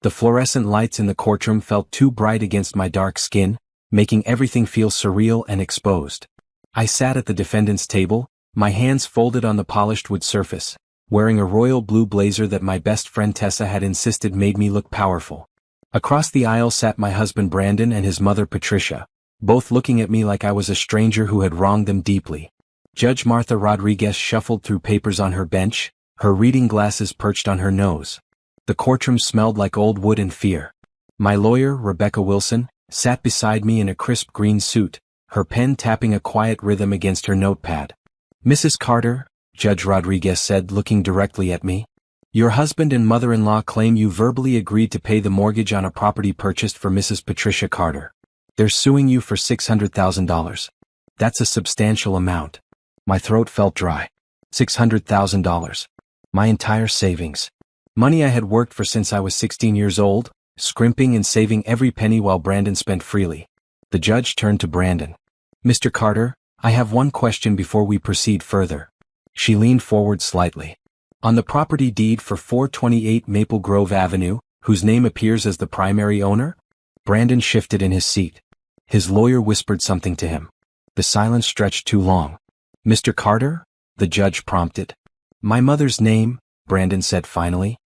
The fluorescent lights in the courtroom felt too bright against my dark skin, making everything feel surreal and exposed. I sat at the defendant's table, my hands folded on the polished wood surface, wearing a royal blue blazer that my best friend Tessa had insisted made me look powerful. Across the aisle sat my husband Brandon and his mother Patricia, both looking at me like I was a stranger who had wronged them deeply. Judge Martha Rodriguez shuffled through papers on her bench, her reading glasses perched on her nose. The courtroom smelled like old wood and fear. My lawyer, Rebecca Wilson, sat beside me in a crisp green suit, her pen tapping a quiet rhythm against her notepad. "Mrs. Carter," Judge Rodriguez said, looking directly at me, "your husband and mother-in-law claim you verbally agreed to pay the mortgage on a property purchased for Mrs. Patricia Carter. They're suing you for $600,000. That's a substantial amount." My throat felt dry. $600,000. My entire savings. Money I had worked for since I was 16 years old, scrimping and saving every penny while Brandon spent freely. The judge turned to Brandon. "Mr. Carter, I have one question before we proceed further." She leaned forward slightly. "On the property deed for 428 Maple Grove Avenue, whose name appears as the primary owner?" Brandon shifted in his seat. His lawyer whispered something to him. The silence stretched too long. "Mr. Carter?" the judge prompted. "My mother's name," Brandon said finally.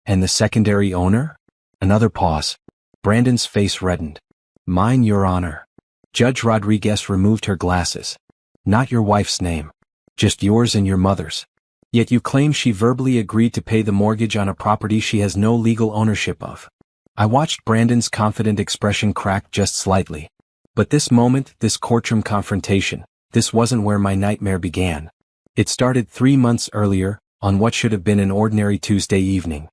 "And the secondary owner?" Another pause. Brandon's face reddened. "Mine, Your Honor." Judge Rodriguez removed her glasses. "Not your wife's name. Just yours and your mother's. Yet you claim she verbally agreed to pay the mortgage on a property she has no legal ownership of." I watched Brandon's confident expression crack just slightly. But this moment, this courtroom confrontation, this wasn't where my nightmare began. It started 3 months earlier, on what should have been an ordinary Tuesday evening.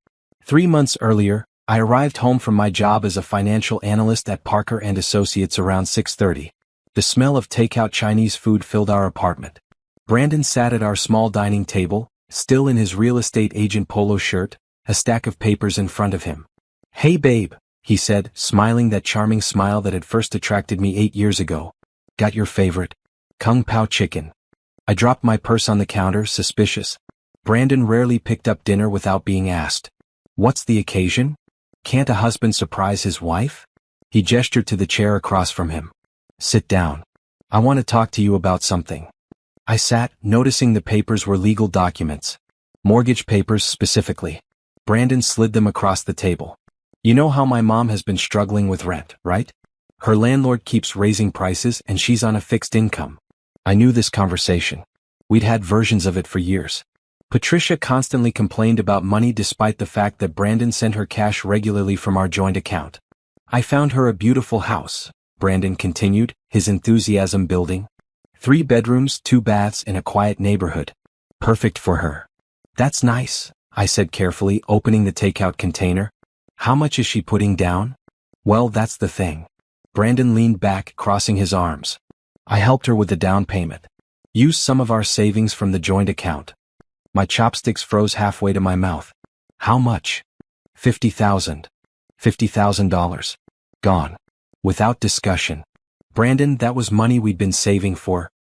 3 months earlier, I arrived home from my job as a financial analyst at Parker & Associates around 6:30. The smell of takeout Chinese food filled our apartment. Brandon sat at our small dining table, still in his real estate agent polo shirt, a stack of papers in front of him. "Hey babe," he said, smiling that charming smile that had first attracted me 8 years ago. "Got your favorite Kung Pao chicken?" I dropped my purse on the counter, suspicious. Brandon rarely picked up dinner without being asked. "What's the occasion? Can't a husband surprise his wife?" He gestured to the chair across from him. "Sit down. I want to talk to you about something." I sat, noticing the papers were legal documents. Mortgage papers specifically. Brandon slid them across the table. "You know how my mom has been struggling with rent, right? Her landlord keeps raising prices and she's on a fixed income." I knew this conversation. We'd had versions of it for years. Patricia constantly complained about money despite the fact that Brandon sent her cash regularly from our joint account. "I found her a beautiful house," Brandon continued, his enthusiasm building. 3 bedrooms, 2 baths in a quiet neighborhood. Perfect for her. "That's nice," I said carefully, opening the takeout container. "How much is she putting down?" "Well, that's the thing." Brandon leaned back, crossing his arms. "I helped her with the down payment. Used some of our savings from the joint account." My chopsticks froze halfway to my mouth. "How much?" $50,000. $50,000. Gone. Without discussion. "Brandon, that was money we'd been saving for."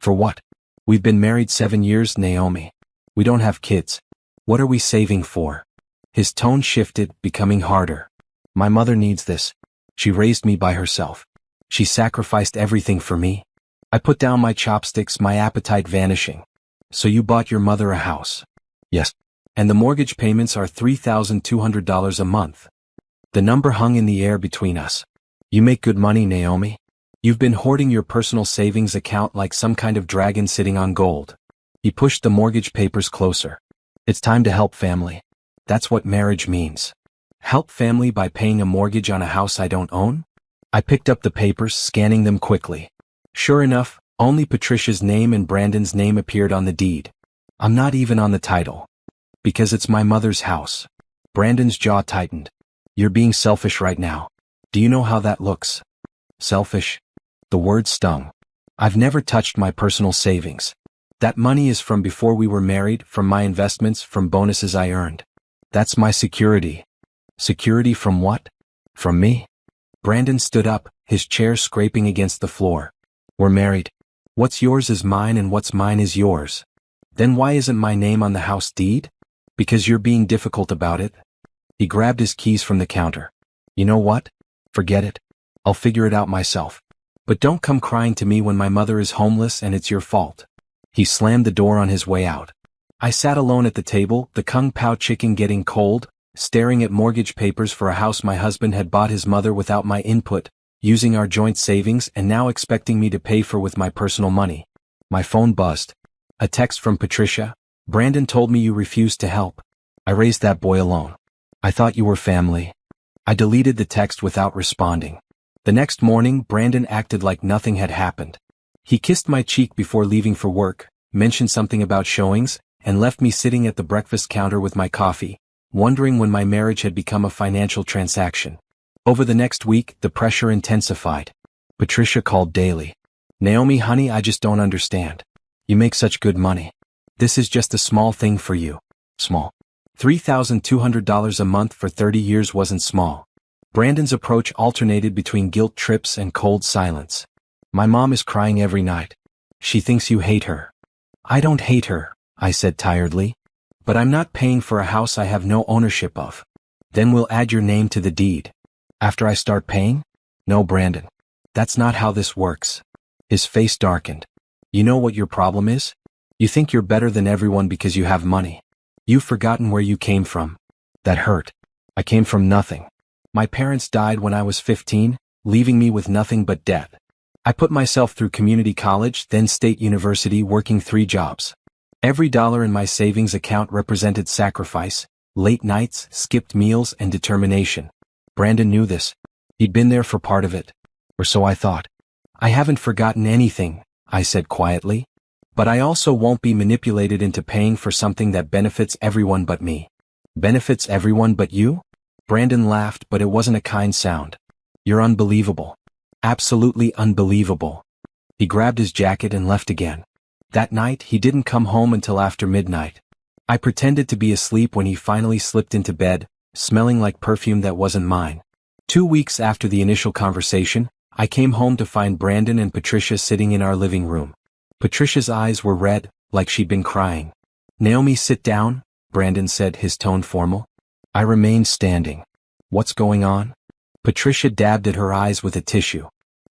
"For what?" "We've been married 7 years, Naomi. We don't have kids. What are we saving for?" His tone shifted, becoming harder. "My mother needs this. She raised me by herself. She sacrificed everything for me." I put down my chopsticks, my appetite vanishing. "So you bought your mother a house?" "Yes. And the mortgage payments are $3,200 a month." The number hung in the air between us. "You make good money, Naomi. You've been hoarding your personal savings account like some kind of dragon sitting on gold." He pushed the mortgage papers closer. "It's time to help family. That's what marriage means." "Help family by paying a mortgage on a house I don't own?" I picked up the papers, scanning them quickly. Sure enough, only Patricia's name and Brandon's name appeared on the deed. I'm not even on the title. "Because it's my mother's house." Brandon's jaw tightened. "You're being selfish right now. Do you know how that looks?" "Selfish?" The word stung. "I've never touched my personal savings. That money is from before we were married, from my investments, from bonuses I earned. That's my security." "Security from what?" "From me." Brandon stood up, his chair scraping against the floor. "We're married. What's yours is mine and what's mine is yours." "Then why isn't my name on the house deed?" "Because you're being difficult about it." He grabbed his keys from the counter. You know what? Forget it. I'll figure it out myself. But don't come crying to me when my mother is homeless and it's your fault. He slammed the door on his way out. I sat alone at the table, the kung pao chicken getting cold, staring at mortgage papers for a house my husband had bought his mother without my input, using our joint savings and now expecting me to pay for with my personal money. My phone buzzed. A text from Patricia. Brandon told me you refused to help. I raised that boy alone. I thought you were family. I deleted the text without responding. The next morning, Brandon acted like nothing had happened. He kissed my cheek before leaving for work, mentioned something about showings, and left me sitting at the breakfast counter with my coffee, wondering when my marriage had become a financial transaction. Over the next week, the pressure intensified. Patricia called daily. Naomi, honey, I just don't understand. You make such good money. This is just a small thing for you. Small. $3,200 a month for 30 years wasn't small. Brandon's approach alternated between guilt trips and cold silence. My mom is crying every night. She thinks you hate her. I don't hate her, I said tiredly. But I'm not paying for a house I have no ownership of. Then we'll add your name to the deed. After I start paying? No, Brandon. That's not how this works. His face darkened. You know what your problem is? You think you're better than everyone because you have money. You've forgotten where you came from. That hurt. I came from nothing. My parents died when I was 15, leaving me with nothing but debt. I put myself through community college, then state university, working 3 jobs. Every dollar in my savings account represented sacrifice, late nights, skipped meals, and determination. Brandon knew this. He'd been there for part of it. Or so I thought. I haven't forgotten anything, I said quietly. But I also won't be manipulated into paying for something that benefits everyone but me. Benefits everyone but you? Brandon laughed, but it wasn't a kind sound. You're unbelievable. Absolutely unbelievable. He grabbed his jacket and left again. That night, he didn't come home until after midnight. I pretended to be asleep when he finally slipped into bed, smelling like perfume that wasn't mine. 2 weeks after the initial conversation, I came home to find Brandon and Patricia sitting in our living room. Patricia's eyes were red, like she'd been crying. Naomi, sit down, Brandon said, his tone formal. I remained standing. What's going on? Patricia dabbed at her eyes with a tissue.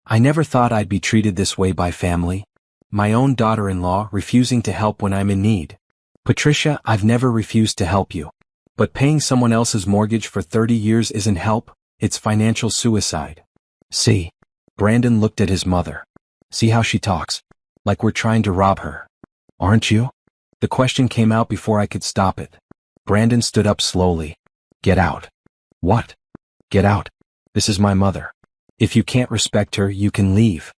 I never thought I'd be treated this way by family. My own daughter-in-law refusing to help when I'm in need. Patricia, I've never refused to help you. But paying someone else's mortgage for 30 years isn't help, it's financial suicide. See? Brandon looked at his mother. See how she talks? Like we're trying to rob her. Aren't you? The question came out before I could stop it. Brandon stood up slowly. Get out. What? Get out. This is my mother. If you can't respect her, you can leave.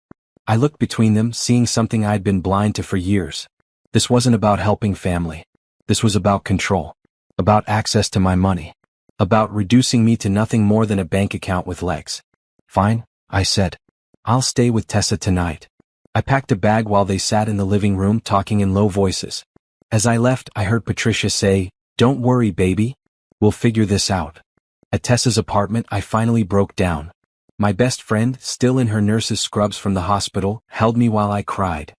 I looked between them, seeing something I'd been blind to for years. This wasn't about helping family. This was about control. About access to my money. About reducing me to nothing more than a bank account with legs. Fine, I said. I'll stay with Tessa tonight. I packed a bag while they sat in the living room talking in low voices. As I left, I heard Patricia say, "Don't worry, baby. We'll figure this out." At Tessa's apartment, I finally broke down. My best friend, still in her nurse's scrubs from the hospital, held me while I cried.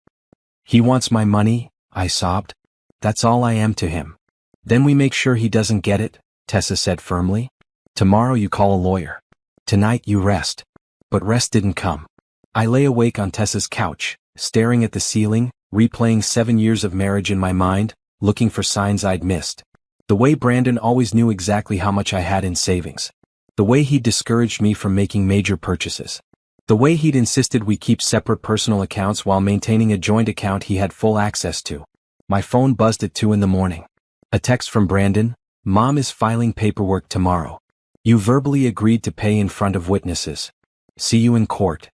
He wants my money, I sobbed. That's all I am to him. Then we make sure he doesn't get it, Tessa said firmly. Tomorrow you call a lawyer. Tonight you rest. But rest didn't come. I lay awake on Tessa's couch, staring at the ceiling, replaying 7 years of marriage in my mind, looking for signs I'd missed. The way Brandon always knew exactly how much I had in savings. The way he discouraged me from making major purchases. The way he'd insisted we keep separate personal accounts while maintaining a joint account he had full access to. My phone buzzed at 2 in the morning. A text from Brandon, "Mom is filing paperwork tomorrow. You verbally agreed to pay in front of witnesses. See you in court."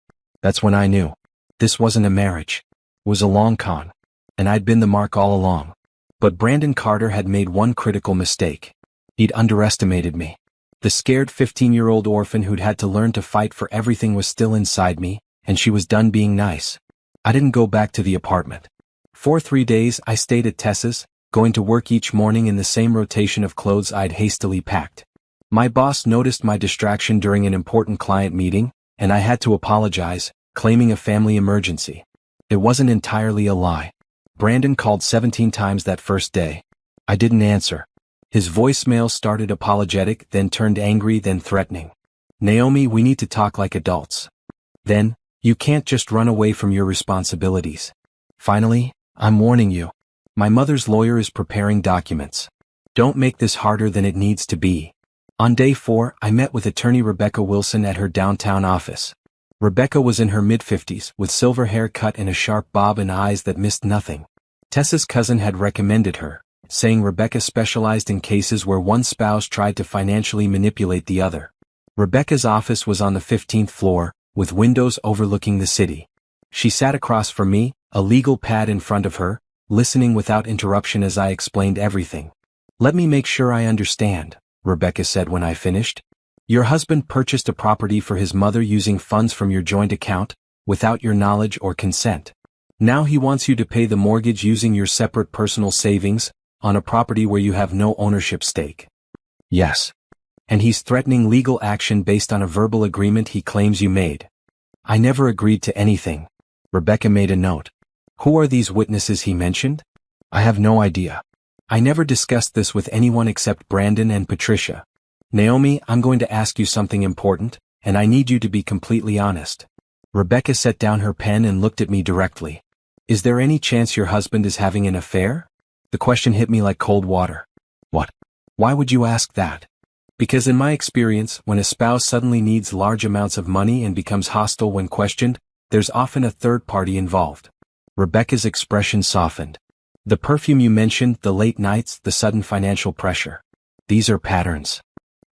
That's when I knew. This wasn't a marriage. It was a long con. And I'd been the mark all along. But Brandon Carter had made one critical mistake. He'd underestimated me. The scared 15-year-old orphan who'd had to learn to fight for everything was still inside me, and she was done being nice. I didn't go back to the apartment. For 3 days I stayed at Tessa's, going to work each morning in the same rotation of clothes I'd hastily packed. My boss noticed my distraction during an important client meeting, and I had to apologize, claiming a family emergency. It wasn't entirely a lie. Brandon called 17 times that first day. I didn't answer. His voicemail started apologetic, then turned angry, then threatening. Naomi, we need to talk like adults. Then, you can't just run away from your responsibilities. Finally, I'm warning you. My mother's lawyer is preparing documents. Don't make this harder than it needs to be. On day 4, I met with attorney Rebecca Wilson at her downtown office. Rebecca was in her mid-50s, with silver hair cut and a sharp bob and eyes that missed nothing. Tessa's cousin had recommended her, saying Rebecca specialized in cases where one spouse tried to financially manipulate the other. Rebecca's office was on the 15th floor, with windows overlooking the city. She sat across from me, a legal pad in front of her, listening without interruption as I explained everything. Let me make sure I understand, Rebecca said when I finished. Your husband purchased a property for his mother using funds from your joint account, without your knowledge or consent. Now he wants you to pay the mortgage using your separate personal savings, on a property where you have no ownership stake. Yes. And he's threatening legal action based on a verbal agreement he claims you made. I never agreed to anything. Rebecca made a note. Who are these witnesses he mentioned? I have no idea. I never discussed this with anyone except Brandon and Patricia. Naomi, I'm going to ask you something important, and I need you to be completely honest. Rebecca set down her pen and looked at me directly. Is there any chance your husband is having an affair? The question hit me like cold water. What? Why would you ask that? Because in my experience, when a spouse suddenly needs large amounts of money and becomes hostile when questioned, there's often a third party involved. Rebecca's expression softened. The perfume you mentioned, the late nights, the sudden financial pressure. These are patterns.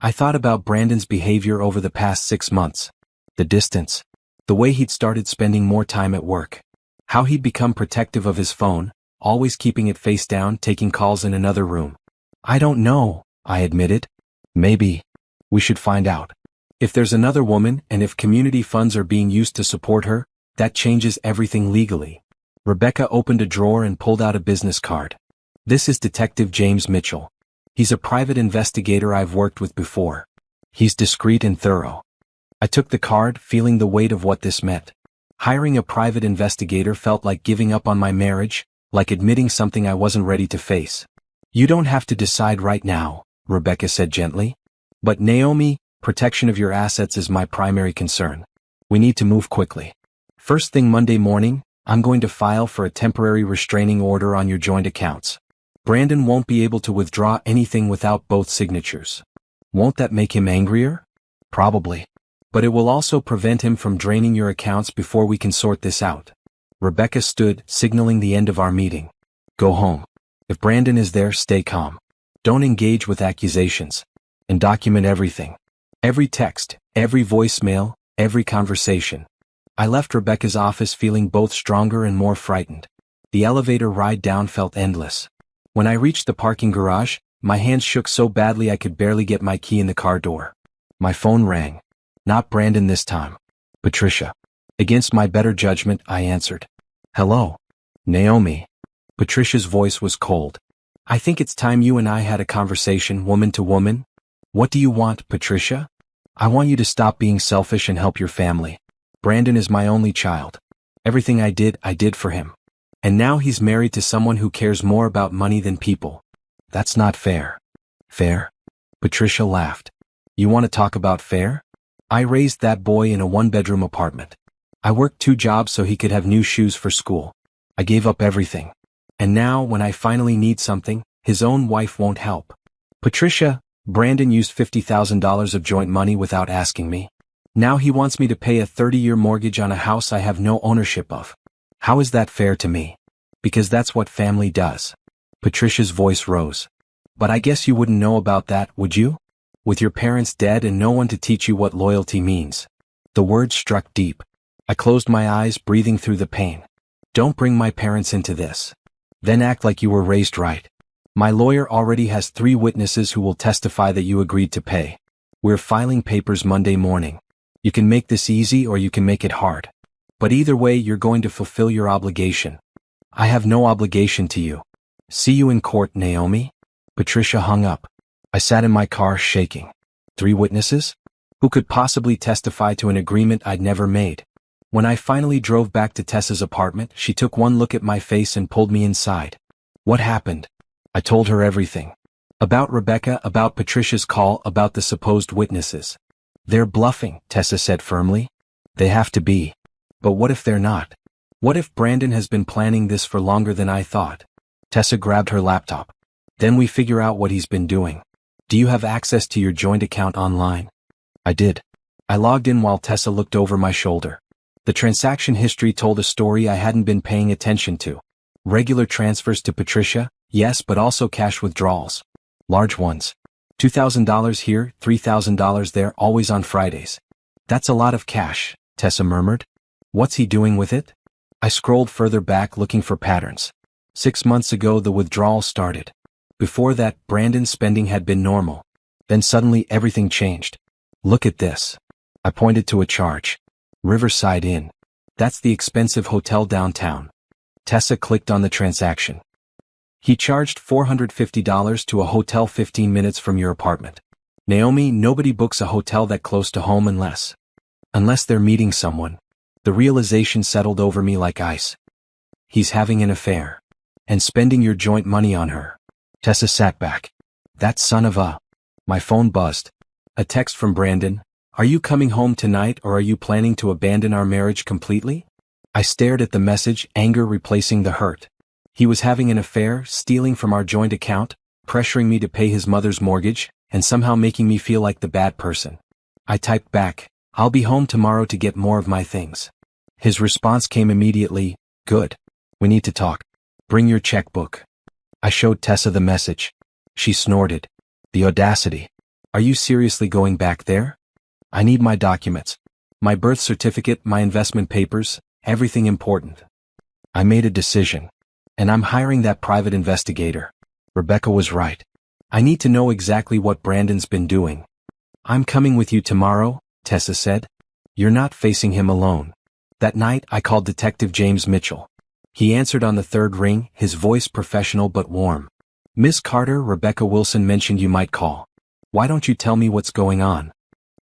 I thought about Brandon's behavior over the past 6 months. The distance. The way he'd started spending more time at work. How he'd become protective of his phone, always keeping it face down, taking calls in another room. I don't know, I admitted. Maybe. We should find out. If there's another woman, and if community funds are being used to support her, that changes everything legally. Rebecca opened a drawer and pulled out a business card. This is Detective James Mitchell. He's a private investigator I've worked with before. He's discreet and thorough. I took the card, feeling the weight of what this meant. Hiring a private investigator felt like giving up on my marriage, like admitting something I wasn't ready to face. You don't have to decide right now, Rebecca said gently. But Naomi, protection of your assets is my primary concern. We need to move quickly. First thing Monday morning, I'm going to file for a temporary restraining order on your joint accounts. Brandon won't be able to withdraw anything without both signatures. Won't that make him angrier? Probably. But it will also prevent him from draining your accounts before we can sort this out. Rebecca stood, signaling the end of our meeting. Go home. If Brandon is there, stay calm. Don't engage with accusations. And document everything. Every text, every voicemail, every conversation. I left Rebecca's office feeling both stronger and more frightened. The elevator ride down felt endless. When I reached the parking garage, my hands shook so badly I could barely get my key in the car door. My phone rang. Not Brandon this time. Patricia. Against my better judgment, I answered. Hello. Naomi. Patricia's voice was cold. I think it's time you and I had a conversation, woman to woman. What do you want, Patricia? I want you to stop being selfish and help your family. Brandon is my only child. Everything I did for him. And now he's married to someone who cares more about money than people. That's not fair. Fair? Patricia laughed. You want to talk about fair? I raised that boy in a 1-bedroom apartment. I worked 2 jobs so he could have new shoes for school. I gave up everything. And now, when I finally need something, his own wife won't help. Patricia, Brandon used $50,000 of joint money without asking me. Now he wants me to pay a 30-year mortgage on a house I have no ownership of. How is that fair to me? Because that's what family does. Patricia's voice rose. But I guess you wouldn't know about that, would you? With your parents dead and no one to teach you what loyalty means. The words struck deep. I closed my eyes, breathing through the pain. Don't bring my parents into this. Then act like you were raised right. My lawyer already has 3 witnesses who will testify that you agreed to pay. We're filing papers Monday morning. You can make this easy or you can make it hard. But either way, you're going to fulfill your obligation. I have no obligation to you. See you in court, Naomi. Patricia hung up. I sat in my car shaking. 3 witnesses? Who could possibly testify to an agreement I'd never made? When I finally drove back to Tessa's apartment, she took one look at my face and pulled me inside. What happened? I told her everything. About Rebecca, about Patricia's call, about the supposed witnesses. They're bluffing, Tessa said firmly. They have to be. But what if they're not? What if Brandon has been planning this for longer than I thought? Tessa grabbed her laptop. Then we figure out what he's been doing. Do you have access to your joint account online? I did. I logged in while Tessa looked over my shoulder. The transaction history told a story I hadn't been paying attention to. Regular transfers to Patricia, yes, but also cash withdrawals. Large ones. $2,000 here, $3,000 there, always on Fridays. That's a lot of cash, Tessa murmured. What's he doing with it? I scrolled further back looking for patterns. 6 months ago the withdrawal started. Before that, Brandon's spending had been normal. Then suddenly everything changed. Look at this. I pointed to a charge. Riverside Inn. That's the expensive hotel downtown. Tessa clicked on the transaction. He charged $450 to a hotel 15 minutes from your apartment. Naomi, nobody books a hotel that close to home unless they're meeting someone. The realization settled over me like ice. He's having an affair. And spending your joint money on her. Tessa sat back. That son of a... My phone buzzed. A text from Brandon. Are you coming home tonight or are you planning to abandon our marriage completely? I stared at the message, anger replacing the hurt. He was having an affair, stealing from our joint account, pressuring me to pay his mother's mortgage, and somehow making me feel like the bad person. I typed back, I'll be home tomorrow to get more of my things. His response came immediately, good. We need to talk. Bring your checkbook. I showed Tessa the message. She snorted. The audacity. Are you seriously going back there? I need my documents. My birth certificate, my investment papers, everything important. I made a decision. And I'm hiring that private investigator. Rebecca was right. I need to know exactly what Brandon's been doing. I'm coming with you tomorrow, Tessa said. You're not facing him alone. That night I called Detective James Mitchell. He answered on the third ring, his voice professional but warm. Miss Carter, Rebecca Wilson mentioned you might call. Why don't you tell me what's going on?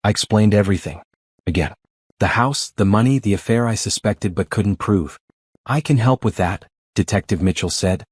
I explained everything. Again. The house, the money, the affair I suspected but couldn't prove. I can help with that, Detective Mitchell said.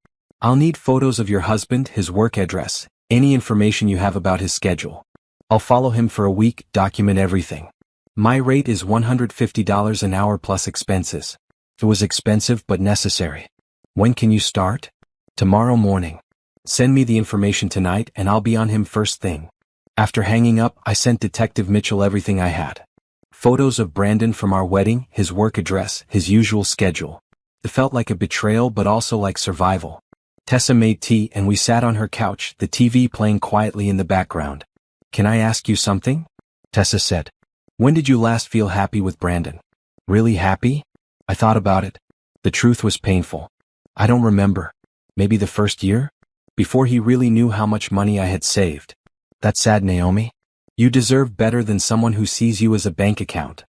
I'll need photos of your husband, his work address, any information you have about his schedule. I'll follow him for a week, document everything. My rate is $150 an hour plus expenses. It was expensive but necessary. When can you start? Tomorrow morning. Send me the information tonight and I'll be on him first thing. After hanging up, I sent Detective Mitchell everything I had. Photos of Brandon from our wedding, his work address, his usual schedule. It felt like a betrayal but also like survival. Tessa made tea and we sat on her couch, the TV playing quietly in the background. Can I ask you something? Tessa said. When did you last feel happy with Brandon? Really happy? I thought about it. The truth was painful. I don't remember. Maybe the first year? Before he really knew how much money I had saved. That's sad, Naomi. You deserve better than someone who sees you as a bank account.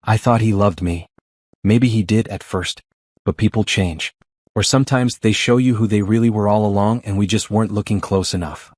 I thought he loved me. Maybe he did at first. But people change. Or sometimes they show you who they really were all along and we just weren't looking close enough.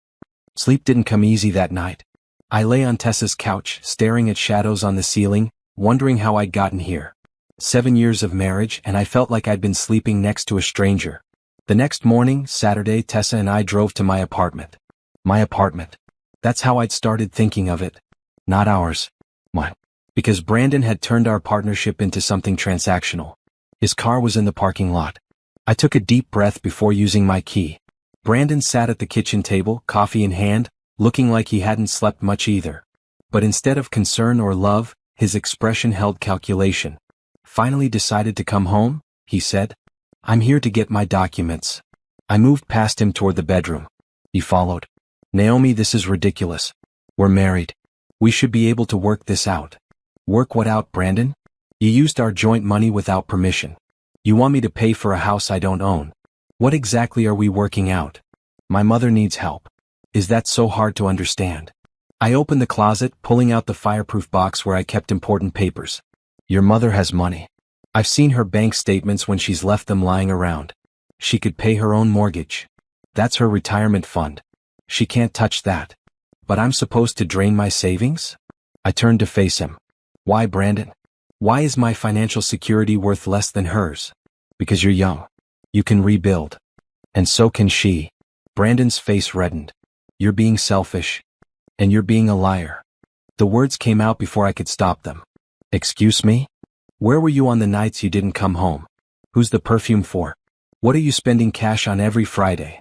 Sleep didn't come easy that night. I lay on Tessa's couch, staring at shadows on the ceiling, wondering how I'd gotten here. 7 years of marriage and I felt like I'd been sleeping next to a stranger. The next morning, Saturday, Tessa and I drove to my apartment. My apartment. That's how I'd started thinking of it. Not ours. Why? Because Brandon had turned our partnership into something transactional. His car was in the parking lot. I took a deep breath before using my key. Brandon sat at the kitchen table, coffee in hand, looking like he hadn't slept much either. But instead of concern or love, his expression held calculation. Finally decided to come home, he said. I'm here to get my documents. I moved past him toward the bedroom. He followed. Naomi, this is ridiculous. We're married. We should be able to work this out. Work what out, Brandon? You used our joint money without permission. You want me to pay for a house I don't own. What exactly are we working out? My mother needs help. Is that so hard to understand? I opened the closet, pulling out the fireproof box where I kept important papers. Your mother has money. I've seen her bank statements when she's left them lying around. She could pay her own mortgage. That's her retirement fund. She can't touch that. But I'm supposed to drain my savings? I turned to face him. Why, Brandon? Why is my financial security worth less than hers? Because you're young. You can rebuild. And so can she. Brandon's face reddened. You're being selfish. And you're being a liar. The words came out before I could stop them. Excuse me? Where were you on the nights you didn't come home? Who's the perfume for? What are you spending cash on every Friday?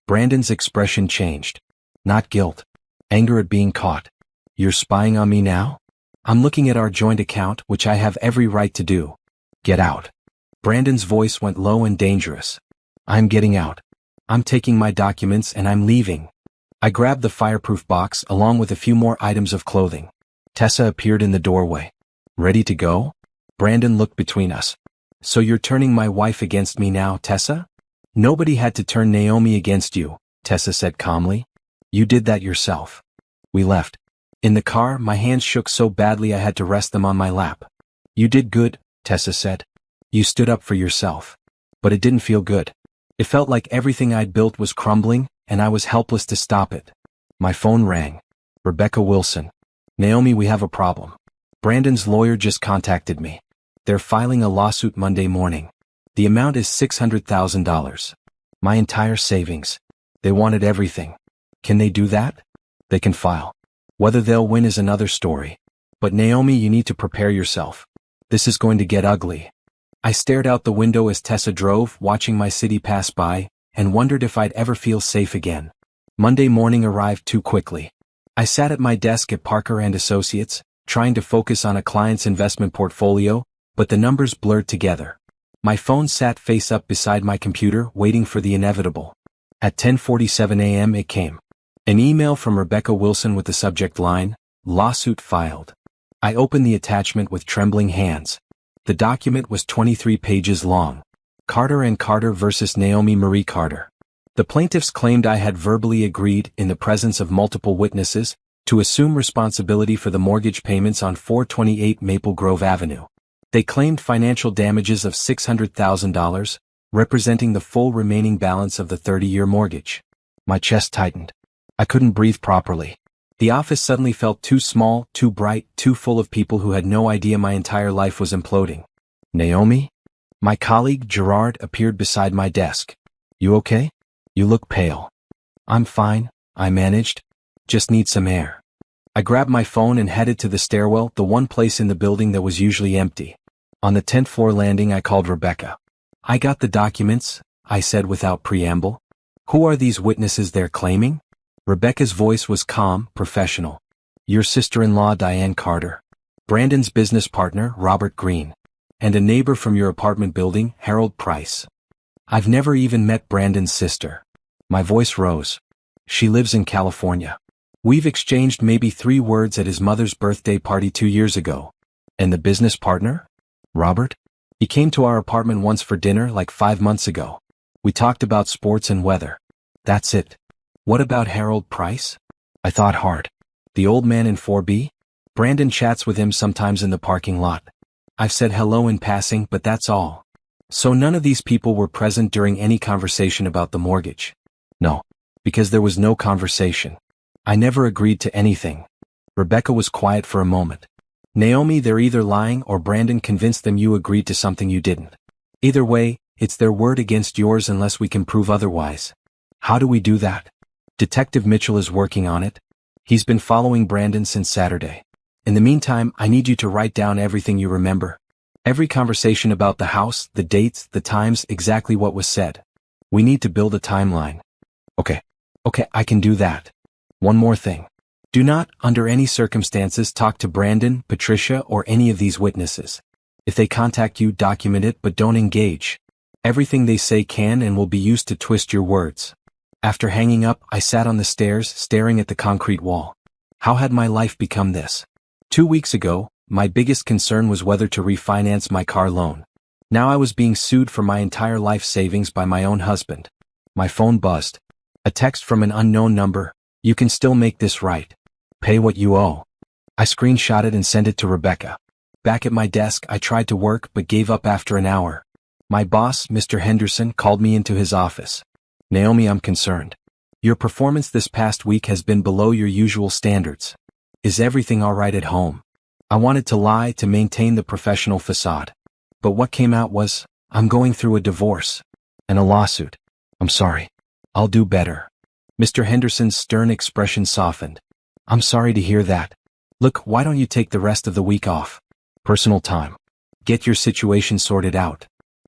Brandon's expression changed. Not guilt. Anger at being caught. You're spying on me now? I'm looking at our joint account, which I have every right to do. Get out. Brandon's voice went low and dangerous. I'm getting out. I'm taking my documents and I'm leaving. I grabbed the fireproof box along with a few more items of clothing. Tessa appeared in the doorway. Ready to go? Brandon looked between us. So you're turning my wife against me now, Tessa? Nobody had to turn Naomi against you, Tessa said calmly. You did that yourself. We left. In the car, my hands shook so badly I had to rest them on my lap. You did good, Tessa said. You stood up for yourself. But it didn't feel good. It felt like everything I'd built was crumbling, and I was helpless to stop it. My phone rang. Rebecca Wilson. Naomi, we have a problem. Brandon's lawyer just contacted me. They're filing a lawsuit Monday morning. The amount is $600,000. My entire savings. They wanted everything. Can they do that? They can file. Whether they'll win is another story. But Naomi, you need to prepare yourself. This is going to get ugly. I stared out the window as Tessa drove, watching my city pass by, and wondered if I'd ever feel safe again. Monday morning arrived too quickly. I sat at my desk at Parker & Associates, trying to focus on a client's investment portfolio, but the numbers blurred together. My phone sat face up beside my computer, waiting for the inevitable. At 10:47 a.m. it came. An email from Rebecca Wilson with the subject line, "Lawsuit filed." I opened the attachment with trembling hands. The document was 23 pages long. Carter and Carter versus Naomi Marie Carter. The plaintiffs claimed I had verbally agreed, in the presence of multiple witnesses, to assume responsibility for the mortgage payments on 428 Maple Grove Avenue. They claimed financial damages of $600,000, representing the full remaining balance of the 30-year mortgage. My chest tightened. I couldn't breathe properly. The office suddenly felt too small, too bright, too full of people who had no idea my entire life was imploding. Naomi? My colleague, Gerard, appeared beside my desk. You okay? You look pale. I'm fine, I managed. Just need some air. I grabbed my phone and headed to the stairwell, the one place in the building that was usually empty. On the 10th floor landing I called Rebecca. I got the documents, I said without preamble. Who are these witnesses they're claiming? Rebecca's voice was calm, professional. Your sister-in-law Diane Carter. Brandon's business partner, Robert Green. And a neighbor from your apartment building, Harold Price. I've never even met Brandon's sister. My voice rose. She lives in California. We've exchanged maybe 3 words at his mother's birthday party 2 years ago. And the business partner? Robert? He came to our apartment once for dinner like 5 months ago. We talked about sports and weather. That's it. What about Harold Price? I thought hard. The old man in 4B? Brandon chats with him sometimes in the parking lot. I've said hello in passing, but that's all. So none of these people were present during any conversation about the mortgage? No. Because there was no conversation. I never agreed to anything. Rebecca was quiet for a moment. Naomi, they're either lying or Brandon convinced them you agreed to something you didn't. Either way, it's their word against yours unless we can prove otherwise. How do we do that? Detective Mitchell is working on it. He's been following Brandon since Saturday. In the meantime, I need you to write down everything you remember. Every conversation about the house, the dates, the times, exactly what was said. We need to build a timeline. Okay, I can do that. One more thing. Do not, under any circumstances, talk to Brandon, Patricia, or any of these witnesses. If they contact you, document it, but don't engage. Everything they say can and will be used to twist your words. After hanging up, I sat on the stairs, staring at the concrete wall. How had my life become this? 2 weeks ago, my biggest concern was whether to refinance my car loan. Now I was being sued for my entire life savings by my own husband. My phone buzzed. A text from an unknown number. You can still make this right. Pay what you owe. I screenshot it and sent it to Rebecca. Back at my desk, I tried to work but gave up after an hour. My boss, Mr. Henderson, called me into his office. Naomi, I'm concerned. Your performance this past week has been below your usual standards. Is everything all right at home? I wanted to lie to maintain the professional facade. But what came out was, I'm going through a divorce. And a lawsuit. I'm sorry. I'll do better. Mr. Henderson's stern expression softened. I'm sorry to hear that. Look, why don't you take the rest of the week off? Personal time. Get your situation sorted out.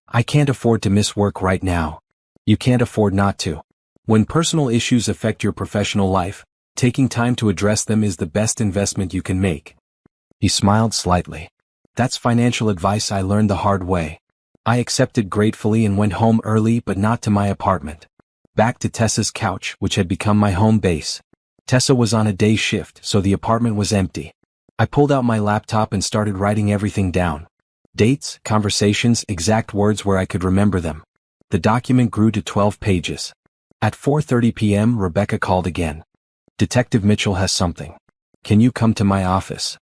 I can't afford to miss work right now. You can't afford not to. When personal issues affect your professional life, taking time to address them is the best investment you can make. He smiled slightly. That's financial advice I learned the hard way. I accepted gratefully and went home early, but not to my apartment. Back to Tessa's couch, which had become my home base. Tessa was on a day shift, so the apartment was empty. I pulled out my laptop and started writing everything down. Dates, conversations, exact words where I could remember them. The document grew to 12 pages. At 4:30 p.m., Rebecca called again. Detective Mitchell has something. Can you come to my office?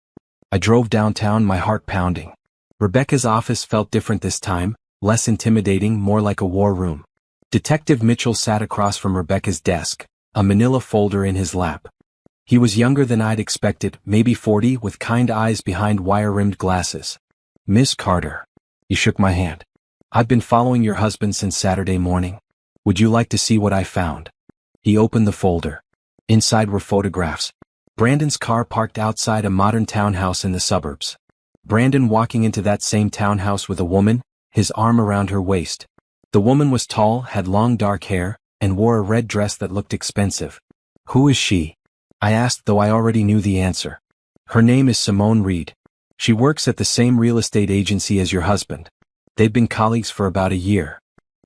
I drove downtown, my heart pounding. Rebecca's office felt different this time, less intimidating, more like a war room. Detective Mitchell sat across from Rebecca's desk, a manila folder in his lap. He was younger than I'd expected, maybe 40, with kind eyes behind wire-rimmed glasses. Miss Carter. He shook my hand. I've been following your husband since Saturday morning. Would you like to see what I found? He opened the folder. Inside were photographs. Brandon's car parked outside a modern townhouse in the suburbs. Brandon walking into that same townhouse with a woman, his arm around her waist. The woman was tall, had long dark hair, and wore a red dress that looked expensive. Who is she? I asked, though I already knew the answer. Her name is Simone Reed. She works at the same real estate agency as your husband. They've been colleagues for about a year.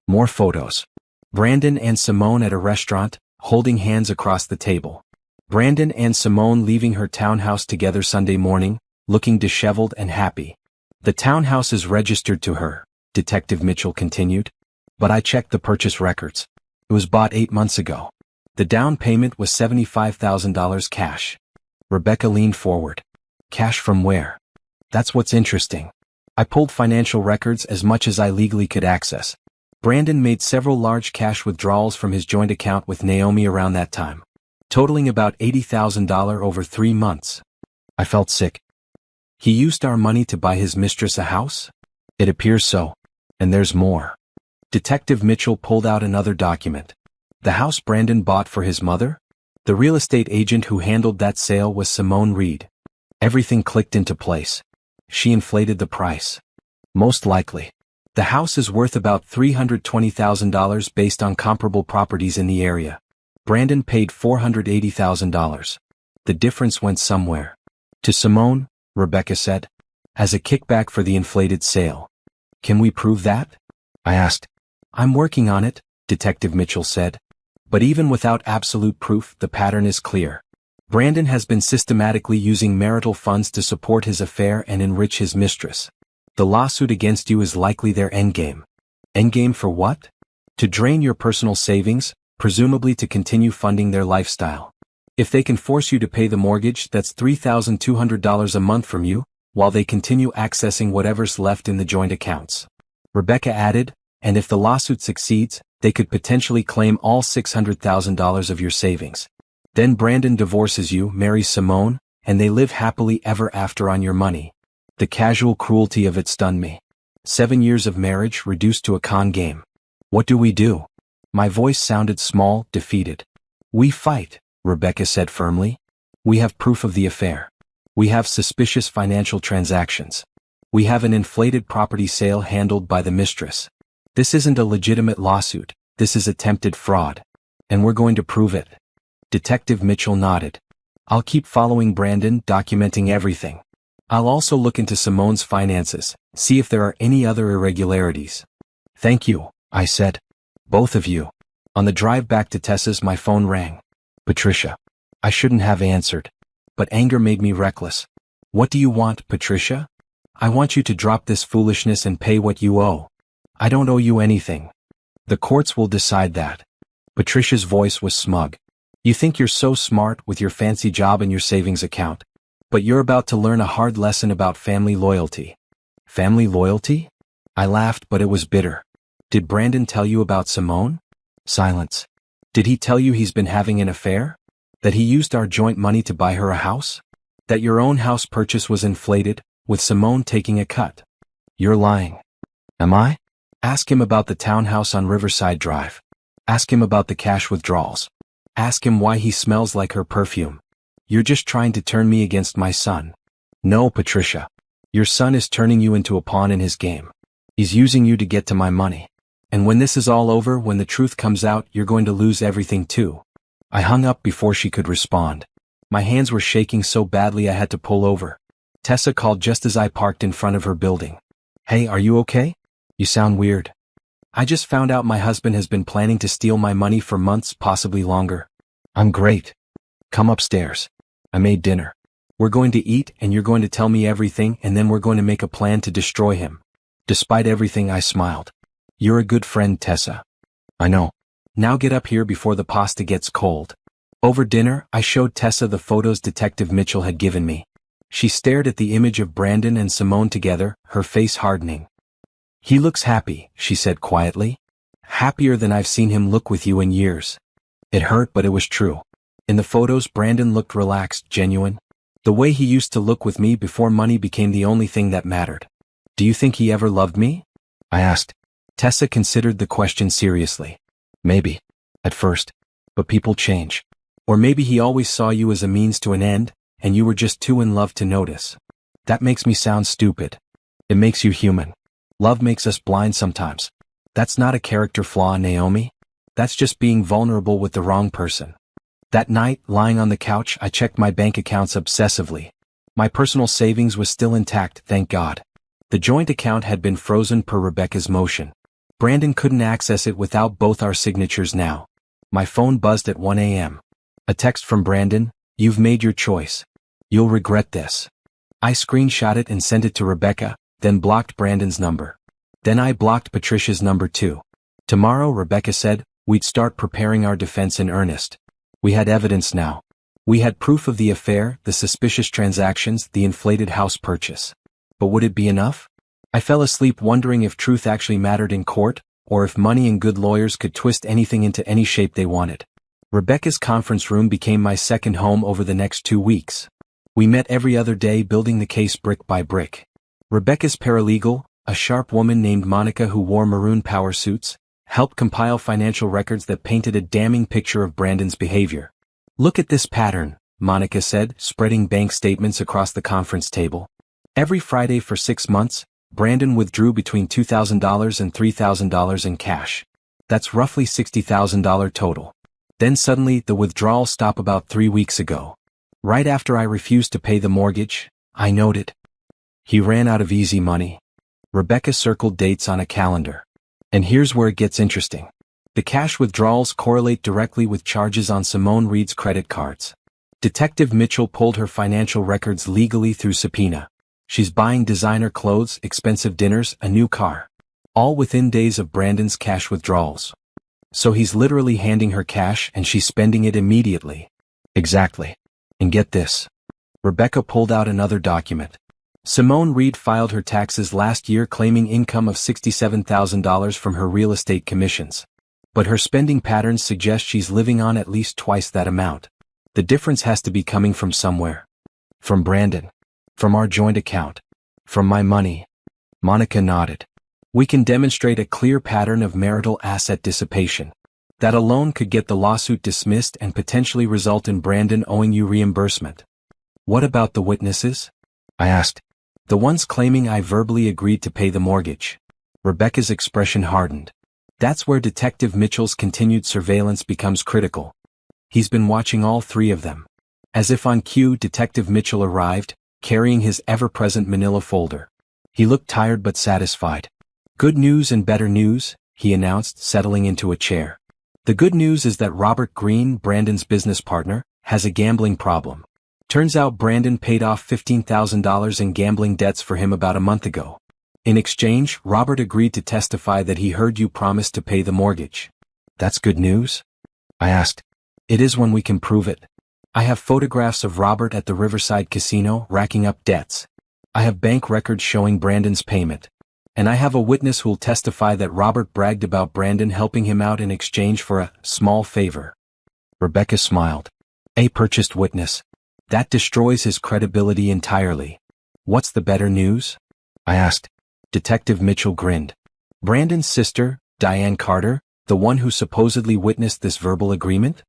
More photos. Brandon and Simone at a restaurant, holding hands across the table. Brandon and Simone leaving her townhouse together Sunday morning, looking disheveled and happy. The townhouse is registered to her, Detective Mitchell continued. But I checked the purchase records. It was bought 8 months ago. The down payment was $75,000 cash. Rebecca leaned forward. Cash from where? That's what's interesting. I pulled financial records, as much as I legally could access. Brandon made several large cash withdrawals from his joint account with Naomi around that time, totaling about $80,000 over 3 months. I felt sick. He used our money to buy his mistress a house? It appears so. And there's more. Detective Mitchell pulled out another document. The house Brandon bought for his mother? The real estate agent who handled that sale was Simone Reed. Everything clicked into place. She inflated the price. Most likely. The house is worth about $320,000 based on comparable properties in the area. Brandon paid $480,000. The difference went somewhere. To Simone, Rebecca said, as a kickback for the inflated sale. Can we prove that? I asked. I'm working on it, Detective Mitchell said. But even without absolute proof, the pattern is clear. Brandon has been systematically using marital funds to support his affair and enrich his mistress. The lawsuit against you is likely their endgame. Endgame for what? To drain your personal savings, presumably to continue funding their lifestyle. If they can force you to pay the mortgage, that's $3,200 a month from you, while they continue accessing whatever's left in the joint accounts. Rebecca added, and if the lawsuit succeeds, they could potentially claim all $600,000 of your savings. Then Brandon divorces you, marries Simone, and they live happily ever after on your money. The casual cruelty of it stunned me. 7 years of marriage reduced to a con game. What do we do? My voice sounded small, defeated. We fight, Rebecca said firmly. We have proof of the affair. We have suspicious financial transactions. We have an inflated property sale handled by the mistress. This isn't a legitimate lawsuit, this is attempted fraud. And we're going to prove it. Detective Mitchell nodded. I'll keep following Brandon, documenting everything. I'll also look into Simone's finances, see if there are any other irregularities. Thank you, I said. Both of you. On the drive back to Tessa's, my phone rang. Patricia. I shouldn't have answered. But anger made me reckless. What do you want, Patricia? I want you to drop this foolishness and pay what you owe. I don't owe you anything. The courts will decide that. Patricia's voice was smug. You think you're so smart with your fancy job and your savings account. But you're about to learn a hard lesson about family loyalty. Family loyalty? I laughed, but it was bitter. Did Brandon tell you about Simone? Silence. Did he tell you he's been having an affair? That he used our joint money to buy her a house? That your own house purchase was inflated, with Simone taking a cut? You're lying. Am I? Ask him about the townhouse on Riverside Drive. Ask him about the cash withdrawals. Ask him why he smells like her perfume. You're just trying to turn me against my son. No, Patricia. Your son is turning you into a pawn in his game. He's using you to get to my money. And when this is all over, when the truth comes out, you're going to lose everything too. I hung up before she could respond. My hands were shaking so badly I had to pull over. Tessa called just as I parked in front of her building. Hey, are you okay? You sound weird. I just found out my husband has been planning to steal my money for months, possibly longer. I'm great. Come upstairs. I made dinner. We're going to eat and you're going to tell me everything and then we're going to make a plan to destroy him. Despite everything, I smiled. You're a good friend, Tessa. I know. Now get up here before the pasta gets cold. Over dinner, I showed Tessa the photos Detective Mitchell had given me. She stared at the image of Brandon and Simone together, her face hardening. He looks happy, she said quietly. Happier than I've seen him look with you in years. It hurt, but it was true. In the photos, Brandon looked relaxed, genuine. The way he used to look with me before money became the only thing that mattered. Do you think he ever loved me? I asked. Tessa considered the question seriously. Maybe. At first. But people change. Or maybe he always saw you as a means to an end, and you were just too in love to notice. That makes me sound stupid. It makes you human. Love makes us blind sometimes. That's not a character flaw, Naomi. That's just being vulnerable with the wrong person. That night, lying on the couch, I checked my bank accounts obsessively. My personal savings was still intact, thank God. The joint account had been frozen per Rebecca's motion. Brandon couldn't access it without both our signatures now. My phone buzzed at 1 a.m. A text from Brandon, "You've made your choice. You'll regret this." I screenshot it and sent it to Rebecca, then blocked Brandon's number. Then I blocked Patricia's number too. Tomorrow, Rebecca said, we'd start preparing our defense in earnest. We had evidence now. We had proof of the affair, the suspicious transactions, the inflated house purchase. But would it be enough? I fell asleep wondering if truth actually mattered in court, or if money and good lawyers could twist anything into any shape they wanted. Rebecca's conference room became my second home over the next 2 weeks. We met every other day building the case brick by brick. Rebecca's paralegal, a sharp woman named Monica who wore maroon power suits, helped compile financial records that painted a damning picture of Brandon's behavior. Look at this pattern, Monica said, spreading bank statements across the conference table. Every Friday for 6 months, Brandon withdrew between $2,000 and $3,000 in cash. That's roughly $60,000 total. Then suddenly the withdrawal stopped about 3 weeks ago. Right after I refused to pay the mortgage, I noted. He ran out of easy money. Rebecca circled dates on a calendar. And here's where it gets interesting. The cash withdrawals correlate directly with charges on Simone Reed's credit cards. Detective Mitchell pulled her financial records legally through subpoena. She's buying designer clothes, expensive dinners, a new car. All within days of Brandon's cash withdrawals. So he's literally handing her cash and she's spending it immediately. Exactly. And get this. Rebecca pulled out another document. Simone Reed filed her taxes last year claiming income of $67,000 from her real estate commissions. But her spending patterns suggest she's living on at least twice that amount. The difference has to be coming from somewhere. From Brandon. From our joint account. From my money. Monica nodded. We can demonstrate a clear pattern of marital asset dissipation. That alone could get the lawsuit dismissed and potentially result in Brandon owing you reimbursement. What about the witnesses? I asked. The ones claiming I verbally agreed to pay the mortgage. Rebecca's expression hardened. That's where Detective Mitchell's continued surveillance becomes critical. He's been watching all 3 of them. As if on cue, Detective Mitchell arrived, carrying his ever-present manila folder. He looked tired but satisfied. Good news and better news, he announced, settling into a chair. The good news is that Robert Green, Brandon's business partner, has a gambling problem. Turns out Brandon paid off $15,000 in gambling debts for him about a month ago. In exchange, Robert agreed to testify that he heard you promise to pay the mortgage. That's good news? I asked. It is when we can prove it. I have photographs of Robert at the Riverside Casino racking up debts. I have bank records showing Brandon's payment. And I have a witness who'll testify that Robert bragged about Brandon helping him out in exchange for a small favor. Rebecca smiled. A purchased witness. That destroys his credibility entirely. What's the better news? I asked. Detective Mitchell grinned. Brandon's sister, Diane Carter, the one who supposedly witnessed this verbal agreement?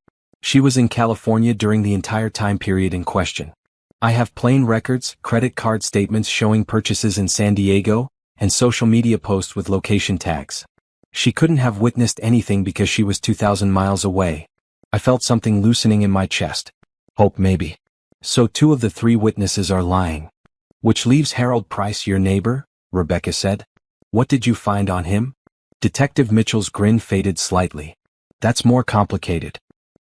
She was in California during the entire time period in question. I have plane records, credit card statements showing purchases in San Diego, and social media posts with location tags. She couldn't have witnessed anything because she was 2,000 miles away. I felt something loosening in my chest. Hope maybe. So 2 of the 3 witnesses are lying. Which leaves Harold Price your neighbor, Rebecca said. What did you find on him? Detective Mitchell's grin faded slightly. That's more complicated.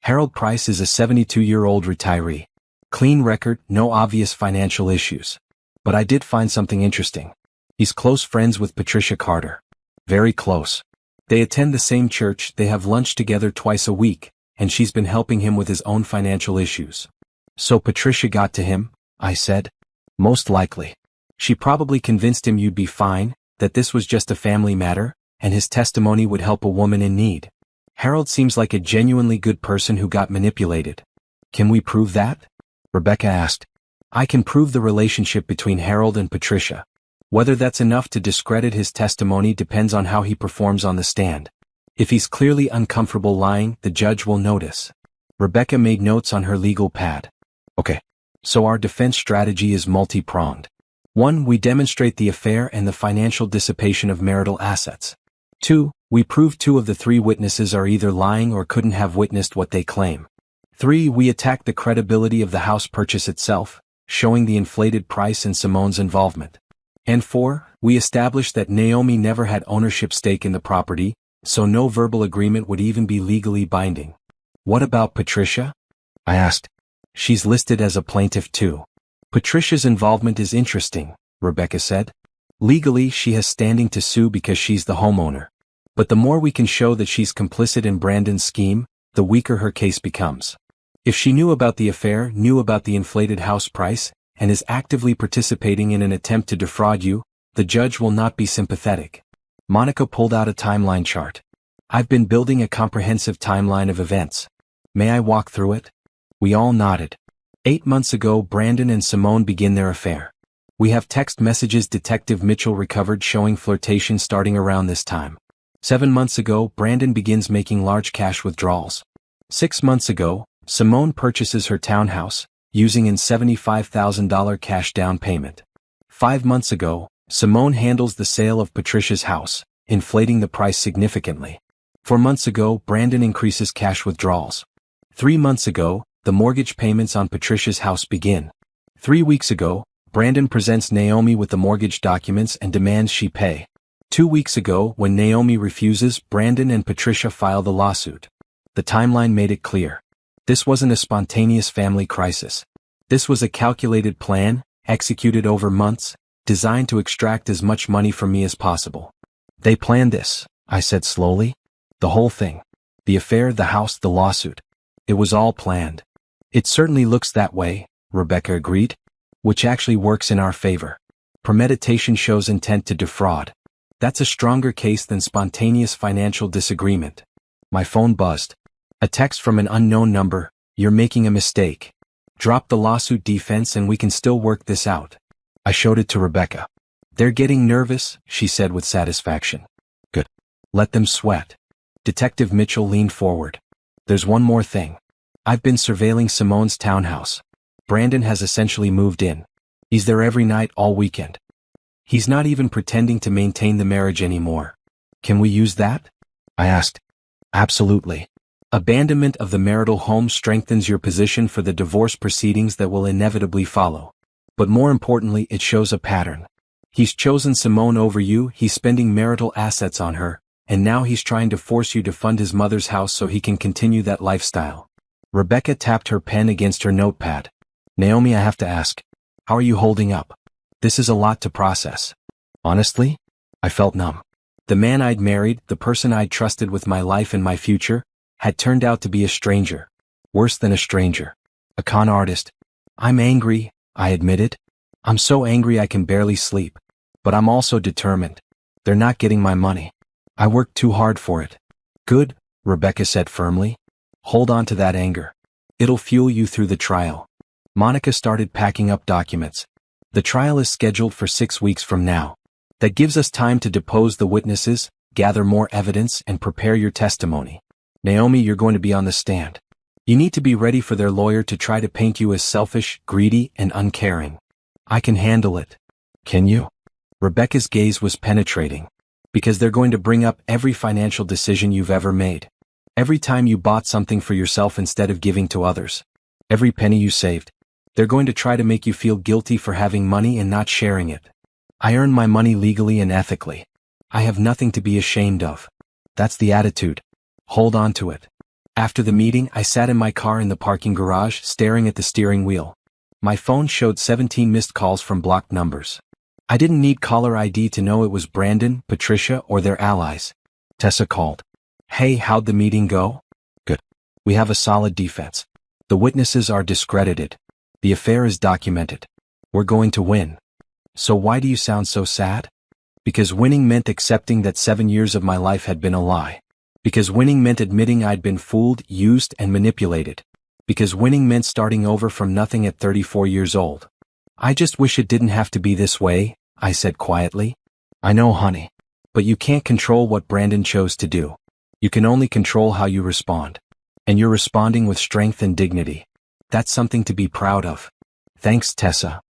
Harold Price is a 72-year-old retiree. Clean record, no obvious financial issues. But I did find something interesting. He's close friends with Patricia Carter. Very close. They attend the same church, they have lunch together twice a week, and she's been helping him with his own financial issues. So Patricia got to him, I said. Most likely. She probably convinced him you'd be fine, that this was just a family matter, and his testimony would help a woman in need. Harold seems like a genuinely good person who got manipulated. Can we prove that? Rebecca asked. I can prove the relationship between Harold and Patricia. Whether that's enough to discredit his testimony depends on how he performs on the stand. If he's clearly uncomfortable lying, the judge will notice. Rebecca made notes on her legal pad. Okay. So our defense strategy is multi-pronged. 1. We demonstrate the affair and the financial dissipation of marital assets. 2. We prove 2 of the 3 witnesses are either lying or couldn't have witnessed what they claim. 3. We attack the credibility of the house purchase itself, showing the inflated price and Simone's involvement. And 4. We establish that Naomi never had ownership stake in the property, so no verbal agreement would even be legally binding. What about Patricia? I asked. She's listed as a plaintiff too. Patricia's involvement is interesting, Rebecca said. Legally, she has standing to sue because she's the homeowner. But the more we can show that she's complicit in Brandon's scheme, the weaker her case becomes. If she knew about the affair, knew about the inflated house price, and is actively participating in an attempt to defraud you, the judge will not be sympathetic. Monica pulled out a timeline chart. I've been building a comprehensive timeline of events. May I walk through it? We all nodded. 8 months ago, Brandon and Simone begin their affair. We have text messages Detective Mitchell recovered showing flirtation starting around this time. 7 months ago, Brandon begins making large cash withdrawals. 6 months ago, Simone purchases her townhouse, using in $75,000 cash down payment. 5 months ago, Simone handles the sale of Patricia's house, inflating the price significantly. 4 months ago, Brandon increases cash withdrawals. 3 months ago, the mortgage payments on Patricia's house begin. 3 weeks ago, Brandon presents Naomi with the mortgage documents and demands she pay. 2 weeks ago, when Naomi refuses, Brandon and Patricia file the lawsuit. The timeline made it clear. This wasn't a spontaneous family crisis. This was a calculated plan, executed over months, designed to extract as much money from me as possible. They planned this, I said slowly. The whole thing. The affair, the house, the lawsuit. It was all planned. It certainly looks that way, Rebecca agreed. Which actually works in our favor. Premeditation shows intent to defraud. That's a stronger case than spontaneous financial disagreement. My phone buzzed. A text from an unknown number. You're making a mistake. Drop the lawsuit defense and we can still work this out. I showed it to Rebecca. They're getting nervous, she said with satisfaction. Good. Let them sweat. Detective Mitchell leaned forward. There's one more thing. I've been surveilling Simone's townhouse. Brandon has essentially moved in. He's there every night all weekend. He's not even pretending to maintain the marriage anymore. Can we use that? I asked. Absolutely. Abandonment of the marital home strengthens your position for the divorce proceedings that will inevitably follow. But more importantly, it shows a pattern. He's chosen Simone over you, he's spending marital assets on her, and now he's trying to force you to fund his mother's house so he can continue that lifestyle. Rebecca tapped her pen against her notepad. Naomi, I have to ask, how are you holding up? This is a lot to process. Honestly, I felt numb. The man I'd married, the person I'd trusted with my life and my future, had turned out to be a stranger. Worse than a stranger. A con artist. I'm angry, I admitted. I'm so angry I can barely sleep. But I'm also determined. They're not getting my money. I worked too hard for it. Good, Rebecca said firmly. Hold on to that anger. It'll fuel you through the trial. Monica started packing up documents. The trial is scheduled for 6 weeks from now. That gives us time to depose the witnesses, gather more evidence, and prepare your testimony. Naomi, you're going to be on the stand. You need to be ready for their lawyer to try to paint you as selfish, greedy, and uncaring. I can handle it. Can you? Rebecca's gaze was penetrating. Because they're going to bring up every financial decision you've ever made. Every time you bought something for yourself instead of giving to others. Every penny you saved. They're going to try to make you feel guilty for having money and not sharing it. I earn my money legally and ethically. I have nothing to be ashamed of. That's the attitude. Hold on to it. After the meeting, I sat in my car in the parking garage, staring at the steering wheel. My phone showed 17 missed calls from blocked numbers. I didn't need caller ID to know it was Brandon, Patricia, or their allies. Tessa called. Hey, how'd the meeting go? Good. We have a solid defense. The witnesses are discredited. The affair is documented. We're going to win. So why do you sound so sad? Because winning meant accepting that 7 years of my life had been a lie. Because winning meant admitting I'd been fooled, used, and manipulated. Because winning meant starting over from nothing at 34 years old. I just wish it didn't have to be this way, I said quietly. I know, honey. But you can't control what Brandon chose to do. You can only control how you respond. And you're responding with strength and dignity. That's something to be proud of. Thanks, Tessa.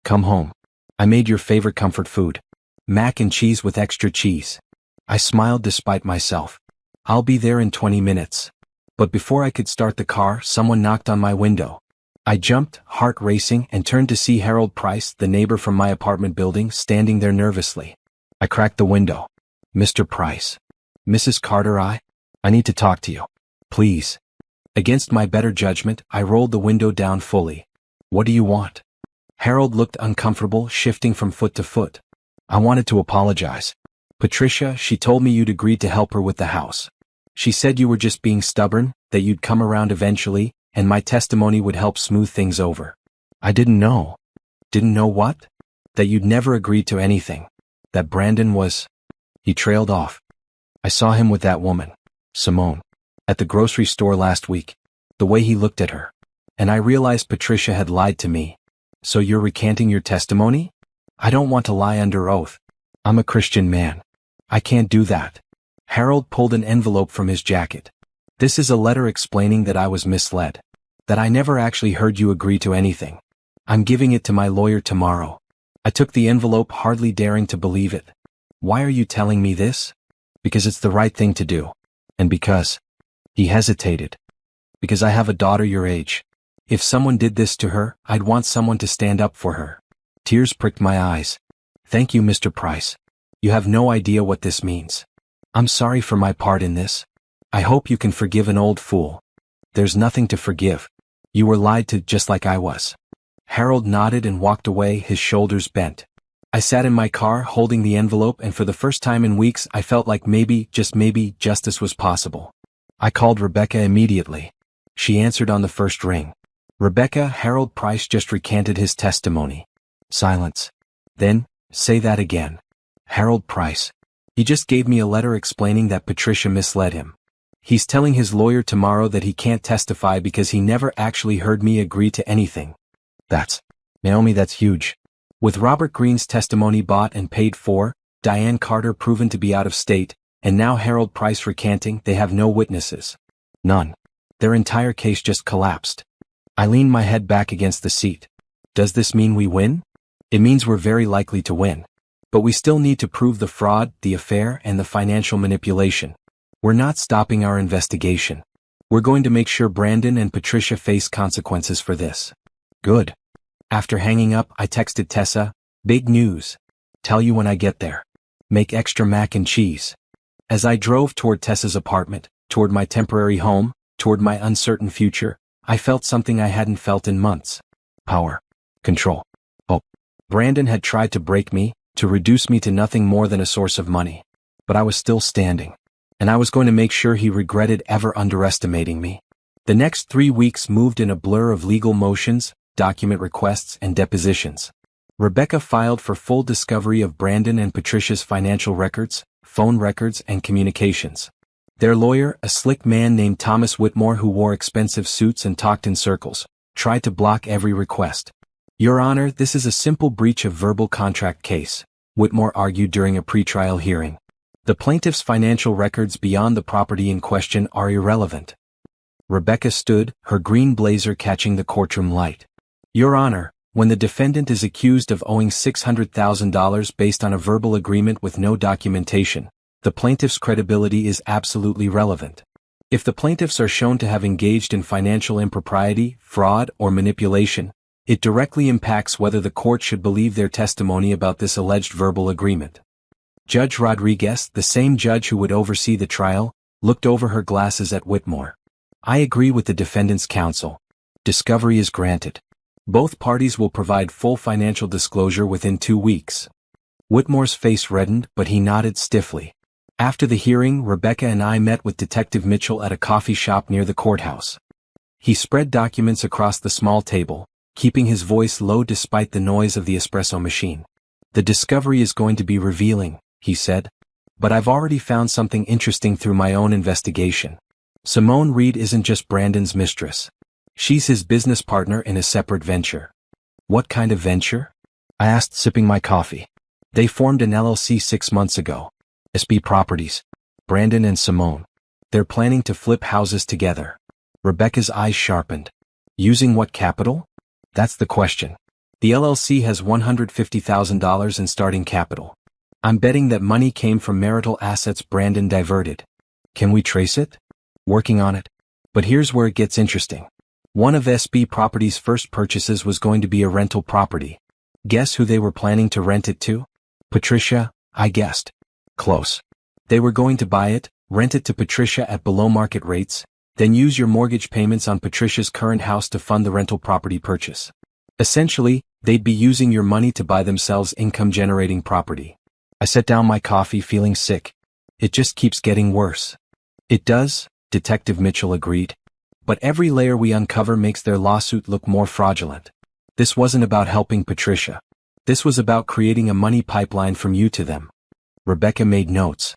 Come home. I made your favorite comfort food. Mac and cheese with extra cheese. I smiled despite myself. I'll be there in 20 minutes. But before I could start the car, someone knocked on my window. I jumped, heart racing, and turned to see Harold Price, the neighbor from my apartment building, standing there nervously. I cracked the window. Mr. Price. Mrs. Carter, I need to talk to you. Please. Against my better judgment, I rolled the window down fully. What do you want? Harold looked uncomfortable, shifting from foot to foot. I wanted to apologize. Patricia, she told me you'd agreed to help her with the house. She said you were just being stubborn, that you'd come around eventually, and my testimony would help smooth things over. I didn't know. Didn't know what? That you'd never agreed to anything. That Brandon was... He trailed off. I saw him with that woman, Simone, at the grocery store last week. The way he looked at her. And I realized Patricia had lied to me. So you're recanting your testimony? I don't want to lie under oath. I'm a Christian man. I can't do that. Harold pulled an envelope from his jacket. This is a letter explaining that I was misled. That I never actually heard you agree to anything. I'm giving it to my lawyer tomorrow. I took the envelope, hardly daring to believe it. Why are you telling me this? Because it's the right thing to do. And because... He hesitated. Because I have a daughter your age. If someone did this to her, I'd want someone to stand up for her. Tears pricked my eyes. Thank you, Mr. Price. You have no idea what this means. I'm sorry for my part in this. I hope you can forgive an old fool. There's nothing to forgive. You were lied to just like I was. Harold nodded and walked away, his shoulders bent. I sat in my car holding the envelope, and for the first time in weeks I felt like maybe, just maybe, justice was possible. I called Rebecca immediately. She answered on the first ring. Rebecca, Harold Price just recanted his testimony. Silence. Then, say that again. Harold Price. He just gave me a letter explaining that Patricia misled him. He's telling his lawyer tomorrow that he can't testify because he never actually heard me agree to anything. Naomi, that's huge. With Robert Greene's testimony bought and paid for, Diane Carter proven to be out of state, and now Harold Price recanting, they have no witnesses. None. Their entire case just collapsed. I leaned my head back against the seat. Does this mean we win? It means we're very likely to win. But we still need to prove the fraud, the affair, and the financial manipulation. We're not stopping our investigation. We're going to make sure Brandon and Patricia face consequences for this. Good. After hanging up, I texted Tessa, big news. Tell you when I get there. Make extra mac and cheese. As I drove toward Tessa's apartment, toward my temporary home, toward my uncertain future, I felt something I hadn't felt in months. Power. Control. Hope. Brandon had tried to break me, to reduce me to nothing more than a source of money. But I was still standing. And I was going to make sure he regretted ever underestimating me. The next 3 weeks moved in a blur of legal motions, document requests, and depositions. Rebecca filed for full discovery of Brandon and Patricia's financial records, phone records, and communications. Their lawyer, a slick man named Thomas Whitmore who wore expensive suits and talked in circles, tried to block every request. Your Honor, this is a simple breach of verbal contract case, Whitmore argued during a pretrial hearing. The plaintiff's financial records beyond the property in question are irrelevant. Rebecca stood, her green blazer catching the courtroom light. Your Honor, when the defendant is accused of owing $600,000 based on a verbal agreement with no documentation, the plaintiff's credibility is absolutely relevant. If the plaintiffs are shown to have engaged in financial impropriety, fraud, or manipulation, it directly impacts whether the court should believe their testimony about this alleged verbal agreement. Judge Rodriguez, the same judge who would oversee the trial, looked over her glasses at Whitmore. I agree with the defendant's counsel. Discovery is granted. Both parties will provide full financial disclosure within 2 weeks. Whitmore's face reddened, but he nodded stiffly. After the hearing, Rebecca and I met with Detective Mitchell at a coffee shop near the courthouse. He spread documents across the small table, keeping his voice low despite the noise of the espresso machine. The discovery is going to be revealing, he said. But I've already found something interesting through my own investigation. Simone Reed isn't just Brandon's mistress. She's his business partner in a separate venture. What kind of venture? I asked, sipping my coffee. They formed an LLC 6 months ago. SB Properties. Brandon and Simone. They're planning to flip houses together. Rebecca's eyes sharpened. Using what capital? That's the question. The LLC has $150,000 in starting capital. I'm betting that money came from marital assets Brandon diverted. Can we trace it? Working on it. But here's where it gets interesting. One of SB Properties' first purchases was going to be a rental property. Guess who they were planning to rent it to? Patricia, I guessed. Close. They were going to buy it, rent it to Patricia at below market rates, then use your mortgage payments on Patricia's current house to fund the rental property purchase. Essentially, they'd be using your money to buy themselves income-generating property. I set down my coffee feeling sick. It just keeps getting worse. It does, Detective Mitchell agreed. But every layer we uncover makes their lawsuit look more fraudulent. This wasn't about helping Patricia. This was about creating a money pipeline from you to them. Rebecca made notes.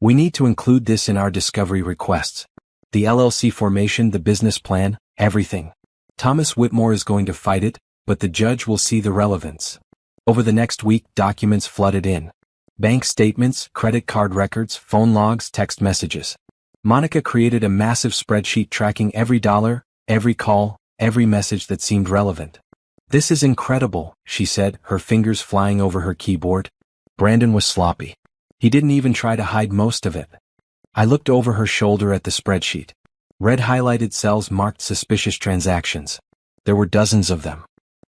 We need to include this in our discovery requests. The LLC formation, the business plan, everything. Thomas Whitmore is going to fight it, but the judge will see the relevance. Over the next week, documents flooded in. Bank statements, credit card records, phone logs, text messages. Monica created a massive spreadsheet tracking every dollar, every call, every message that seemed relevant. This is incredible, she said, her fingers flying over her keyboard. Brandon was sloppy. He didn't even try to hide most of it. I looked over her shoulder at the spreadsheet. Red highlighted cells marked suspicious transactions. There were dozens of them.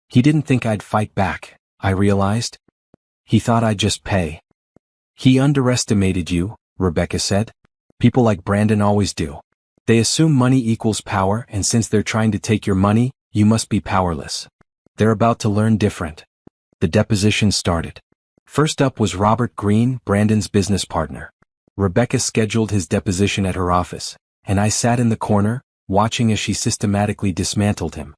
He didn't think I'd fight back, I realized. He thought I'd just pay. He underestimated you, Rebecca said. People like Brandon always do. They assume money equals power, and since they're trying to take your money, you must be powerless. They're about to learn different. The deposition started. First up was Robert Green, Brandon's business partner. Rebecca scheduled his deposition at her office, and I sat in the corner, watching as she systematically dismantled him.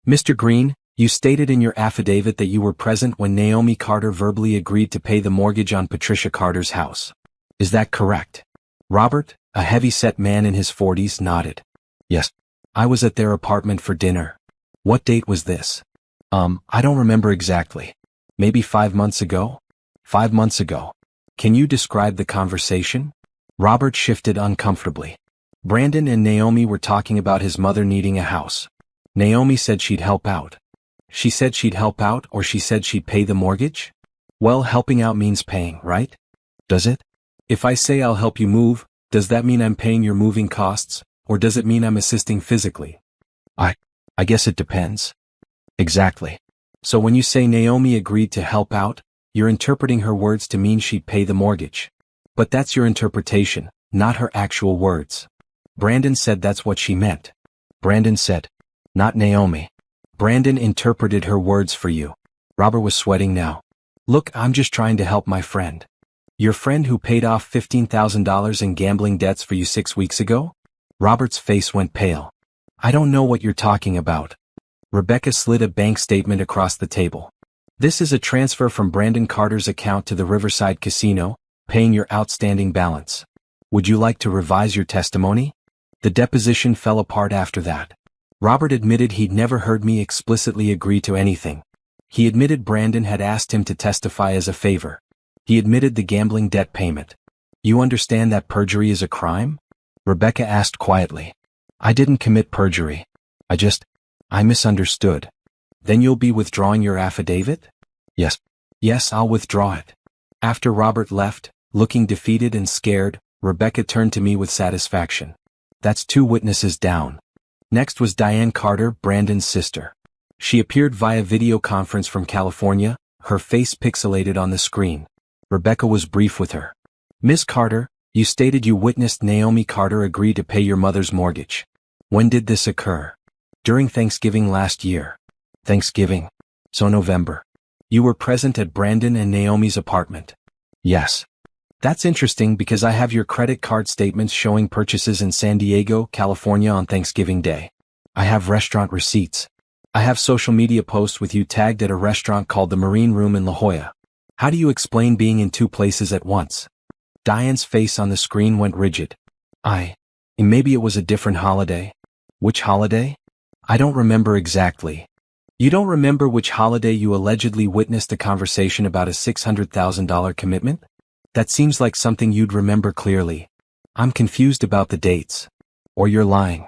Mr. Green, you stated in your affidavit that you were present when Naomi Carter verbally agreed to pay the mortgage on Patricia Carter's house. Is that correct? Robert, a heavy-set man in his 40s, nodded. Yes. I was at their apartment for dinner. What date was this? I don't remember exactly. Maybe 5 months ago? 5 months ago. Can you describe the conversation? Robert shifted uncomfortably. Brandon and Naomi were talking about his mother needing a house. Naomi said she'd help out. She said she'd help out, or she said she'd pay the mortgage? Well, helping out means paying, right? Does it? If I say I'll help you move, does that mean I'm paying your moving costs, or does it mean I'm assisting physically? I guess it depends. Exactly. So when you say Naomi agreed to help out, you're interpreting her words to mean she'd pay the mortgage. But that's your interpretation, not her actual words. Brandon said that's what she meant. Brandon said, not Naomi. Brandon interpreted her words for you. Robert was sweating now. Look, I'm just trying to help my friend. Your friend who paid off $15,000 in gambling debts for you 6 weeks ago? Robert's face went pale. I don't know what you're talking about. Rebecca slid a bank statement across the table. This is a transfer from Brandon Carter's account to the Riverside Casino, paying your outstanding balance. Would you like to revise your testimony? The deposition fell apart after that. Robert admitted he'd never heard me explicitly agree to anything. He admitted Brandon had asked him to testify as a favor. He admitted the gambling debt payment. You understand that perjury is a crime? Rebecca asked quietly. I didn't commit perjury. I misunderstood. Then you'll be withdrawing your affidavit? Yes. Yes, I'll withdraw it. After Robert left, looking defeated and scared, Rebecca turned to me with satisfaction. That's 2 witnesses down. Next was Diane Carter, Brandon's sister. She appeared via video conference from California, her face pixelated on the screen. Rebecca was brief with her. Miss Carter, you stated you witnessed Naomi Carter agree to pay your mother's mortgage. When did this occur? During Thanksgiving last year. Thanksgiving? So November. You were present at Brandon and Naomi's apartment? Yes. That's interesting because I have your credit card statements showing purchases in San Diego, California on Thanksgiving Day. I have restaurant receipts. I have social media posts with you tagged at a restaurant called the Marine Room in La Jolla. How do you explain being in 2 places at once? Diane's face on the screen went rigid. Maybe it was a different holiday. Which holiday? I don't remember exactly. You don't remember which holiday you allegedly witnessed a conversation about a $600,000 commitment? That seems like something you'd remember clearly. I'm confused about the dates. Or you're lying.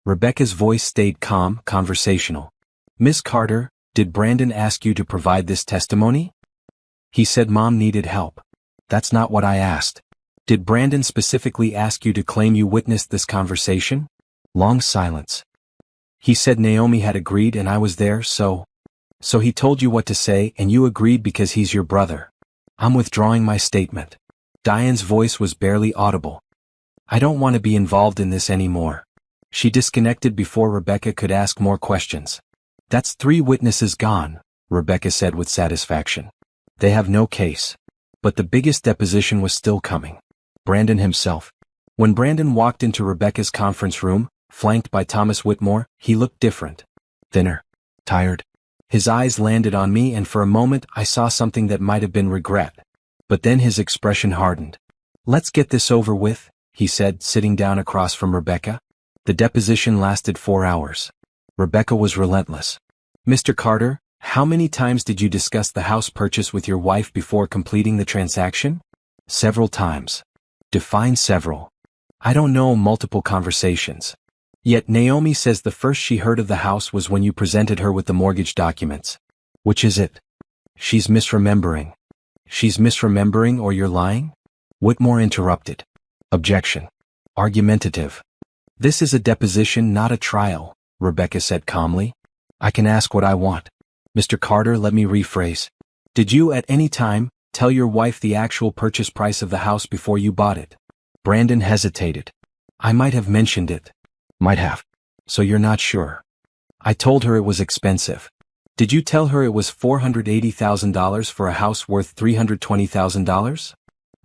Rebecca's voice stayed calm, conversational. Miss Carter, did Brandon ask you to provide this testimony? He said Mom needed help. That's not what I asked. Did Brandon specifically ask you to claim you witnessed this conversation? Long silence. He said Naomi had agreed and I was there, so he told you what to say and you agreed because he's your brother. I'm withdrawing my statement. Diane's voice was barely audible. I don't want to be involved in this anymore. She disconnected before Rebecca could ask more questions. That's 3 witnesses gone, Rebecca said with satisfaction. They have no case. But the biggest deposition was still coming. Brandon himself. When Brandon walked into Rebecca's conference room, flanked by Thomas Whitmore, he looked different. Thinner. Tired. His eyes landed on me and for a moment I saw something that might have been regret. But then his expression hardened. Let's get this over with, he said, sitting down across from Rebecca. The deposition lasted 4 hours. Rebecca was relentless. Mr. Carter, how many times did you discuss the house purchase with your wife before completing the transaction? Several times. Define several. I don't know, multiple conversations. Yet Naomi says the first she heard of the house was when you presented her with the mortgage documents. Which is it? She's misremembering. She's misremembering or you're lying? Whitmore interrupted. Objection. Argumentative. This is a deposition, not a trial, Rebecca said calmly. I can ask what I want. Mr. Carter, let me rephrase. Did you at any time tell your wife the actual purchase price of the house before you bought it? Brandon hesitated. I might have mentioned it. Might have. So you're not sure. I told her it was expensive. Did you tell her it was $480,000 for a house worth $320,000?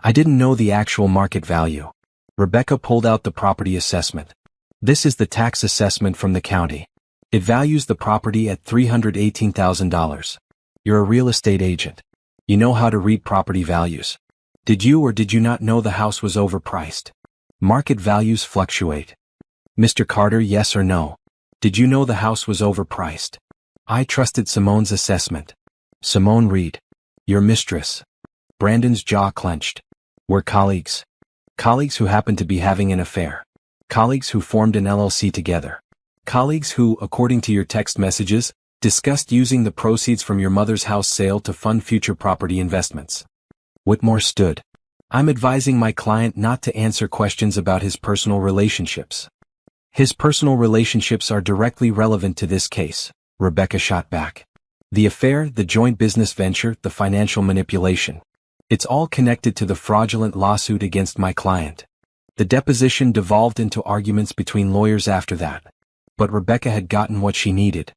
I didn't know the actual market value. Rebecca pulled out the property assessment. This is the tax assessment from the county. It values the property at $318,000. You're a real estate agent. You know how to read property values. Did you or did you not know the house was overpriced? Market values fluctuate. Mr. Carter, yes or no? Did you know the house was overpriced? I trusted Simone's assessment. Simone Reed. Your mistress. Brandon's jaw clenched. We're colleagues. Colleagues who happened to be having an affair. Colleagues who formed an LLC together. Colleagues who, according to your text messages, discussed using the proceeds from your mother's house sale to fund future property investments. Whitmore stood. I'm advising my client not to answer questions about his personal relationships. His personal relationships are directly relevant to this case, Rebecca shot back. The affair, the joint business venture, the financial manipulation. It's all connected to the fraudulent lawsuit against my client. The deposition devolved into arguments between lawyers after that. But Rebecca had gotten what she needed.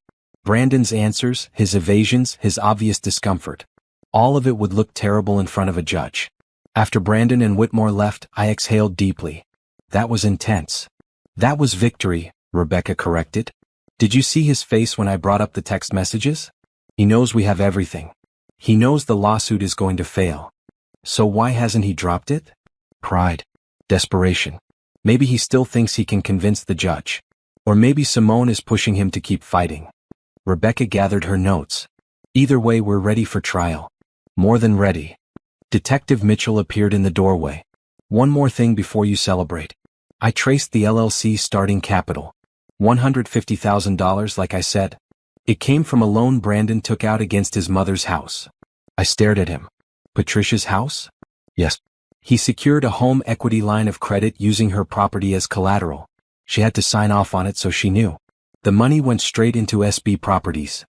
Brandon's answers, his evasions, his obvious discomfort. All of it would look terrible in front of a judge. After Brandon and Whitmore left, I exhaled deeply. That was intense. That was victory, Rebecca corrected. Did you see his face when I brought up the text messages? He knows we have everything. He knows the lawsuit is going to fail. So why hasn't he dropped it? Pride. Desperation. Maybe he still thinks he can convince the judge. Or maybe Simone is pushing him to keep fighting. Rebecca gathered her notes. Either way, we're ready for trial. More than ready. Detective Mitchell appeared in the doorway. One more thing before you celebrate. I traced the LLC starting capital. $150,000 like I said. It came from a loan Brandon took out against his mother's house. I stared at him. Patricia's house? Yes. He secured a home equity line of credit using her property as collateral. She had to sign off on it so she knew. The money went straight into SB Properties.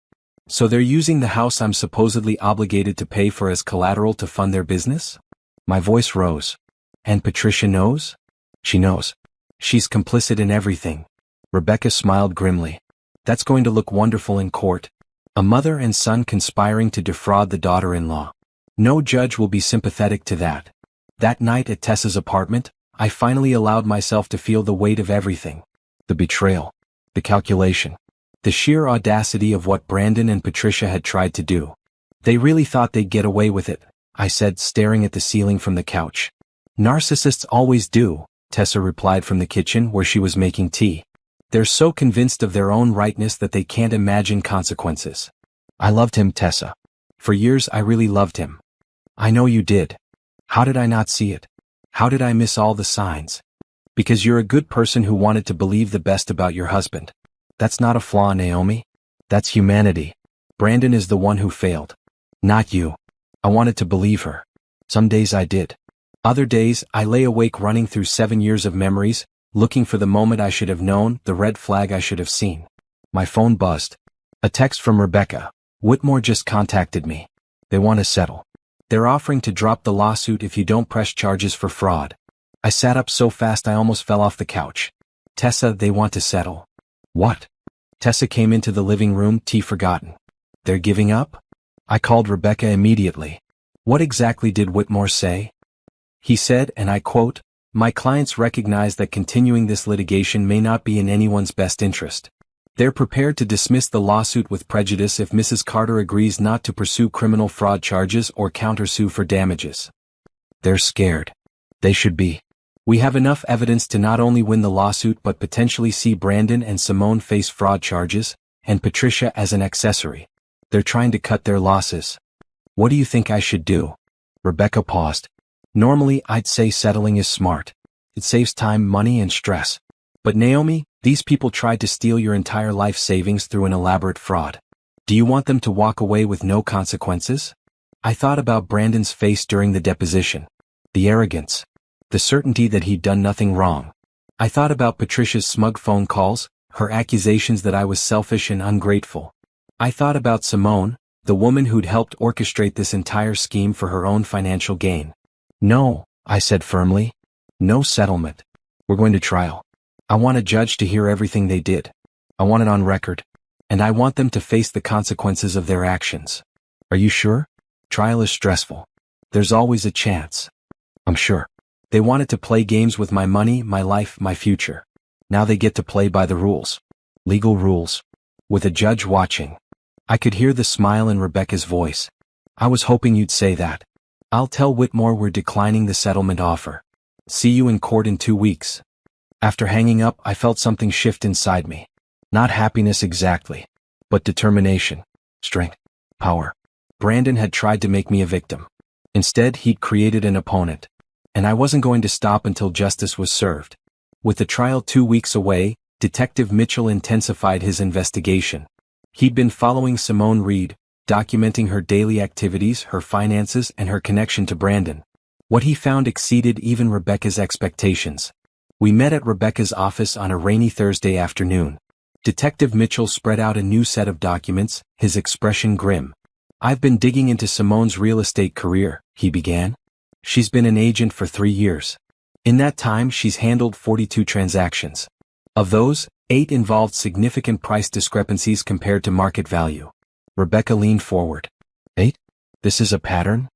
So they're using the house I'm supposedly obligated to pay for as collateral to fund their business? My voice rose. And Patricia knows? She knows. She's complicit in everything. Rebecca smiled grimly. That's going to look wonderful in court. A mother and son conspiring to defraud the daughter-in-law. No judge will be sympathetic to that. That night at Tessa's apartment, I finally allowed myself to feel the weight of everything. The betrayal. The calculation. The sheer audacity of what Brandon and Patricia had tried to do. They really thought they'd get away with it, I said, staring at the ceiling from the couch. Narcissists always do, Tessa replied from the kitchen where she was making tea. They're so convinced of their own rightness that they can't imagine consequences. I loved him, Tessa. For years I really loved him. I know you did. How did I not see it? How did I miss all the signs? Because you're a good person who wanted to believe the best about your husband. That's not a flaw, Naomi. That's humanity. Brandon is the one who failed. Not you. I wanted to believe her. Some days I did. Other days, I lay awake running through 7 years of memories, looking for the moment I should have known, the red flag I should have seen. My phone buzzed. A text from Rebecca. Whitmore just contacted me. They want to settle. They're offering to drop the lawsuit if you don't press charges for fraud. I sat up so fast I almost fell off the couch. Tessa, they want to settle. What? Tessa came into the living room, tea forgotten. They're giving up? I called Rebecca immediately. What exactly did Whitmore say? He said, and I quote, "My clients recognize that continuing this litigation may not be in anyone's best interest. They're prepared to dismiss the lawsuit with prejudice if Mrs. Carter agrees not to pursue criminal fraud charges or countersue for damages." They're scared. They should be. We have enough evidence to not only win the lawsuit but potentially see Brandon and Simone face fraud charges, and Patricia as an accessory. They're trying to cut their losses. What do you think I should do? Rebecca paused. Normally, I'd say settling is smart. It saves time, money, and stress. But Naomi, these people tried to steal your entire life savings through an elaborate fraud. Do you want them to walk away with no consequences? I thought about Brandon's face during the deposition. The arrogance. The certainty that he'd done nothing wrong. I thought about Patricia's smug phone calls, her accusations that I was selfish and ungrateful. I thought about Simone, the woman who'd helped orchestrate this entire scheme for her own financial gain. No, I said firmly. No settlement. We're going to trial. I want a judge to hear everything they did. I want it on record. And I want them to face the consequences of their actions. Are you sure? Trial is stressful. There's always a chance. I'm sure. They wanted to play games with my money, my life, my future. Now they get to play by the rules. Legal rules. With a judge watching. I could hear the smile in Rebecca's voice. I was hoping you'd say that. I'll tell Whitmore we're declining the settlement offer. See you in court in 2 weeks. After hanging up, I felt something shift inside me. Not happiness exactly, but determination, strength, power. Brandon had tried to make me a victim. Instead, he'd created an opponent. And I wasn't going to stop until justice was served. With the trial 2 weeks away, Detective Mitchell intensified his investigation. He'd been following Simone Reed, documenting her daily activities, her finances, and her connection to Brandon. What he found exceeded even Rebecca's expectations. We met at Rebecca's office on a rainy Thursday afternoon. Detective Mitchell spread out a new set of documents, his expression grim. "I've been digging into Simone's real estate career," he began. "She's been an agent for 3 years. In that time, she's handled 42 transactions. Of those, 8 involved significant price discrepancies compared to market value." Rebecca leaned forward. 8? This is a pattern?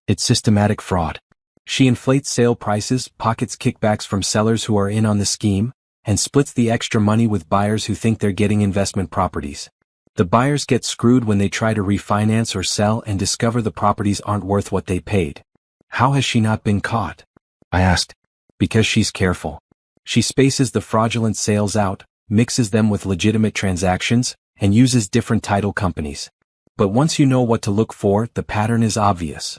It's systematic fraud. She inflates sale prices, pockets kickbacks from sellers who are in on the scheme, and splits the extra money with buyers who think they're getting investment properties. The buyers get screwed when they try to refinance or sell and discover the properties aren't worth what they paid. How has she not been caught? I asked. Because she's careful. She spaces the fraudulent sales out, mixes them with legitimate transactions, and uses different title companies. But once you know what to look for, the pattern is obvious.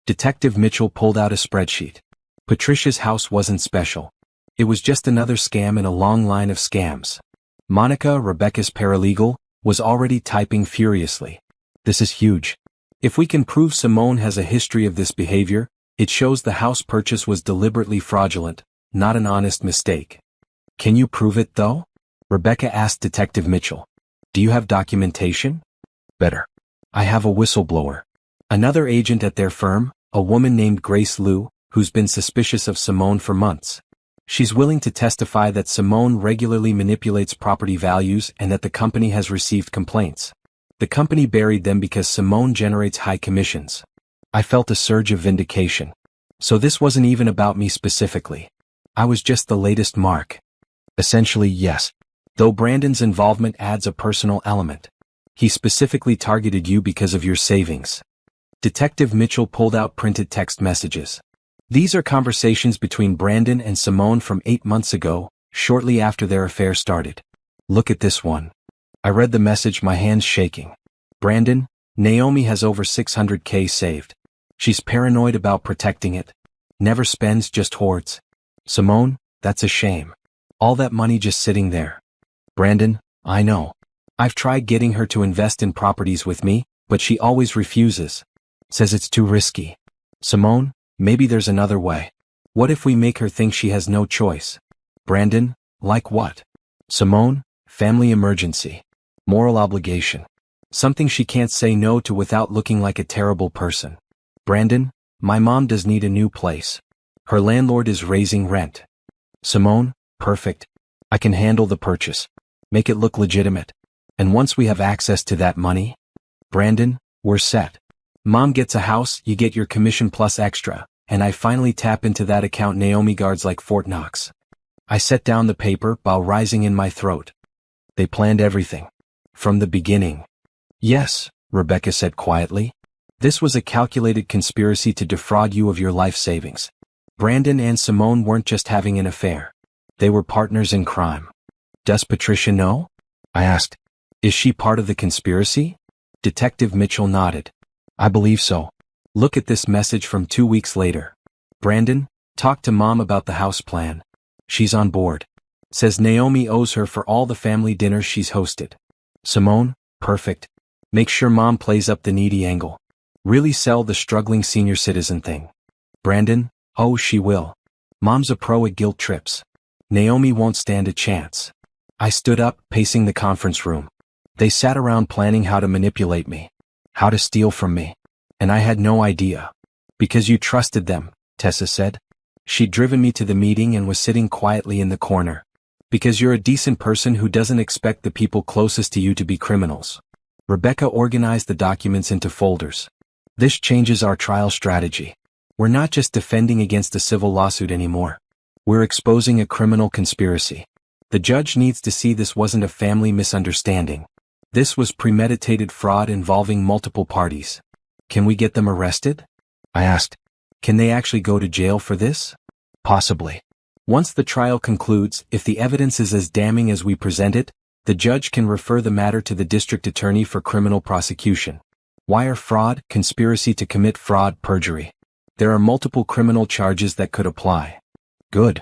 Detective Mitchell pulled out a spreadsheet. Patricia's house wasn't special. It was just another scam in a long line of scams. Monica, Rebecca's paralegal, was already typing furiously. This is huge. If we can prove Simone has a history of this behavior, it shows the house purchase was deliberately fraudulent, not an honest mistake. Can you prove it though? Rebecca asked Detective Mitchell. Do you have documentation? Better. I have a whistleblower. Another agent at their firm, a woman named Grace Liu, who's been suspicious of Simone for months. She's willing to testify that Simone regularly manipulates property values and that the company has received complaints. The company buried them because Simone generates high commissions. I felt a surge of vindication. So this wasn't even about me specifically. I was just the latest mark. Essentially, yes. Though Brandon's involvement adds a personal element. He specifically targeted you because of your savings. Detective Mitchell pulled out printed text messages. These are conversations between Brandon and Simone from 8 months ago, shortly after their affair started. Look at this one. I read the message, my hands shaking. Brandon, Naomi has over $600K saved. She's paranoid about protecting it. Never spends, just hoards. Simone, that's a shame. All that money just sitting there. Brandon, I know. I've tried getting her to invest in properties with me, but she always refuses. Says it's too risky. Simone, maybe there's another way. What if we make her think she has no choice? Brandon, like what? Simone, family emergency. Moral obligation. Something she can't say no to without looking like a terrible person. Brandon, my mom does need a new place. Her landlord is raising rent. Simone, perfect. I can handle the purchase. Make it look legitimate. And once we have access to that money, Brandon, we're set. Mom gets a house, you get your commission plus extra, and I finally tap into that account Naomi guards like Fort Knox. I set down the paper, bile rising in my throat. They planned everything. From the beginning. Yes, Rebecca said quietly. This was a calculated conspiracy to defraud you of your life savings. Brandon and Simone weren't just having an affair. They were partners in crime. Does Patricia know? I asked. Is she part of the conspiracy? Detective Mitchell nodded. I believe so. Look at this message from 2 weeks later. Brandon, talk to Mom about the house plan. She's on board. Says Naomi owes her for all the family dinners she's hosted. Simone, perfect. Make sure Mom plays up the needy angle. Really sell the struggling senior citizen thing. Brandon, oh she will. Mom's a pro at guilt trips. Naomi won't stand a chance. I stood up, pacing the conference room. They sat around planning how to manipulate me. How to steal from me. And I had no idea. Because you trusted them, Tessa said. She'd driven me to the meeting and was sitting quietly in the corner. Because you're a decent person who doesn't expect the people closest to you to be criminals. Rebecca organized the documents into folders. This changes our trial strategy. We're not just defending against a civil lawsuit anymore. We're exposing a criminal conspiracy. The judge needs to see this wasn't a family misunderstanding. This was premeditated fraud involving multiple parties. Can we get them arrested? I asked. Can they actually go to jail for this? Possibly. Once the trial concludes, if the evidence is as damning as we present it, the judge can refer the matter to the district attorney for criminal prosecution. Wire fraud, conspiracy to commit fraud, perjury. There are multiple criminal charges that could apply. Good.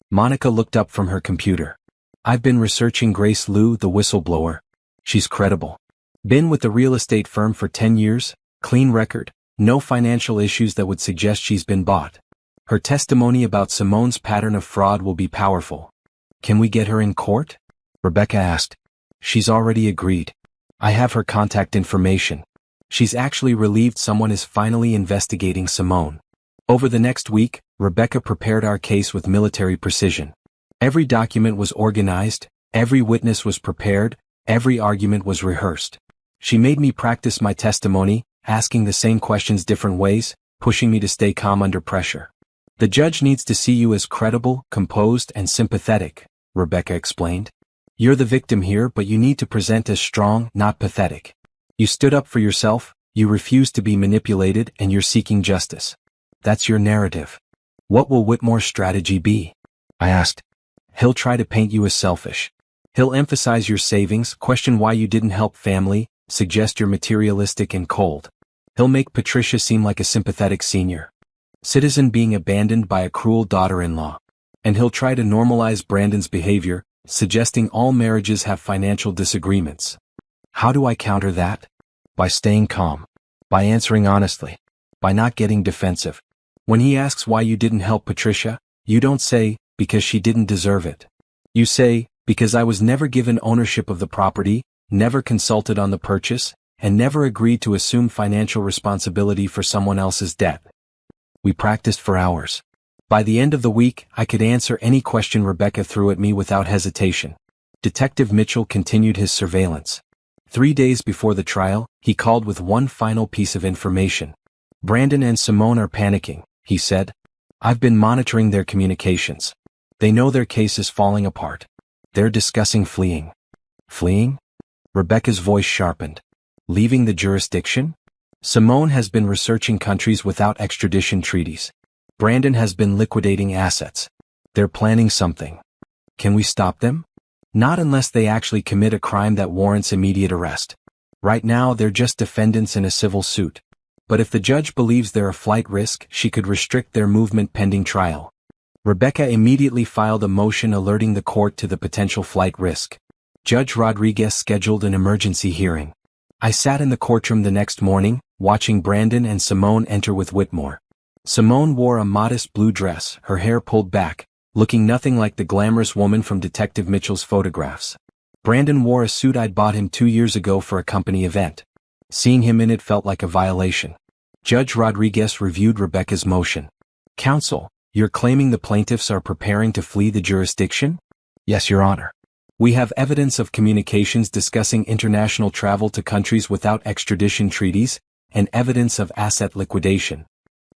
Monica looked up from her computer. I've been researching Grace Liu, the whistleblower. She's credible. Been with the real estate firm for 10 years, clean record, no financial issues that would suggest she's been bought. Her testimony about Simone's pattern of fraud will be powerful. Can we get her in court? Rebecca asked. She's already agreed. I have her contact information. She's actually relieved someone is finally investigating Simone. Over the next week, Rebecca prepared our case with military precision. Every document was organized, every witness was prepared, every argument was rehearsed. She made me practice my testimony, asking the same questions different ways, pushing me to stay calm under pressure. The judge needs to see you as credible, composed, and sympathetic, Rebecca explained. You're the victim here, but you need to present as strong, not pathetic. You stood up for yourself, you refused to be manipulated, and you're seeking justice. That's your narrative. What will Whitmore's strategy be? I asked. He'll try to paint you as selfish. He'll emphasize your savings, question why you didn't help family, suggest you're materialistic and cold. He'll make Patricia seem like a sympathetic senior citizen being abandoned by a cruel daughter-in-law. And he'll try to normalize Brandon's behavior, suggesting all marriages have financial disagreements. How do I counter that? By staying calm. By answering honestly. By not getting defensive. When he asks why you didn't help Patricia, you don't say, because she didn't deserve it. You say, because I was never given ownership of the property, never consulted on the purchase, and never agreed to assume financial responsibility for someone else's debt. We practiced for hours. By the end of the week, I could answer any question Rebecca threw at me without hesitation. Detective Mitchell continued his surveillance. 3 days before the trial, he called with one final piece of information. Brandon and Simone are panicking, he said. I've been monitoring their communications. They know their case is falling apart. They're discussing fleeing. Fleeing? Rebecca's voice sharpened. Leaving the jurisdiction? Simone has been researching countries without extradition treaties. Brandon has been liquidating assets. They're planning something. Can we stop them? Not unless they actually commit a crime that warrants immediate arrest. Right now they're just defendants in a civil suit. But if the judge believes they're a flight risk, she could restrict their movement pending trial. Rebecca immediately filed a motion alerting the court to the potential flight risk. Judge Rodriguez scheduled an emergency hearing. I sat in the courtroom the next morning, watching Brandon and Simone enter with Whitmore. Simone wore a modest blue dress, her hair pulled back, looking nothing like the glamorous woman from Detective Mitchell's photographs. Brandon wore a suit I'd bought him 2 years ago for a company event. Seeing him in it felt like a violation. Judge Rodriguez reviewed Rebecca's motion. Counsel, you're claiming the plaintiffs are preparing to flee the jurisdiction? Yes, Your Honor. We have evidence of communications discussing international travel to countries without extradition treaties, and evidence of asset liquidation.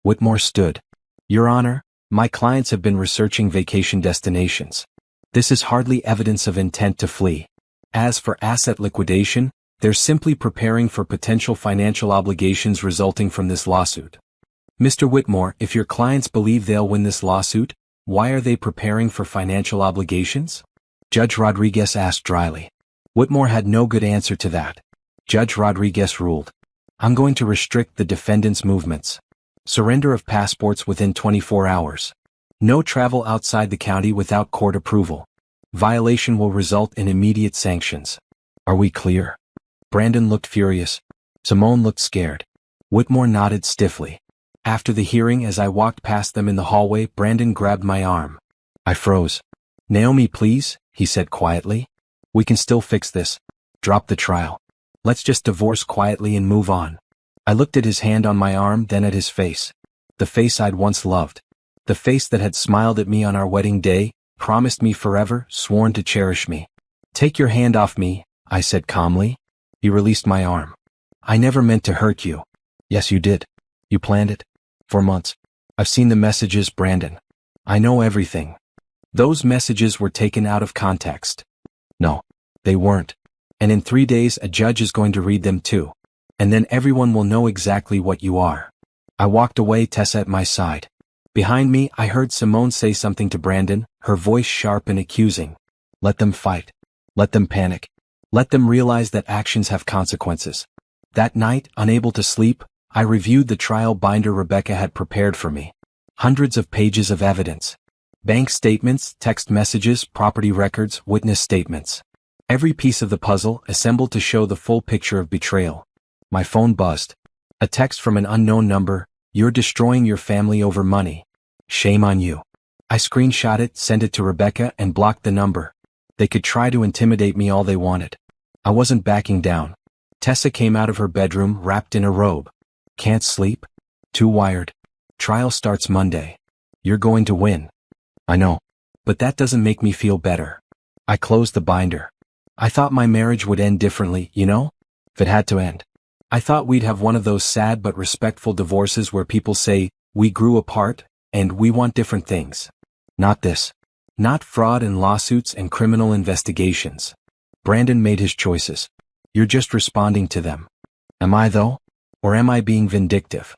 Whitmore stood. Your Honor, my clients have been researching vacation destinations. This is hardly evidence of intent to flee. As for asset liquidation, they're simply preparing for potential financial obligations resulting from this lawsuit. Mr. Whitmore, if your clients believe they'll win this lawsuit, why are they preparing for financial obligations? Judge Rodriguez asked dryly. Whitmore had no good answer to that. Judge Rodriguez ruled. I'm going to restrict the defendant's movements. Surrender of passports within 24 hours. No travel outside the county without court approval. Violation will result in immediate sanctions. Are we clear? Brandon looked furious. Simone looked scared. Whitmore nodded stiffly. After the hearing, as I walked past them in the hallway, Brandon grabbed my arm. I froze. Naomi, please, he said quietly. We can still fix this. Drop the trial. Let's just divorce quietly and move on. I looked at his hand on my arm, then at his face. The face I'd once loved. The face that had smiled at me on our wedding day, promised me forever, sworn to cherish me. Take your hand off me, I said calmly. He released my arm. I never meant to hurt you. Yes, you did. You planned it. For months. I've seen the messages, Brandon. I know everything. Those messages were taken out of context. No, they weren't. And in 3 days a judge is going to read them too. And then everyone will know exactly what you are. I walked away, Tessa at my side. Behind me, I heard Simone say something to Brandon, her voice sharp and accusing. Let them fight. Let them panic. Let them realize that actions have consequences. That night, unable to sleep, I reviewed the trial binder Rebecca had prepared for me. Hundreds of pages of evidence. Bank statements, text messages, property records, witness statements. Every piece of the puzzle assembled to show the full picture of betrayal. My phone buzzed. A text from an unknown number. You're destroying your family over money. Shame on you. I screenshot it, sent it to Rebecca, and blocked the number. They could try to intimidate me all they wanted. I wasn't backing down. Tessa came out of her bedroom wrapped in a robe. Can't sleep? Too wired. Trial starts Monday. You're going to win. I know. But that doesn't make me feel better. I closed the binder. I thought my marriage would end differently, you know? If it had to end. I thought we'd have one of those sad but respectful divorces where people say, we grew apart, and we want different things. Not this. Not fraud and lawsuits and criminal investigations. Brandon made his choices. You're just responding to them. Am I though? Or am I being vindictive?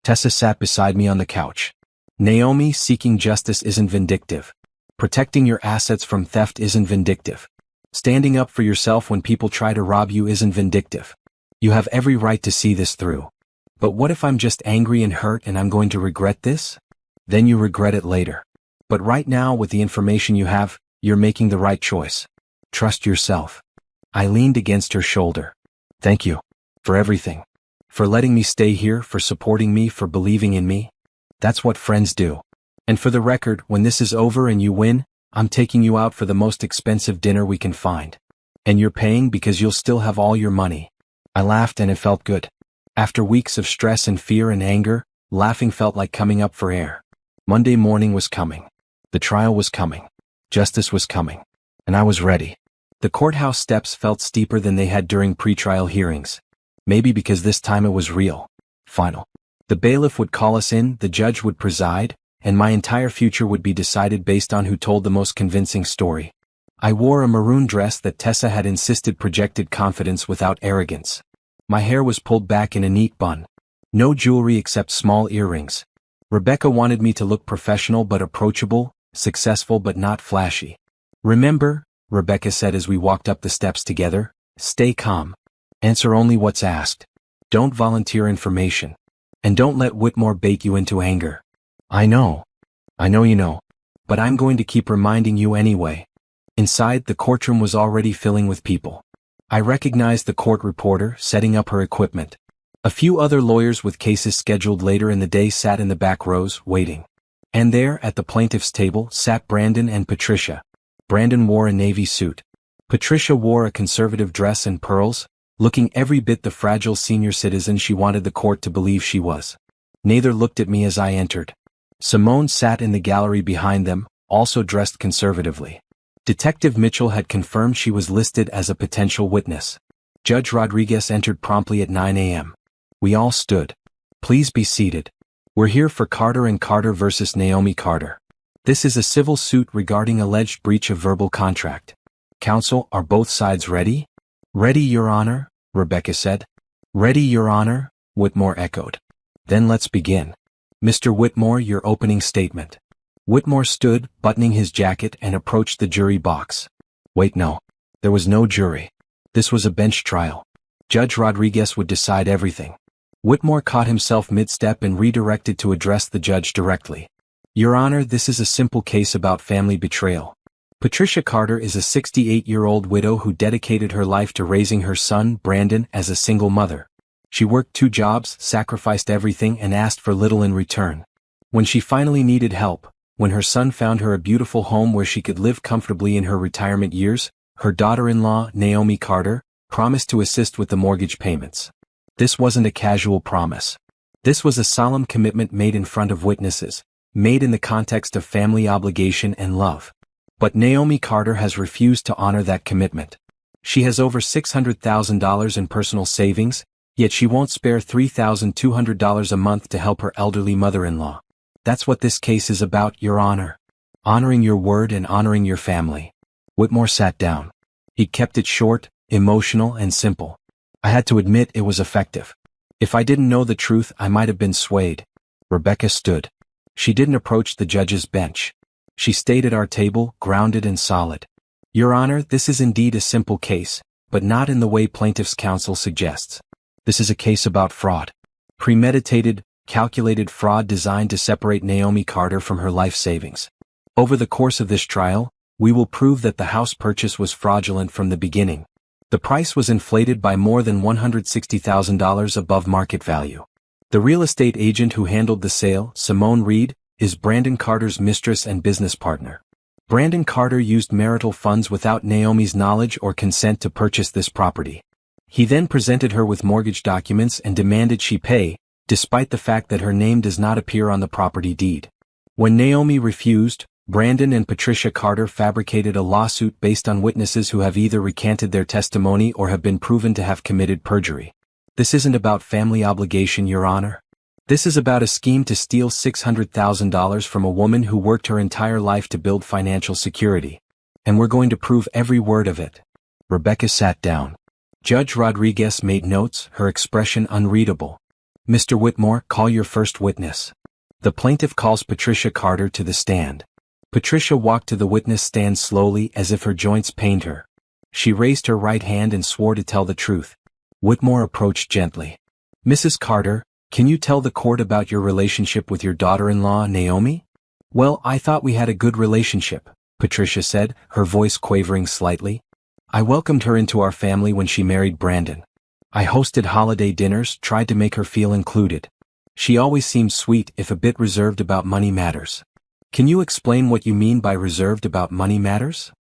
Tessa sat beside me on the couch. Naomi, seeking justice isn't vindictive. Protecting your assets from theft isn't vindictive. Standing up for yourself when people try to rob you isn't vindictive. You have every right to see this through. But what if I'm just angry and hurt and I'm going to regret this? Then you regret it later. But right now, with the information you have, you're making the right choice. Trust yourself. I leaned against her shoulder. Thank you. For everything. For letting me stay here, for supporting me, for believing in me. That's what friends do. And for the record, when this is over and you win, I'm taking you out for the most expensive dinner we can find. And you're paying because you'll still have all your money. I laughed and it felt good. After weeks of stress and fear and anger, laughing felt like coming up for air. Monday morning was coming. The trial was coming. Justice was coming. And I was ready. The courthouse steps felt steeper than they had during pretrial hearings. Maybe because this time it was real. Final. The bailiff would call us in, the judge would preside, and my entire future would be decided based on who told the most convincing story. I wore a maroon dress that Tessa had insisted projected confidence without arrogance. My hair was pulled back in a neat bun. No jewelry except small earrings. Rebecca wanted me to look professional but approachable, successful but not flashy. Remember, Rebecca said as we walked up the steps together, stay calm. Answer only what's asked. Don't volunteer information. And don't let Whitmore bait you into anger. I know you know. But I'm going to keep reminding you anyway. Inside, the courtroom was already filling with people. I recognized the court reporter, setting up her equipment. A few other lawyers with cases scheduled later in the day sat in the back rows, waiting. And there, at the plaintiff's table, sat Brandon and Patricia. Brandon wore a navy suit. Patricia wore a conservative dress and pearls, looking every bit the fragile senior citizen she wanted the court to believe she was. Neither looked at me as I entered. Simone sat in the gallery behind them, also dressed conservatively. Detective Mitchell had confirmed she was listed as a potential witness. Judge Rodriguez entered promptly at 9 a.m. We all stood. Please be seated. We're here for Carter and Carter versus Naomi Carter. This is a civil suit regarding alleged breach of verbal contract. Counsel, are both sides ready? Ready, Your Honor, Rebecca said. Ready, Your Honor, Whitmore echoed. Then let's begin. Mr. Whitmore, your opening statement. Whitmore stood, buttoning his jacket, and approached the jury box. Wait, no. There was no jury. This was a bench trial. Judge Rodriguez would decide everything. Whitmore caught himself mid-step and redirected to address the judge directly. Your Honor, this is a simple case about family betrayal. Patricia Carter is a 68-year-old widow who dedicated her life to raising her son, Brandon, as a single mother. She worked 2 jobs, sacrificed everything, and asked for little in return. When she finally needed help, when her son found her a beautiful home where she could live comfortably in her retirement years, her daughter-in-law, Naomi Carter, promised to assist with the mortgage payments. This wasn't a casual promise. This was a solemn commitment made in front of witnesses, made in the context of family obligation and love. But Naomi Carter has refused to honor that commitment. She has over $600,000 in personal savings, yet she won't spare $3,200 a month to help her elderly mother-in-law. That's what this case is about, Your Honor. Honoring your word and honoring your family. Whitmore sat down. He kept it short, emotional, and simple. I had to admit it was effective. If I didn't know the truth, I might have been swayed. Rebecca stood. She didn't approach the judge's bench. She stayed at our table, grounded and solid. Your Honor, this is indeed a simple case, but not in the way plaintiff's counsel suggests. This is a case about fraud. Premeditated, calculated fraud designed to separate Naomi Carter from her life savings. Over the course of this trial, we will prove that the house purchase was fraudulent from the beginning. The price was inflated by more than $160,000 above market value. The real estate agent who handled the sale, Simone Reed, is Brandon Carter's mistress and business partner. Brandon Carter used marital funds without Naomi's knowledge or consent to purchase this property. He then presented her with mortgage documents and demanded she pay, despite the fact that her name does not appear on the property deed. When Naomi refused, Brandon and Patricia Carter fabricated a lawsuit based on witnesses who have either recanted their testimony or have been proven to have committed perjury. This isn't about family obligation, Your Honor. This is about a scheme to steal $600,000 from a woman who worked her entire life to build financial security. And we're going to prove every word of it. Rebecca sat down. Judge Rodriguez made notes, her expression unreadable. Mr. Whitmore, call your first witness. The plaintiff calls Patricia Carter to the stand. Patricia walked to the witness stand slowly as if her joints pained her. She raised her right hand and swore to tell the truth. Whitmore approached gently. Mrs. Carter, can you tell the court about your relationship with your daughter-in-law, Naomi? Well, I thought we had a good relationship, Patricia said, her voice quavering slightly. I welcomed her into our family when she married Brandon. I hosted holiday dinners, tried to make her feel included. She always seemed sweet if a bit reserved about money matters. Can you explain what you mean by reserved about money matters?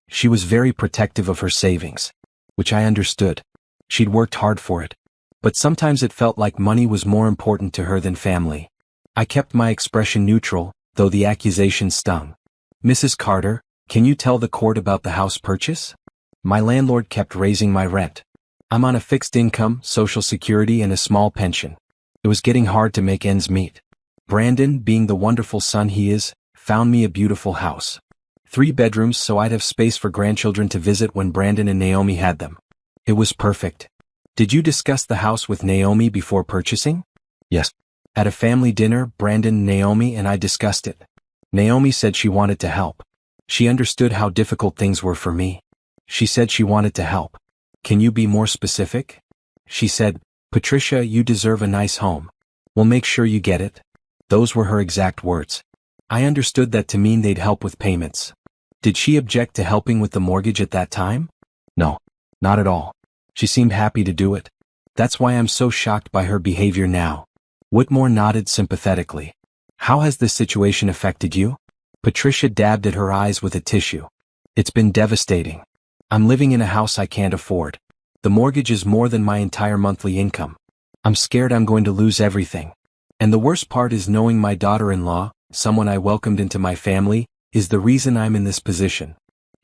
She was very protective of her savings, which I understood. She'd worked hard for it. But sometimes it felt like money was more important to her than family. I kept my expression neutral, though the accusation stung. Mrs. Carter, can you tell the court about the house purchase? My landlord kept raising my rent. I'm on a fixed income, Social Security, and a small pension. It was getting hard to make ends meet. Brandon, being the wonderful son he is, found me a beautiful house. 3 bedrooms so I'd have space for grandchildren to visit when Brandon and Naomi had them. It was perfect. Did you discuss the house with Naomi before purchasing? Yes. At a family dinner, Brandon, Naomi, and I discussed it. Naomi said she wanted to help. She understood how difficult things were for me. She said she wanted to help. Can you be more specific? She said, Patricia, you deserve a nice home. We'll make sure you get it. Those were her exact words. I understood that to mean they'd help with payments. Did she object to helping with the mortgage at that time? No, not at all. She seemed happy to do it. That's why I'm so shocked by her behavior now. Whitmore nodded sympathetically. How has this situation affected you? Patricia dabbed at her eyes with a tissue. It's been devastating. I'm living in a house I can't afford. The mortgage is more than my entire monthly income. I'm scared I'm going to lose everything. And the worst part is knowing my daughter-in-law, someone I welcomed into my family, is the reason I'm in this position.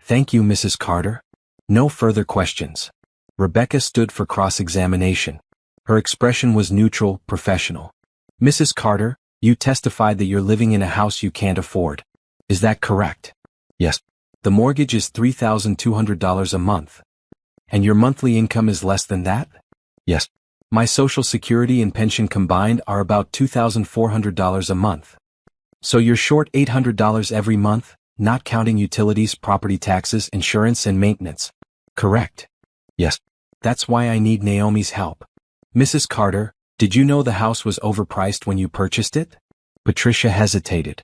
Thank you, Mrs. Carter. No further questions. Rebecca stood for cross-examination. Her expression was neutral, professional. Mrs. Carter, you testified that you're living in a house you can't afford. Is that correct? Yes. The mortgage is $3,200 a month. And your monthly income is less than that? Yes. My Social Security and pension combined are about $2,400 a month. So you're short $800 every month, not counting utilities, property taxes, insurance, and maintenance. Correct. Yes. That's why I need Naomi's help. Mrs. Carter, did you know the house was overpriced when you purchased it? Patricia hesitated.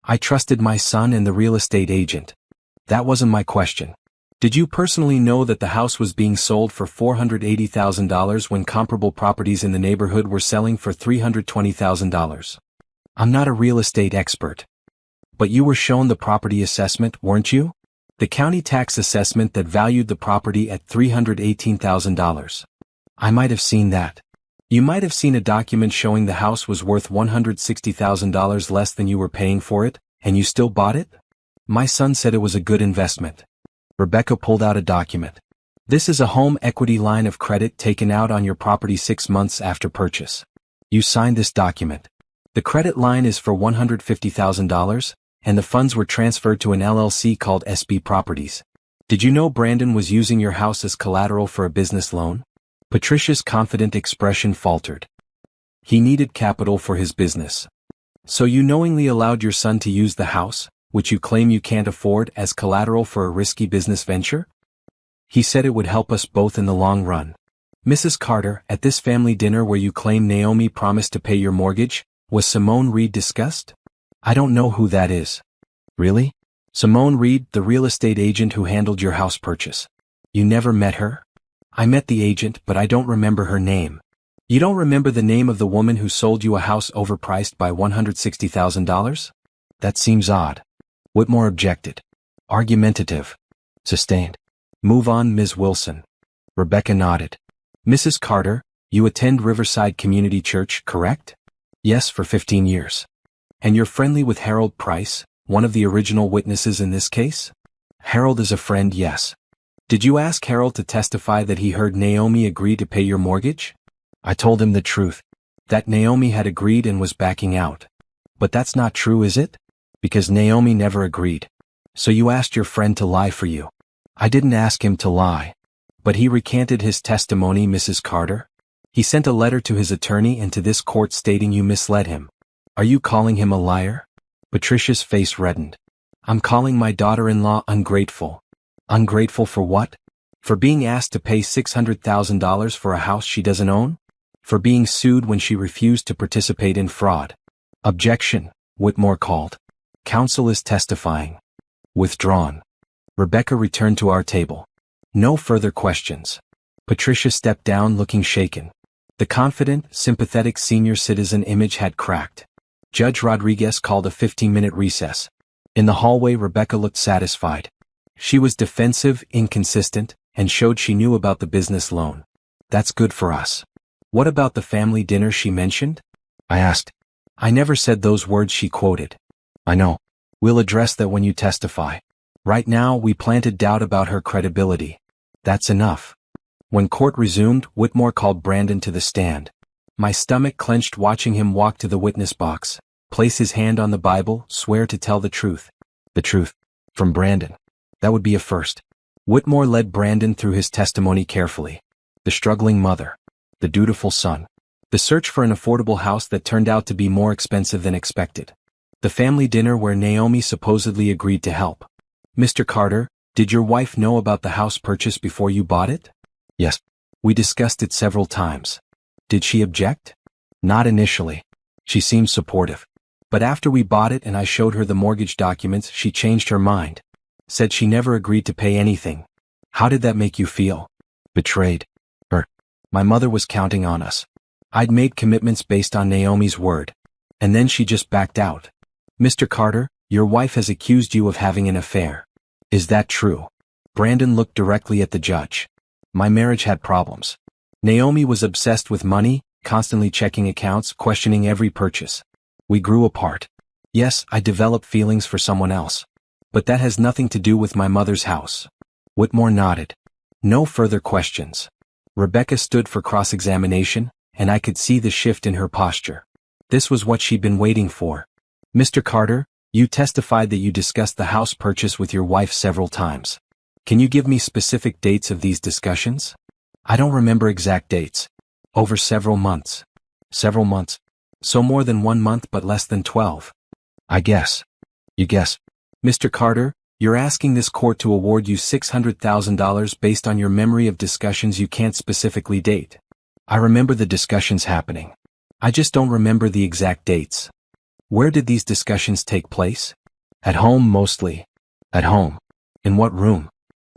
I trusted my son and the real estate agent. That wasn't my question. Did you personally know that the house was being sold for $480,000 when comparable properties in the neighborhood were selling for $320,000? I'm not a real estate expert. But you were shown the property assessment, weren't you? The county tax assessment that valued the property at $318,000. I might have seen that. You might have seen a document showing the house was worth $160,000 less than you were paying for it, and you still bought it? My son said it was a good investment. Rebecca pulled out a document. This is a home equity line of credit taken out on your property 6 months after purchase. You signed this document. The credit line is for $150,000, and the funds were transferred to an LLC called SB Properties. Did you know Brandon was using your house as collateral for a business loan? Patricia's confident expression faltered. He needed capital for his business. So you knowingly allowed your son to use the house, which you claim you can't afford, as collateral for a risky business venture? He said it would help us both in the long run. Mrs. Carter, at this family dinner where you claim Naomi promised to pay your mortgage, was Simone Reed discussed? I don't know who that is. Really? Simone Reed, the real estate agent who handled your house purchase. You never met her? I met the agent, but I don't remember her name. You don't remember the name of the woman who sold you a house overpriced by $160,000? That seems odd. Whitmore objected. Argumentative. Sustained. Move on, Ms. Wilson. Rebecca nodded. Mrs. Carter, you attend Riverside Community Church, correct? Yes, for 15 years. And you're friendly with Harold Price, one of the original witnesses in this case? Harold is a friend, yes. Did you ask Harold to testify that he heard Naomi agree to pay your mortgage? I told him the truth. That Naomi had agreed and was backing out. But that's not true, is it? Because Naomi never agreed. So you asked your friend to lie for you. I didn't ask him to lie. But he recanted his testimony, Mrs. Carter. He sent a letter to his attorney and to this court stating you misled him. Are you calling him a liar? Patricia's face reddened. I'm calling my daughter-in-law ungrateful. Ungrateful for what? For being asked to pay $600,000 for a house she doesn't own? For being sued when she refused to participate in fraud? Objection, Whitmore called. Counsel is testifying. Withdrawn. Rebecca returned to our table. No further questions. Patricia stepped down looking shaken. The confident, sympathetic senior citizen image had cracked. Judge Rodriguez called a 15-minute recess. In the hallway, Rebecca looked satisfied. She was defensive, inconsistent, and showed she knew about the business loan. That's good for us. What about the family dinner she mentioned? I asked. I never said those words she quoted. I know. We'll address that when you testify. Right now, we planted doubt about her credibility. That's enough. When court resumed, Whitmore called Brandon to the stand. My stomach clenched watching him walk to the witness box, place his hand on the Bible, swear to tell the truth. The truth. From Brandon. That would be a first. Whitmore led Brandon through his testimony carefully. The struggling mother. The dutiful son. The search for an affordable house that turned out to be more expensive than expected. The family dinner where Naomi supposedly agreed to help. Mr. Carter, did your wife know about the house purchase before you bought it? Yes. We discussed it several times. Did she object? Not initially. She seemed supportive. But after we bought it and I showed her the mortgage documents, she changed her mind. Said she never agreed to pay anything. How did that make you feel? Betrayed. My mother was counting on us. I'd made commitments based on Naomi's word. And then she just backed out. Mr. Carter, your wife has accused you of having an affair. Is that true? Brandon looked directly at the judge. My marriage had problems. Naomi was obsessed with money, constantly checking accounts, questioning every purchase. We grew apart. Yes, I developed feelings for someone else. But that has nothing to do with my mother's house. Whitmore nodded. No further questions. Rebecca stood for cross-examination, and I could see the shift in her posture. This was what she'd been waiting for. Mr. Carter, you testified that you discussed the house purchase with your wife several times. Can you give me specific dates of these discussions? I don't remember exact dates. Over several months. Several months. So more than 1 month but less than 12. I guess. You guess. Mr. Carter, you're asking this court to award you $600,000 based on your memory of discussions you can't specifically date. I remember the discussions happening. I just don't remember the exact dates. Where did these discussions take place? At home mostly. At home. In what room?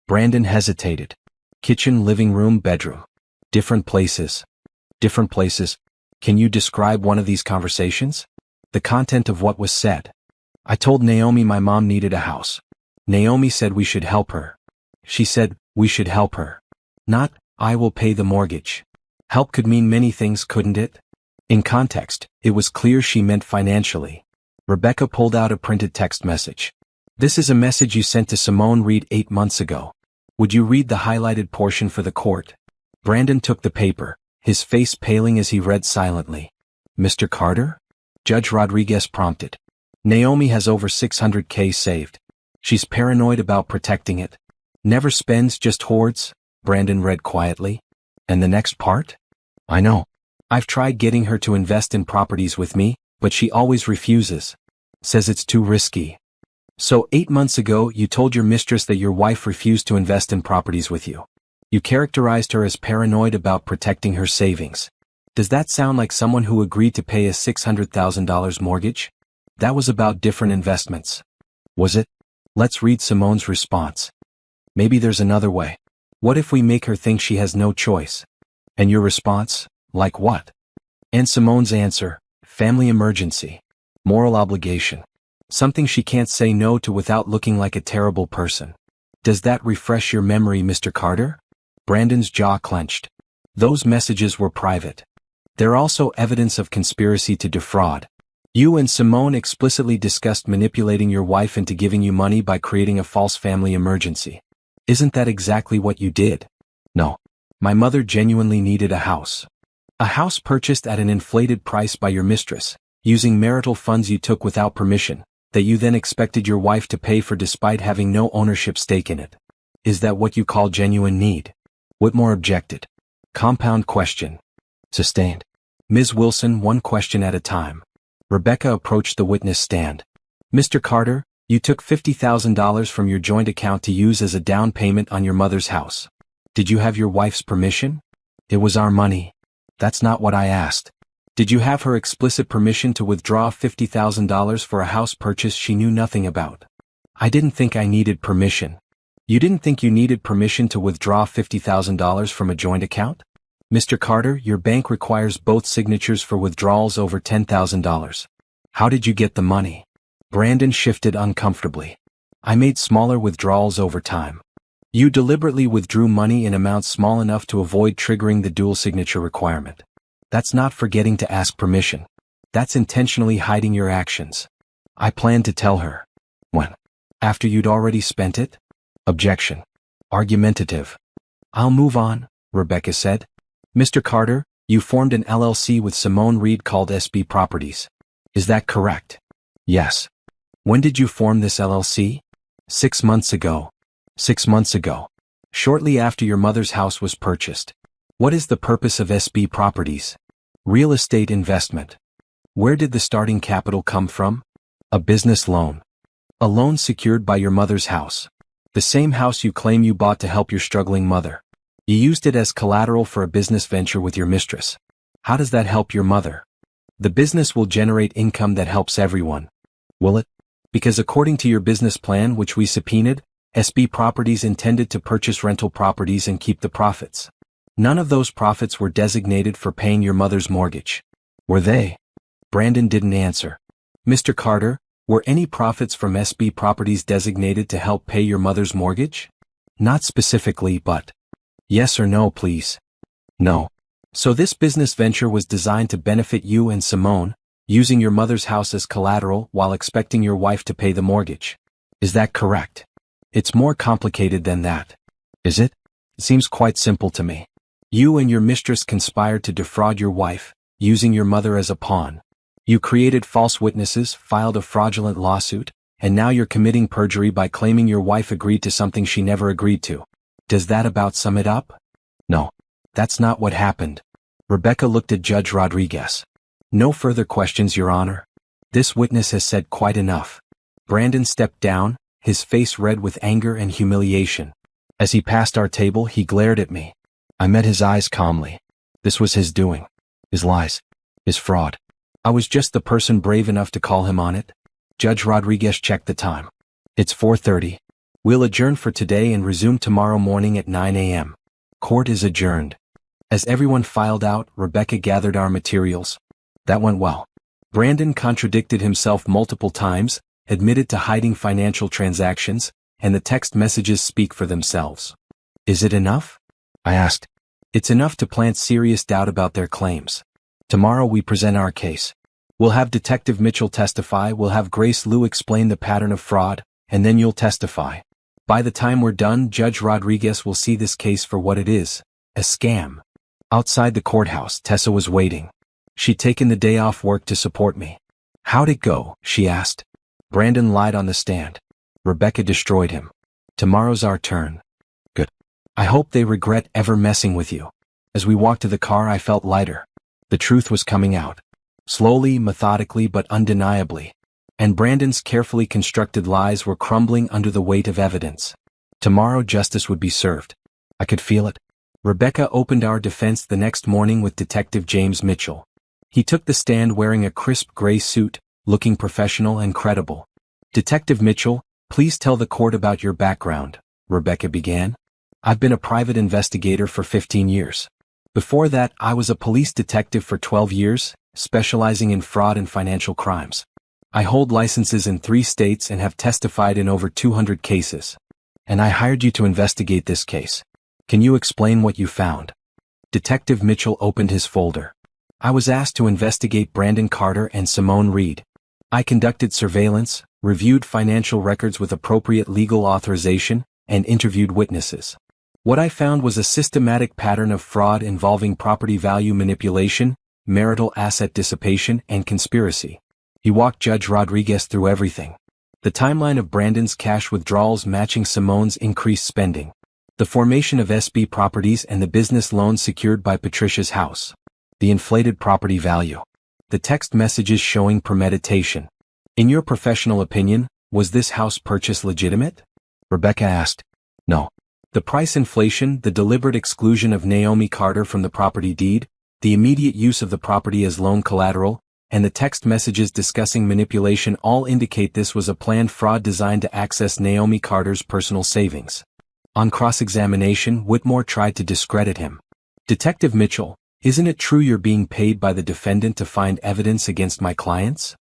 Brandon hesitated. Kitchen, living room, bedroom. Different places. Different places. Can you describe one of these conversations? The content of what was said. I told Naomi my mom needed a house. Naomi said we should help her. She said, we should help her. Not, I will pay the mortgage. Help could mean many things, couldn't it? In context, it was clear she meant financially. Rebecca pulled out a printed text message. This is a message you sent to Simone Reed 8 months ago. Would you read the highlighted portion for the court? Brandon took the paper, his face paling as he read silently. Mr. Carter? Judge Rodriguez prompted. Naomi has over $600K saved. She's paranoid about protecting it. Never spends, just hoards, Brandon read quietly. And the next part? I know. I've tried getting her to invest in properties with me, but she always refuses. Says it's too risky. So 8 months ago you told your mistress that your wife refused to invest in properties with you. You characterized her as paranoid about protecting her savings. Does that sound like someone who agreed to pay a $600,000 mortgage? That was about different investments. Was it? Let's read Simone's response. Maybe there's another way. What if we make her think she has no choice? And your response? Like what? And Simone's answer, family emergency. Moral obligation. Something she can't say no to without looking like a terrible person. Does that refresh your memory, Mr. Carter? Brandon's jaw clenched. Those messages were private. They're also evidence of conspiracy to defraud. You and Simone explicitly discussed manipulating your wife into giving you money by creating a false family emergency. Isn't that exactly what you did? No. My mother genuinely needed a house. A house purchased at an inflated price by your mistress, using marital funds you took without permission, that you then expected your wife to pay for despite having no ownership stake in it. Is that what you call genuine need? Whitmore objected. Compound question. Sustained. Ms. Wilson, one question at a time. Rebecca approached the witness stand. Mr. Carter, you took $50,000 from your joint account to use as a down payment on your mother's house. Did you have your wife's permission? It was our money. That's not what I asked. Did you have her explicit permission to withdraw $50,000 for a house purchase she knew nothing about? I didn't think I needed permission. You didn't think you needed permission to withdraw $50,000 from a joint account? Mr. Carter, your bank requires both signatures for withdrawals over $10,000. How did you get the money? Brandon shifted uncomfortably. I made smaller withdrawals over time. You deliberately withdrew money in amounts small enough to avoid triggering the dual signature requirement. That's not forgetting to ask permission. That's intentionally hiding your actions. I planned to tell her. When? After you'd already spent it? Objection. Argumentative. I'll move on, Rebecca said. Mr. Carter, you formed an LLC with Simone Reed called SB Properties. Is that correct? Yes. When did you form this LLC? 6 months ago. 6 months ago. Shortly after your mother's house was purchased. What is the purpose of SB Properties? Real estate investment. Where did the starting capital come from? A business loan. A loan secured by your mother's house. The same house you claim you bought to help your struggling mother. You used it as collateral for a business venture with your mistress. How does that help your mother? The business will generate income that helps everyone. Will it? Because according to your business plan, which we subpoenaed, SB Properties intended to purchase rental properties and keep the profits. None of those profits were designated for paying your mother's mortgage. Were they? Brandon didn't answer. Mr. Carter, were any profits from SB Properties designated to help pay your mother's mortgage? Not specifically, but... Yes or no, please. No. So this business venture was designed to benefit you and Simone, using your mother's house as collateral while expecting your wife to pay the mortgage. Is that correct? It's more complicated than that. Is it? It seems quite simple to me. You and your mistress conspired to defraud your wife, using your mother as a pawn. You created false witnesses, filed a fraudulent lawsuit, and now you're committing perjury by claiming your wife agreed to something she never agreed to. Does that about sum it up? No. That's not what happened. Rebecca looked at Judge Rodriguez. No further questions, Your Honor. This witness has said quite enough. Brandon stepped down, his face red with anger and humiliation. As he passed our table, he glared at me. I met his eyes calmly. This was his doing. His lies. His fraud. I was just the person brave enough to call him on it. Judge Rodriguez checked the time. It's 4:30. We'll adjourn for today and resume tomorrow morning at 9 a.m. Court is adjourned. As everyone filed out, Rebecca gathered our materials. That went well. Brandon contradicted himself multiple times, admitted to hiding financial transactions, and the text messages speak for themselves. Is it enough? I asked. It's enough to plant serious doubt about their claims. Tomorrow we present our case. We'll have Detective Mitchell testify, we'll have Grace Liu explain the pattern of fraud, and then you'll testify. By the time we're done, Judge Rodriguez will see this case for what it is, a scam. Outside the courthouse, Tessa was waiting. She'd taken the day off work to support me. How'd it go? She asked. Brandon lied on the stand. Rebecca destroyed him. Tomorrow's our turn. Good. I hope they regret ever messing with you. As we walked to the car, I felt lighter. The truth was coming out. Slowly, methodically, but undeniably. And Brandon's carefully constructed lies were crumbling under the weight of evidence. Tomorrow justice would be served. I could feel it. Rebecca opened our defense the next morning with Detective James Mitchell. He took the stand wearing a crisp gray suit, looking professional and credible. Detective Mitchell, please tell the court about your background, Rebecca began. I've been a private investigator for 15 years. Before that, I was a police detective for 12 years, specializing in fraud and financial crimes. I hold licenses in 3 states and have testified in over 200 cases. And I hired you to investigate this case. Can you explain what you found? Detective Mitchell opened his folder. I was asked to investigate Brandon Carter and Simone Reed. I conducted surveillance, reviewed financial records with appropriate legal authorization, and interviewed witnesses. What I found was a systematic pattern of fraud involving property value manipulation, marital asset dissipation, and conspiracy. He walked Judge Rodriguez through everything. The timeline of Brandon's cash withdrawals matching Simone's increased spending. The formation of SB Properties and the business loan secured by Patricia's house. The inflated property value. The text messages showing premeditation. In your professional opinion, was this house purchase legitimate? Rebecca asked. No. The price inflation, the deliberate exclusion of Naomi Carter from the property deed, the immediate use of the property as loan collateral, and the text messages discussing manipulation all indicate this was a planned fraud designed to access Naomi Carter's personal savings. On cross-examination, Whitmore tried to discredit him. "Detective Mitchell, isn't it true you're being paid by the defendant to find evidence against my clients?"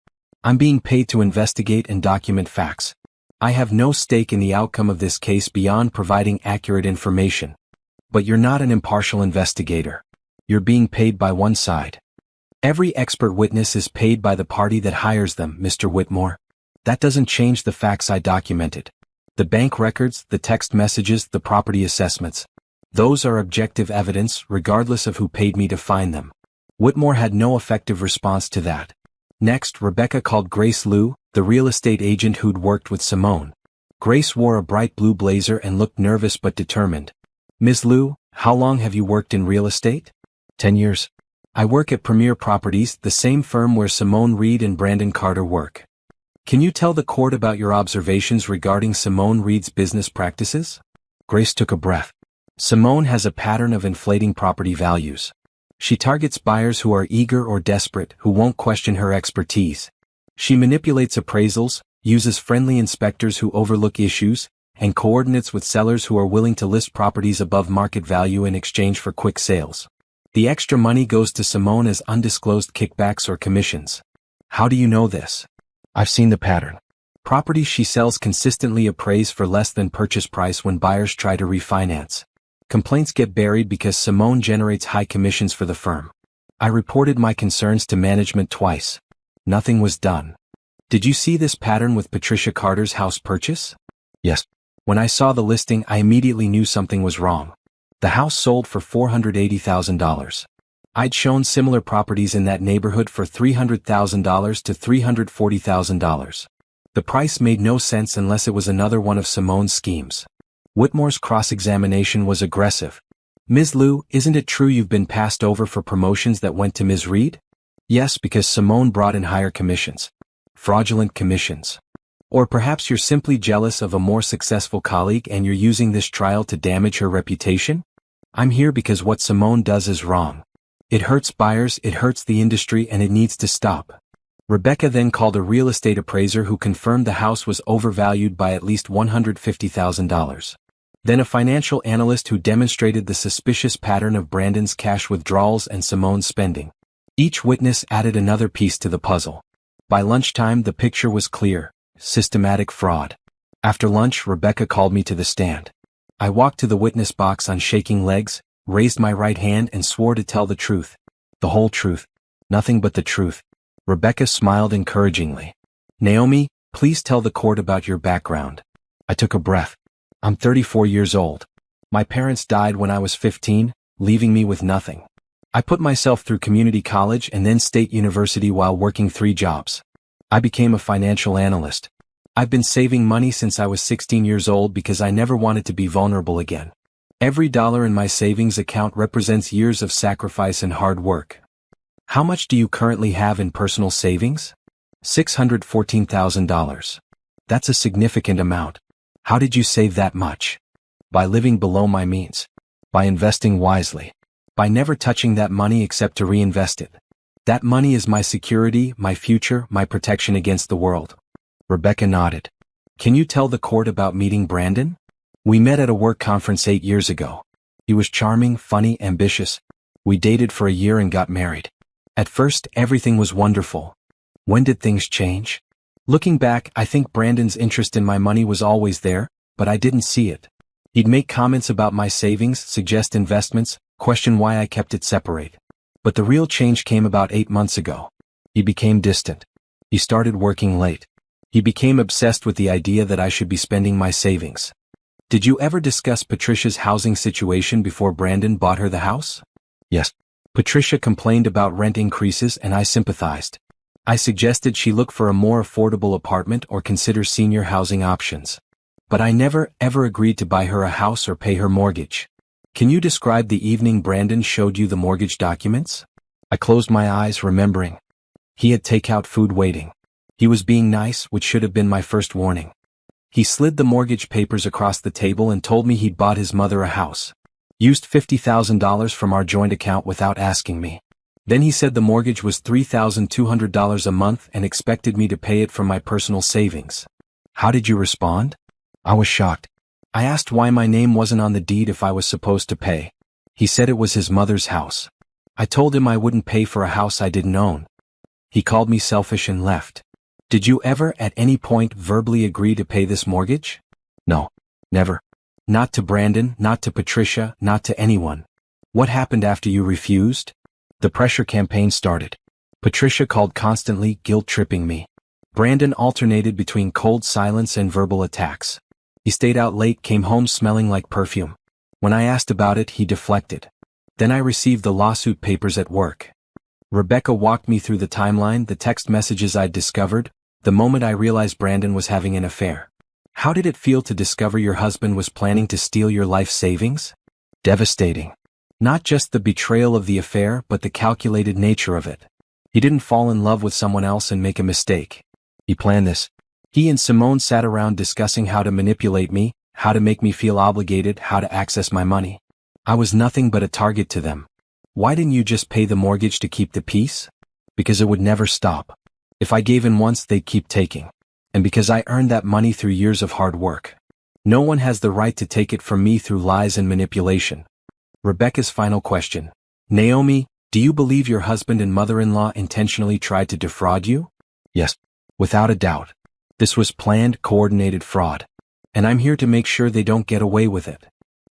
"I'm being paid to investigate and document facts. I have no stake in the outcome of this case beyond providing accurate information." "But you're not an impartial investigator. You're being paid by one side." "Every expert witness is paid by the party that hires them, Mr. Whitmore. That doesn't change the facts I documented. The bank records, the text messages, the property assessments. Those are objective evidence, regardless of who paid me to find them." Whitmore had no effective response to that. Next, Rebecca called Grace Liu, the real estate agent who'd worked with Simone. Grace wore a bright blue blazer and looked nervous but determined. "Ms. Liu, how long have you worked in real estate?" 10 years. "I work at Premier Properties, the same firm where Simone Reed and Brandon Carter work. Can you tell the court about your observations regarding Simone Reed's business practices?" Grace took a breath. "Simone has a pattern of inflating property values. She targets buyers who are eager or desperate, who won't question her expertise. She manipulates appraisals, uses friendly inspectors who overlook issues, and coordinates with sellers who are willing to list properties above market value in exchange for quick sales. The extra money goes to Simone as undisclosed kickbacks or commissions." "How do you know this?" "I've seen the pattern. Properties she sells consistently appraise for less than purchase price when buyers try to refinance. Complaints get buried because Simone generates high commissions for the firm. I reported my concerns to management twice. Nothing was done." "Did you see this pattern with Patricia Carter's house purchase?" "Yes. When I saw the listing, I immediately knew something was wrong. The house sold for $480,000. I'd shown similar properties in that neighborhood for $300,000 to $340,000. The price made no sense unless it was another one of Simone's schemes." Whitmore's cross-examination was aggressive. "Ms. Liu, isn't it true you've been passed over for promotions that went to Ms. Reed?" "Yes, because Simone brought in higher commissions. Fraudulent commissions. Or perhaps you're simply jealous of a more successful colleague and you're using this trial to damage her reputation?" "I'm here because what Simone does is wrong. It hurts buyers, it hurts the industry, and it needs to stop." Rebecca then called a real estate appraiser who confirmed the house was overvalued by at least $150,000. Then a financial analyst who demonstrated the suspicious pattern of Brandon's cash withdrawals and Simone's spending. Each witness added another piece to the puzzle. By lunchtime, the picture was clear: systematic fraud. After lunch, Rebecca called me to the stand. I walked to the witness box on shaking legs, raised my right hand and swore to tell the truth. The whole truth. Nothing but the truth. Rebecca smiled encouragingly. "Naomi, please tell the court about your background." I took a breath. "I'm 34 years old. My parents died when I was 15, leaving me with nothing. I put myself through community college and then state university while working 3 jobs. I became a financial analyst. I've been saving money since I was 16 years old because I never wanted to be vulnerable again. Every dollar in my savings account represents years of sacrifice and hard work." "How much do you currently have in personal savings?" $614,000. "That's a significant amount. How did you save that much?" "By living below my means. By investing wisely. By never touching that money except to reinvest it. That money is my security, my future, my protection against the world." Rebecca nodded. "Can you tell the court about meeting Brandon?" "We met at a work conference 8 years ago. He was charming, funny, ambitious. We dated for a year and got married. At first, everything was wonderful. When did things change? Looking back, I think Brandon's interest in my money was always there, but I didn't see it. He'd make comments about my savings, suggest investments, question why I kept it separate. But the real change came about 8 months ago. He became distant. He started working late. He became obsessed with the idea that I should be spending my savings." "Did you ever discuss Patricia's housing situation before Brandon bought her the house?" "Yes. Patricia complained about rent increases and I sympathized. I suggested she look for a more affordable apartment or consider senior housing options. But I never, ever agreed to buy her a house or pay her mortgage." "Can you describe the evening Brandon showed you the mortgage documents?" I closed my eyes, remembering. He had takeout food waiting. He was being nice, which should have been my first warning. He slid the mortgage papers across the table and told me he'd bought his mother a house. Used $50,000 from our joint account without asking me. Then he said the mortgage was $3,200 a month and expected me to pay it from my personal savings. How did you respond? I was shocked. I asked why my name wasn't on the deed if I was supposed to pay. He said it was his mother's house. I told him I wouldn't pay for a house I didn't own. He called me selfish and left. Did you ever at any point verbally agree to pay this mortgage? No. Never. Not to Brandon, not to Patricia, not to anyone. What happened after you refused? The pressure campaign started. Patricia called constantly, guilt-tripping me. Brandon alternated between cold silence and verbal attacks. He stayed out late, came home smelling like perfume. When I asked about it, he deflected. Then I received the lawsuit papers at work. Rebecca walked me through the timeline, the text messages I'd discovered, the moment I realized Brandon was having an affair. How did it feel to discover your husband was planning to steal your life savings? Devastating. Not just the betrayal of the affair, but the calculated nature of it. He didn't fall in love with someone else and make a mistake. He planned this. He and Simone sat around discussing how to manipulate me, how to make me feel obligated, how to access my money. I was nothing but a target to them. Why didn't you just pay the mortgage to keep the peace? Because it would never stop. If I gave in once, they'd keep taking. And because I earned that money through years of hard work. No one has the right to take it from me through lies and manipulation. Rebecca's final question. Naomi, do you believe your husband and mother-in-law intentionally tried to defraud you? Yes. Without a doubt. This was planned, coordinated fraud. And I'm here to make sure they don't get away with it.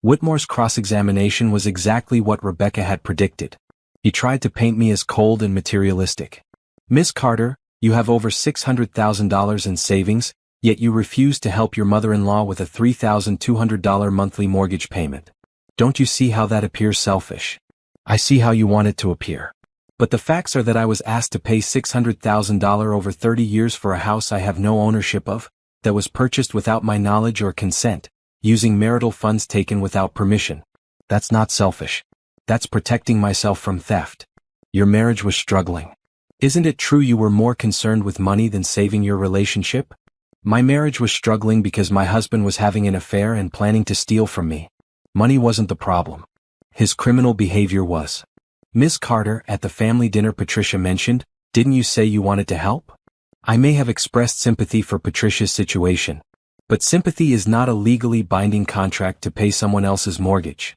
Whitmore's cross-examination was exactly what Rebecca had predicted. He tried to paint me as cold and materialistic. Miss Carter, you have over $600,000 in savings, yet you refuse to help your mother-in-law with a $3,200 monthly mortgage payment. Don't you see how that appears selfish? I see how you want it to appear. But the facts are that I was asked to pay $600,000 over 30 years for a house I have no ownership of, that was purchased without my knowledge or consent, using marital funds taken without permission. That's not selfish. That's protecting myself from theft. Your marriage was struggling. Isn't it true you were more concerned with money than saving your relationship? My marriage was struggling because my husband was having an affair and planning to steal from me. Money wasn't the problem. His criminal behavior was. Miss Carter, at the family dinner Patricia mentioned, didn't you say you wanted to help? I may have expressed sympathy for Patricia's situation. But sympathy is not a legally binding contract to pay someone else's mortgage.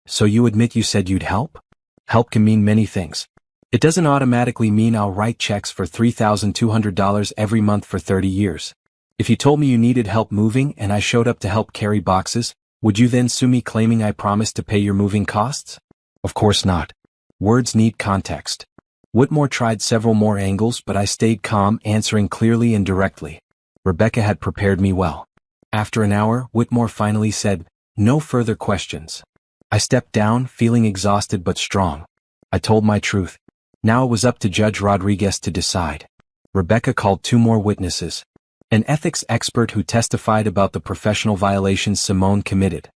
So you admit you said you'd help? Help can mean many things. It doesn't automatically mean I'll write checks for $3,200 every month for 30 years. If you told me you needed help moving and I showed up to help carry boxes, would you then sue me claiming I promised to pay your moving costs? Of course not. Words need context. Whitmore tried several more angles, but I stayed calm, answering clearly and directly. Rebecca had prepared me well. After an hour, Whitmore finally said, "No further questions." I stepped down, feeling exhausted but strong. I told my truth. Now it was up to Judge Rodriguez to decide. Rebecca called 2 more witnesses. An ethics expert who testified about the professional violations Simone committed.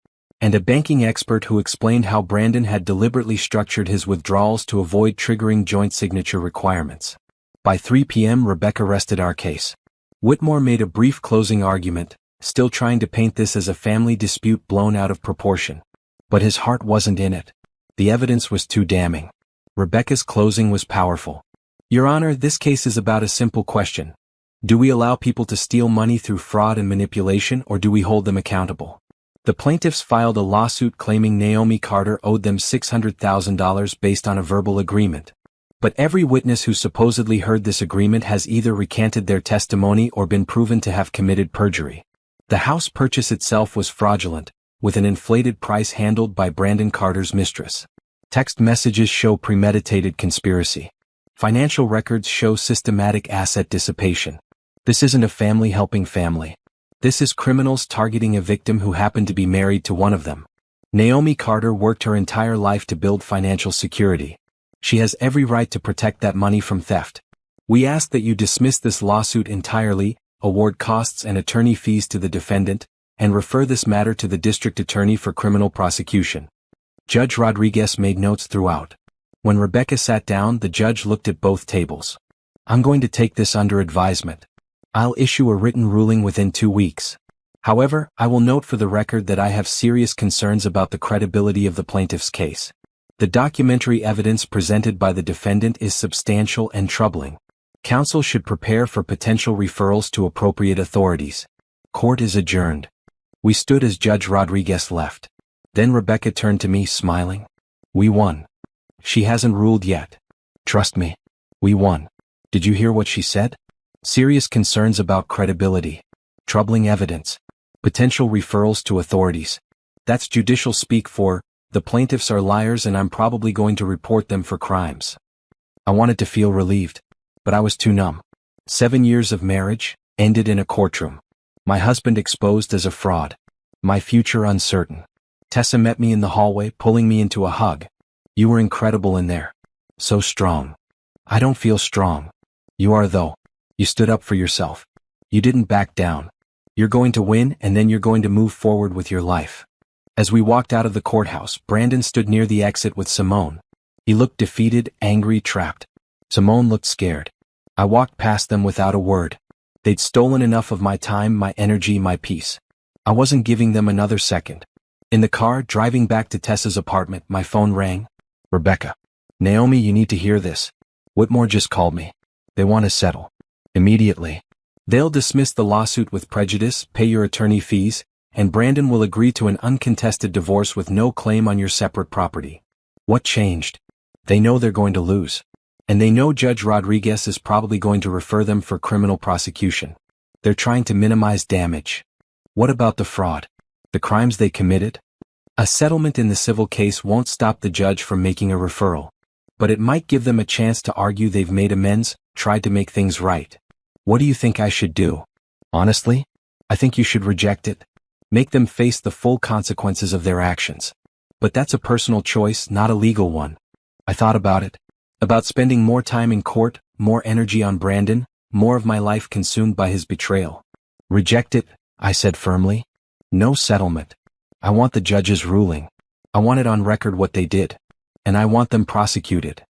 And a banking expert who explained how Brandon had deliberately structured his withdrawals to avoid triggering joint signature requirements. By 3 p.m. Rebecca rested our case. Whitmore made a brief closing argument, still trying to paint this as a family dispute blown out of proportion. But his heart wasn't in it. The evidence was too damning. Rebecca's closing was powerful. Your Honor, this case is about a simple question. Do we allow people to steal money through fraud and manipulation, or do we hold them accountable? The plaintiffs filed a lawsuit claiming Naomi Carter owed them $600,000 based on a verbal agreement. But every witness who supposedly heard this agreement has either recanted their testimony or been proven to have committed perjury. The house purchase itself was fraudulent, with an inflated price handled by Brandon Carter's mistress. Text messages show premeditated conspiracy. Financial records show systematic asset dissipation. This isn't a family helping family. This is criminals targeting a victim who happened to be married to one of them. Naomi Carter worked her entire life to build financial security. She has every right to protect that money from theft. We ask that you dismiss this lawsuit entirely, award costs and attorney fees to the defendant, and refer this matter to the district attorney for criminal prosecution. Judge Rodriguez made notes throughout. When Rebecca sat down, the judge looked at both tables. I'm going to take this under advisement. I'll issue a written ruling within 2 weeks. However, I will note for the record that I have serious concerns about the credibility of the plaintiff's case. The documentary evidence presented by the defendant is substantial and troubling. Counsel should prepare for potential referrals to appropriate authorities. Court is adjourned. We stood as Judge Rodriguez left. Then Rebecca turned to me, smiling. We won. She hasn't ruled yet. Trust me. We won. Did you hear what she said? Serious concerns about credibility. Troubling evidence. Potential referrals to authorities. That's judicial speak for, the plaintiffs are liars and I'm probably going to report them for crimes. I wanted to feel relieved, but I was too numb. 7 years of marriage, ended in a courtroom. My husband exposed as a fraud. My future uncertain. Tessa met me in the hallway, pulling me into a hug. You were incredible in there. So strong. I don't feel strong. You are though. You stood up for yourself. You didn't back down. You're going to win and then you're going to move forward with your life. As we walked out of the courthouse, Brandon stood near the exit with Simone. He looked defeated, angry, trapped. Simone looked scared. I walked past them without a word. They'd stolen enough of my time, my energy, my peace. I wasn't giving them another second. In the car, driving back to Tessa's apartment, my phone rang. Rebecca. Naomi, you need to hear this. Whitmore just called me. They want to settle. Immediately. They'll dismiss the lawsuit with prejudice, pay your attorney fees, and Brandon will agree to an uncontested divorce with no claim on your separate property. What changed? They know they're going to lose. And they know Judge Rodriguez is probably going to refer them for criminal prosecution. They're trying to minimize damage. What about the fraud? The crimes they committed? A settlement in the civil case won't stop the judge from making a referral. But it might give them a chance to argue they've made amends, tried to make things right. What do you think I should do? Honestly, I think you should reject it. Make them face the full consequences of their actions. But that's a personal choice, not a legal one. I thought about it. About spending more time in court, more energy on Brandon, more of my life consumed by his betrayal. Reject it, I said firmly. No settlement. I want the judge's ruling. I want it on record what they did. And I want them prosecuted.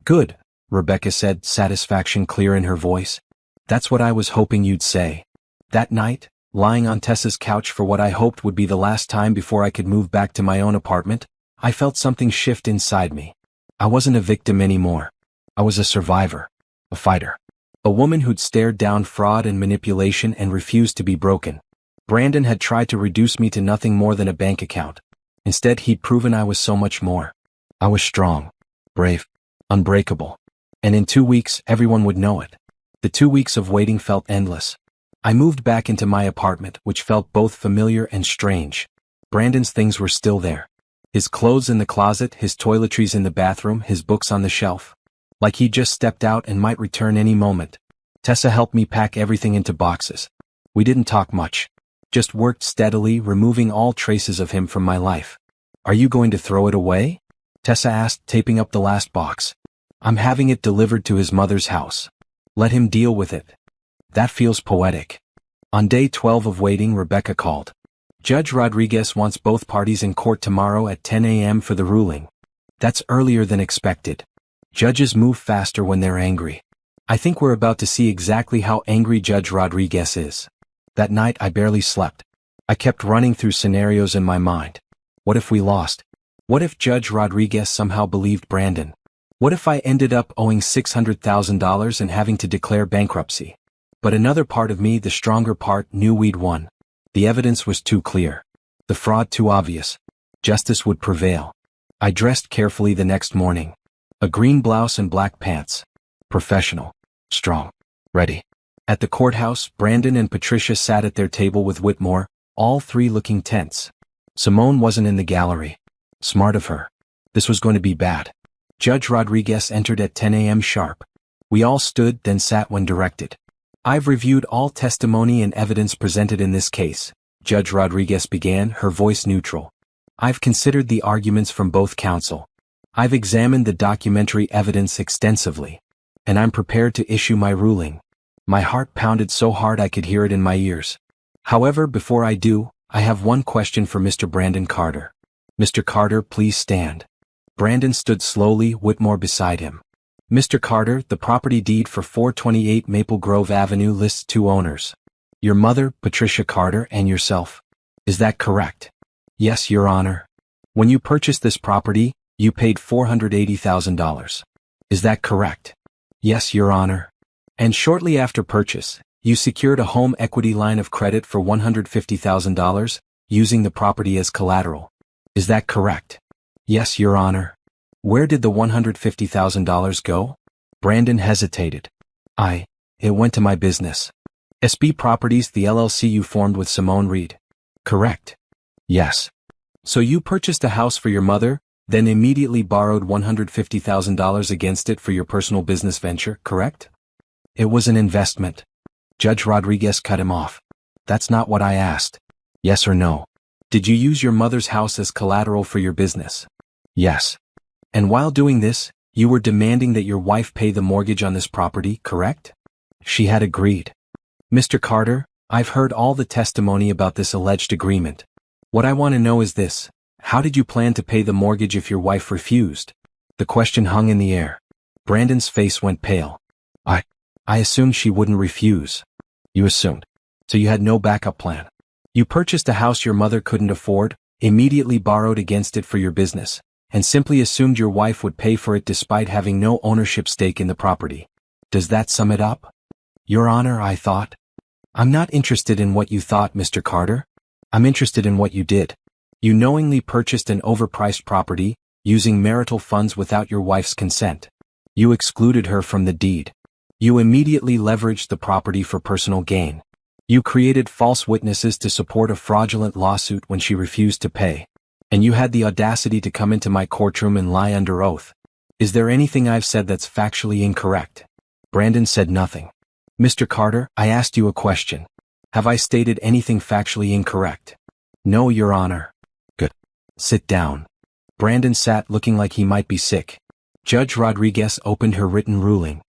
Good, Rebecca said, satisfaction clear in her voice. That's what I was hoping you'd say. That night, lying on Tessa's couch for what I hoped would be the last time before I could move back to my own apartment, I felt something shift inside me. I wasn't a victim anymore. I was a survivor. A fighter. A woman who'd stared down fraud and manipulation and refused to be broken. Brandon had tried to reduce me to nothing more than a bank account. Instead, he'd proven I was so much more. I was strong, brave, unbreakable. And in 2 weeks, everyone would know it. The 2 weeks of waiting felt endless. I moved back into my apartment, which felt both familiar and strange. Brandon's things were still there. His clothes in the closet, his toiletries in the bathroom, his books on the shelf. Like he just stepped out and might return any moment. Tessa helped me pack everything into boxes. We didn't talk much. Just worked steadily, removing all traces of him from my life. Are you going to throw it away? Tessa asked, taping up the last box. I'm having it delivered to his mother's house. Let him deal with it. That feels poetic. On day 12 of waiting, Rebecca called. Judge Rodriguez wants both parties in court tomorrow at 10 a.m. for the ruling. That's earlier than expected. Judges move faster when they're angry. I think we're about to see exactly how angry Judge Rodriguez is. That night I barely slept. I kept running through scenarios in my mind. What if we lost? What if Judge Rodriguez somehow believed Brandon? What if I ended up owing $600,000 and having to declare bankruptcy? But another part of me, the stronger part, knew we'd won. The evidence was too clear. The fraud too obvious. Justice would prevail. I dressed carefully the next morning. A green blouse and black pants. Professional. Strong. Ready. At the courthouse, Brandon and Patricia sat at their table with Whitmore, all three looking tense. Simone wasn't in the gallery. Smart of her. This was going to be bad. Judge Rodriguez entered at 10 a.m. sharp. We all stood, then sat when directed. I've reviewed all testimony and evidence presented in this case, Judge Rodriguez began, her voice neutral. I've considered the arguments from both counsel. I've examined the documentary evidence extensively. And I'm prepared to issue my ruling. My heart pounded so hard I could hear it in my ears. However, before I do, I have one question for Mr. Brandon Carter. Mr. Carter, please stand. Brandon stood slowly, Whitmore beside him. Mr. Carter, the property deed for 428 Maple Grove Avenue lists 2 owners. Your mother, Patricia Carter, and yourself. Is that correct? Yes, Your Honor. When you purchased this property, You paid $480,000. Is that correct? Yes, Your Honor. And shortly after purchase, you secured a home equity line of credit for $150,000, using the property as collateral. Is that correct? Yes, Your Honor. Where did the $150,000 go? Brandon hesitated. It went to my business. SB Properties, the LLC you formed with Simone Reed. Correct. Yes. So you purchased a house for your mother, then immediately borrowed $150,000 against it for your personal business venture, correct? It was an investment. Judge Rodriguez cut him off. That's not what I asked. Yes or no? Did you use your mother's house as collateral for your business? Yes. And while doing this, you were demanding that your wife pay the mortgage on this property, correct? She had agreed. Mr. Carter, I've heard all the testimony about this alleged agreement. What I want to know is this: how did you plan to pay the mortgage if your wife refused? The question hung in the air. Brandon's face went pale. I assumed she wouldn't refuse. You assumed. So you had no backup plan. You purchased a house your mother couldn't afford, immediately borrowed against it for your business, and simply assumed your wife would pay for it despite having no ownership stake in the property. Does that sum it up? Your Honor, I thought. I'm not interested in what you thought, Mr. Carter. I'm interested in what you did. You knowingly purchased an overpriced property, using marital funds without your wife's consent. You excluded her from the deed. You immediately leveraged the property for personal gain. You created false witnesses to support a fraudulent lawsuit when she refused to pay. And you had the audacity to come into my courtroom and lie under oath. Is there anything I've said that's factually incorrect? Brandon said nothing. Mr. Carter, I asked you a question. Have I stated anything factually incorrect? No, Your Honor. Good. Sit down. Brandon sat looking like he might be sick. Judge Rodriguez opened her written ruling.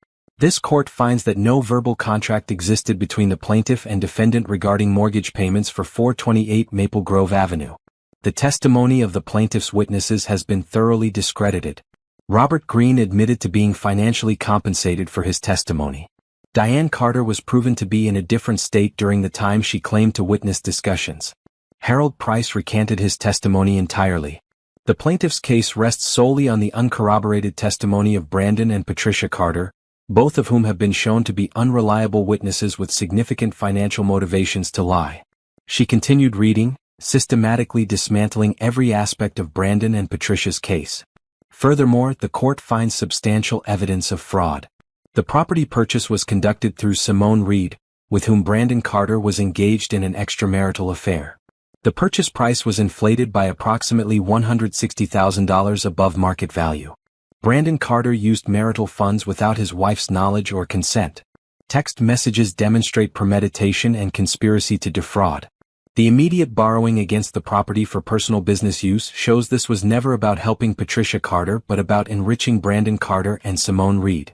This court finds that no verbal contract existed between the plaintiff and defendant regarding mortgage payments for 428 Maple Grove Avenue. The testimony of the plaintiff's witnesses has been thoroughly discredited. Robert Green admitted to being financially compensated for his testimony. Diane Carter was proven to be in a different state during the time she claimed to witness discussions. Harold Price recanted his testimony entirely. The plaintiff's case rests solely on the uncorroborated testimony of Brandon and Patricia Carter, both of whom have been shown to be unreliable witnesses with significant financial motivations to lie. She continued reading, systematically dismantling every aspect of Brandon and Patricia's case. Furthermore, the court finds substantial evidence of fraud. The property purchase was conducted through Simone Reed, with whom Brandon Carter was engaged in an extramarital affair. The purchase price was inflated by approximately $160,000 above market value. Brandon Carter used marital funds without his wife's knowledge or consent. Text messages demonstrate premeditation and conspiracy to defraud. The immediate borrowing against the property for personal business use shows this was never about helping Patricia Carter but about enriching Brandon Carter and Simone Reed.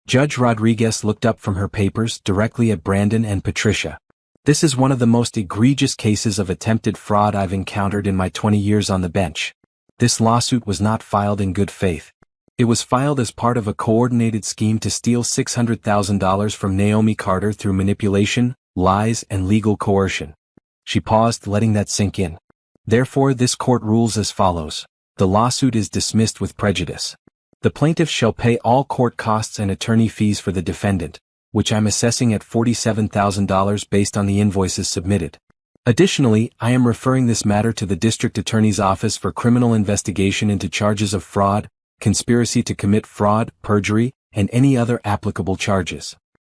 Judge Rodriguez looked up from her papers directly at Brandon and Patricia. This is one of the most egregious cases of attempted fraud I've encountered in my 20 years on the bench. This lawsuit was not filed in good faith. It was filed as part of a coordinated scheme to steal $600,000 from Naomi Carter through manipulation, lies, and legal coercion. She paused, letting that sink in. Therefore, this court rules as follows. The lawsuit is dismissed with prejudice. The plaintiff shall pay all court costs and attorney fees for the defendant, which I'm assessing at $47,000 based on the invoices submitted. Additionally, I am referring this matter to the District Attorney's Office for criminal investigation into charges of fraud, conspiracy to commit fraud, perjury, and any other applicable charges.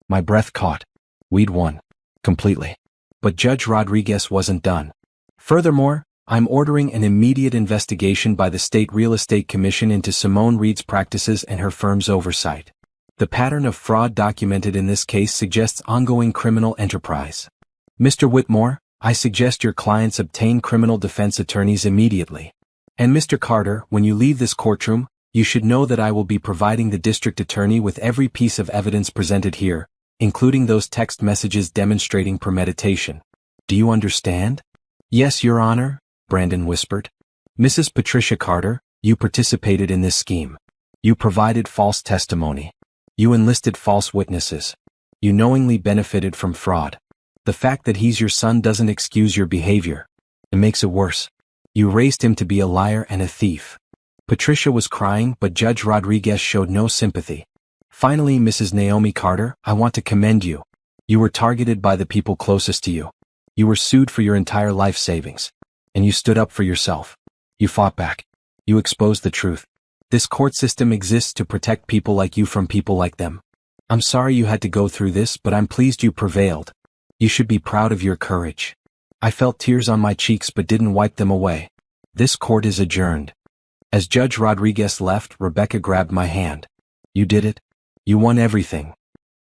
My breath caught. We'd won. Completely. But Judge Rodriguez wasn't done. Furthermore, I'm ordering an immediate investigation by the State Real Estate Commission into Simone Reed's practices and her firm's oversight. The pattern of fraud documented in this case suggests ongoing criminal enterprise. Mr. Whitmore, I suggest your clients obtain criminal defense attorneys immediately. And Mr. Carter, when you leave this courtroom, you should know that I will be providing the district attorney with every piece of evidence presented here, including those text messages demonstrating premeditation. Do you understand? Yes, Your Honor, Brandon whispered. Mrs. Patricia Carter, you participated in this scheme. You provided false testimony. You enlisted false witnesses. You knowingly benefited from fraud. The fact that he's your son doesn't excuse your behavior. It makes it worse. You raised him to be a liar and a thief. Patricia was crying, but Judge Rodriguez showed no sympathy. Finally, Mrs. Naomi Carter, I want to commend you. You were targeted by the people closest to you. You were sued for your entire life savings. And you stood up for yourself. You fought back. You exposed the truth. This court system exists to protect people like you from people like them. I'm sorry you had to go through this, but I'm pleased you prevailed. You should be proud of your courage. I felt tears on my cheeks but didn't wipe them away. This court is adjourned. As Judge Rodriguez left, Rebecca grabbed my hand. You did it. You won everything.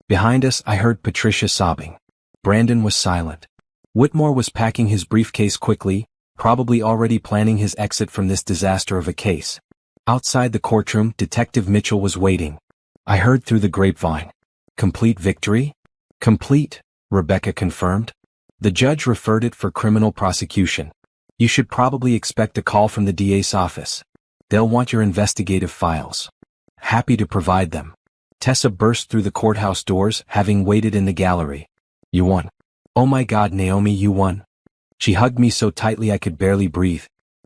Behind us, I heard Patricia sobbing. Brandon was silent. Whitmore was packing his briefcase quickly, probably already planning his exit from this disaster of a case. Outside the courtroom, Detective Mitchell was waiting. I heard through the grapevine. Complete victory? Complete, Rebecca confirmed. The judge referred it for criminal prosecution. You should probably expect a call from the DA's office. They'll want your investigative files. Happy to provide them. Tessa burst through the courthouse doors, having waited in the gallery. You won. Oh my God, Naomi, you won. She hugged me so tightly I could barely breathe.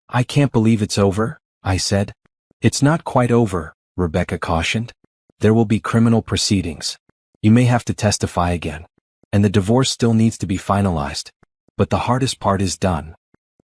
I can't believe it's over, I said. It's not quite over, Rebecca cautioned. There will be criminal proceedings. You may have to testify again. And the divorce still needs to be finalized. But the hardest part is done.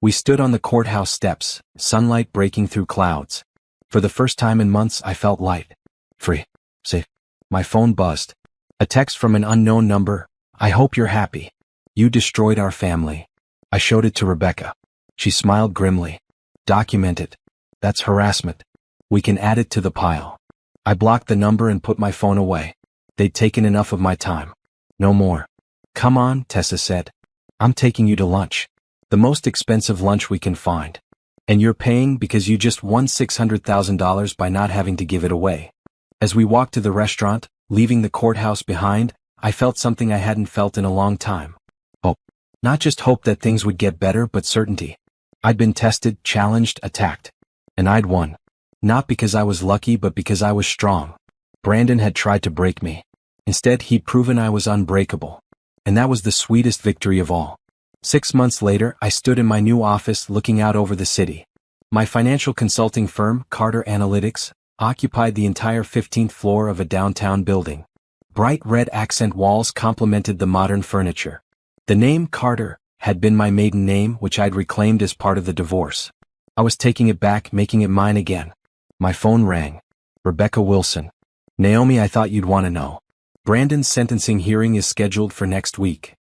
We stood on the courthouse steps, sunlight breaking through clouds. For the first time in months I felt light. Free. Safe. My phone buzzed. A text from an unknown number. I hope you're happy. You destroyed our family. I showed it to Rebecca. She smiled grimly. Document it. That's harassment. We can add it to the pile. I blocked the number and put my phone away. They'd taken enough of my time. No more. Come on, Tessa said. I'm taking you to lunch. The most expensive lunch we can find. And you're paying because you just won $600,000 by not having to give it away. As we walked to the restaurant, leaving the courthouse behind, I felt something I hadn't felt in a long time. Hope. Not just hope that things would get better, but certainty. I'd been tested, challenged, attacked. And I'd won. Not because I was lucky, but because I was strong. Brandon had tried to break me. Instead, he'd proven I was unbreakable. And that was the sweetest victory of all. 6 months later, I stood in my new office looking out over the city. My financial consulting firm, Carter Analytics, occupied the entire 15th floor of a downtown building. Bright red accent walls complemented the modern furniture. The name Carter had been my maiden name, which I'd reclaimed as part of the divorce. I was taking it back, making it mine again. My phone rang. Rebecca Wilson. Naomi, I thought you'd want to know. Brandon's sentencing hearing is scheduled for next week.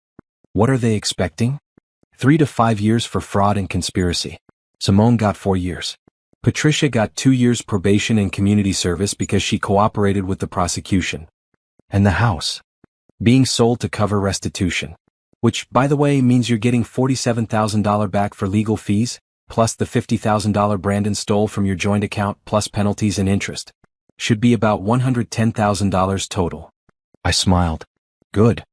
What are they expecting? 3 to 5 years for fraud and conspiracy. Simone got 4 years. Patricia got 2 years probation and community service because she cooperated with the prosecution. And the house. Being sold to cover restitution. Which, by the way, means you're getting $47,000 back for legal fees, plus the $50,000 Brandon stole from your joint account, plus penalties and interest. Should be about $110,000 total. I smiled. Good.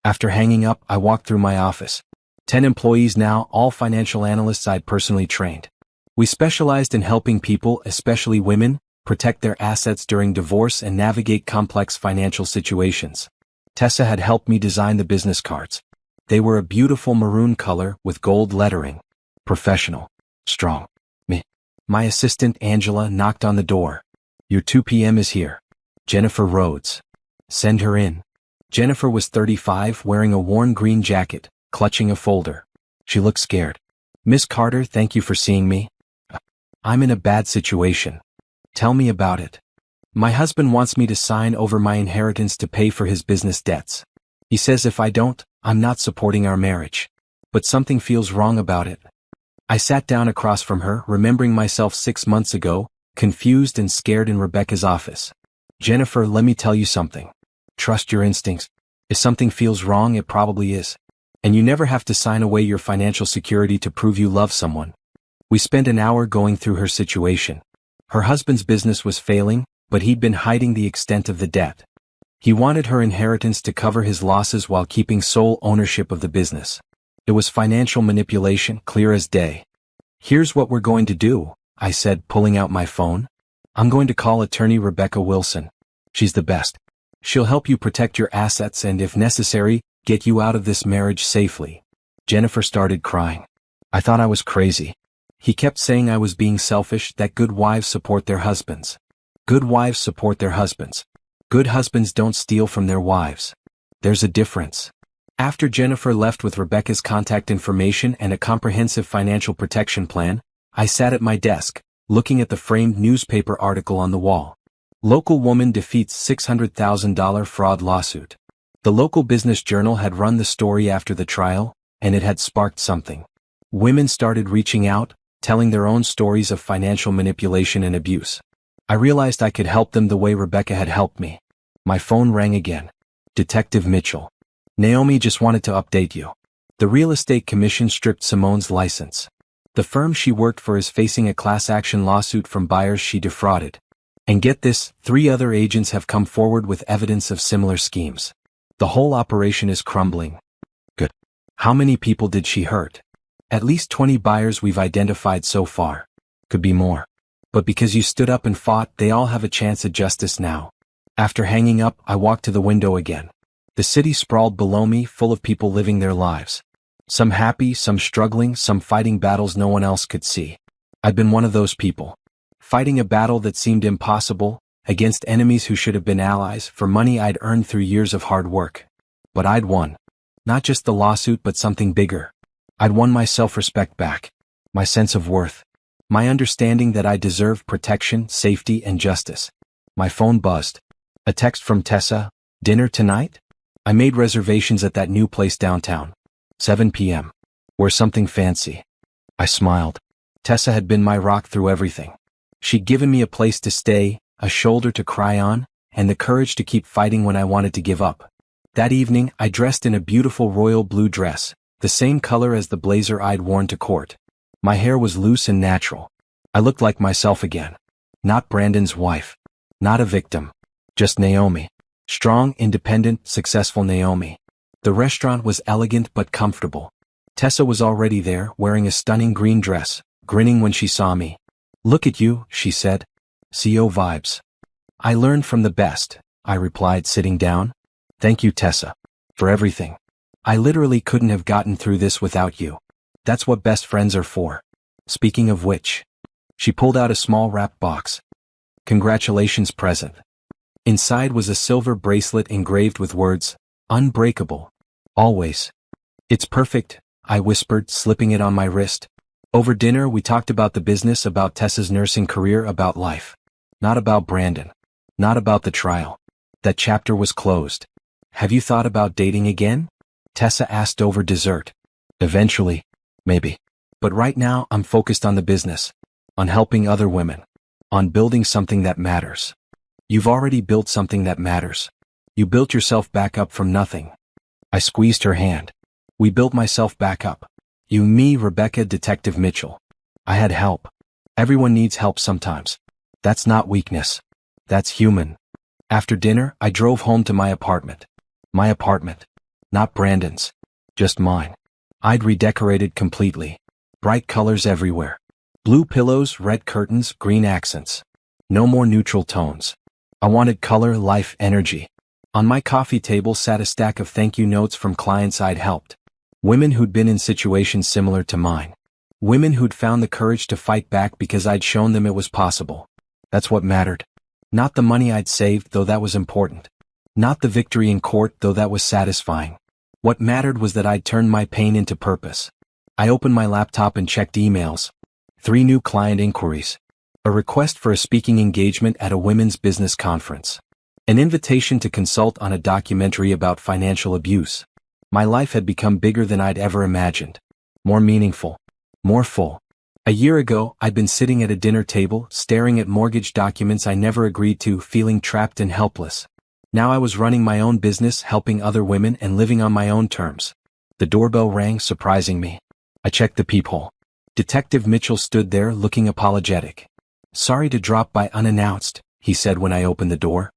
After hanging up, I walked through my office. 10 employees now, all financial analysts I'd personally trained. We specialized in helping people, especially women, protect their assets during divorce and navigate complex financial situations. Tessa had helped me design the business cards. They were a beautiful maroon color with gold lettering. Professional. Strong. Me. My assistant, Angela, knocked on the door. Your 2 p.m. is here. Jennifer Rhodes. Send her in. Jennifer was 35, wearing a worn green jacket, clutching a folder. She looked scared. Miss Carter, thank you for seeing me. I'm in a bad situation. Tell me about it. My husband wants me to sign over my inheritance to pay for his business debts. He says if I don't, I'm not supporting our marriage. But something feels wrong about it. I sat down across from her, remembering myself 6 months ago, confused and scared in Rebecca's office. Jennifer, let me tell you something. Trust your instincts. If something feels wrong, it probably is. And you never have to sign away your financial security to prove you love someone. We spent an hour going through her situation. Her husband's business was failing, but he'd been hiding the extent of the debt. He wanted her inheritance to cover his losses while keeping sole ownership of the business. It was financial manipulation, clear as day. Here's what we're going to do, I said, pulling out my phone. I'm going to call attorney Rebecca Wilson. She's the best. She'll help you protect your assets and, if necessary, get you out of this marriage safely. Jennifer started crying. I thought I was crazy. He kept saying I was being selfish, that good wives support their husbands. Good wives support their husbands. Good husbands don't steal from their wives. There's a difference. After Jennifer left with Rebecca's contact information and a comprehensive financial protection plan, I sat at my desk, looking at the framed newspaper article on the wall. Local woman defeats $600,000 fraud lawsuit. The local business journal had run the story after the trial, and it had sparked something. Women started reaching out, telling their own stories of financial manipulation and abuse. I realized I could help them the way Rebecca had helped me. My phone rang again. Detective Mitchell. Naomi just wanted to update you. The real estate commission stripped Simone's license. The firm she worked for is facing a class action lawsuit from buyers she defrauded. And get this, 3 other agents have come forward with evidence of similar schemes. The whole operation is crumbling. Good. How many people did she hurt? At least 20 buyers we've identified so far. Could be more. But because you stood up and fought, they all have a chance at justice now. After hanging up, I walked to the window again. The city sprawled below me, full of people living their lives. Some happy, some struggling, some fighting battles no one else could see. I'd been one of those people. Fighting a battle that seemed impossible, against enemies who should have been allies, for money I'd earned through years of hard work. But I'd won. Not just the lawsuit, but something bigger. I'd won my self-respect back. My sense of worth. My understanding that I deserved protection, safety, and justice. My phone buzzed. A text from Tessa. Dinner tonight? I made reservations at that new place downtown. 7 p.m. We're something fancy. I smiled. Tessa had been my rock through everything. She'd given me a place to stay, a shoulder to cry on, and the courage to keep fighting when I wanted to give up. That evening, I dressed in a beautiful royal blue dress, the same color as the blazer I'd worn to court. My hair was loose and natural. I looked like myself again. Not Brandon's wife. Not a victim. Just Naomi. Strong, independent, successful Naomi. The restaurant was elegant but comfortable. Tessa was already there, wearing a stunning green dress, grinning when she saw me. Look at you, she said. CO vibes. I learned from the best, I replied, sitting down. Thank you, Tessa. For everything. I literally couldn't have gotten through this without you. That's what best friends are for. Speaking of which. She pulled out a small wrapped box. Congratulations present. Inside was a silver bracelet engraved with words, unbreakable. Always. It's perfect, I whispered, slipping it on my wrist. Over dinner we talked about the business, about Tessa's nursing career, about life. Not about Brandon. Not about the trial. That chapter was closed. Have you thought about dating again? Tessa asked over dessert. Eventually. Maybe. But right now I'm focused on the business. On helping other women. On building something that matters. You've already built something that matters. You built yourself back up from nothing. I squeezed her hand. We built myself back up. You, me, Rebecca, Detective Mitchell. I had help. Everyone needs help sometimes. That's not weakness. That's human. After dinner, I drove home to my apartment. My apartment. Not Brandon's. Just mine. I'd redecorated completely. Bright colors everywhere. Blue pillows, red curtains, green accents. No more neutral tones. I wanted color, life, energy. On my coffee table sat a stack of thank you notes from clients I'd helped. Women who'd been in situations similar to mine. Women who'd found the courage to fight back because I'd shown them it was possible. That's what mattered. Not the money I'd saved, though that was important. Not the victory in court, though that was satisfying. What mattered was that I'd turned my pain into purpose. I opened my laptop and checked emails. 3 new client inquiries. A request for a speaking engagement at a women's business conference. An invitation to consult on a documentary about financial abuse. My life had become bigger than I'd ever imagined. More meaningful. More full. A year ago, I'd been sitting at a dinner table, staring at mortgage documents I never agreed to, feeling trapped and helpless. Now I was running my own business, helping other women, and living on my own terms. The doorbell rang, surprising me. I checked the peephole. Detective Mitchell stood there, looking apologetic. Sorry to drop by unannounced, he said when I opened the door.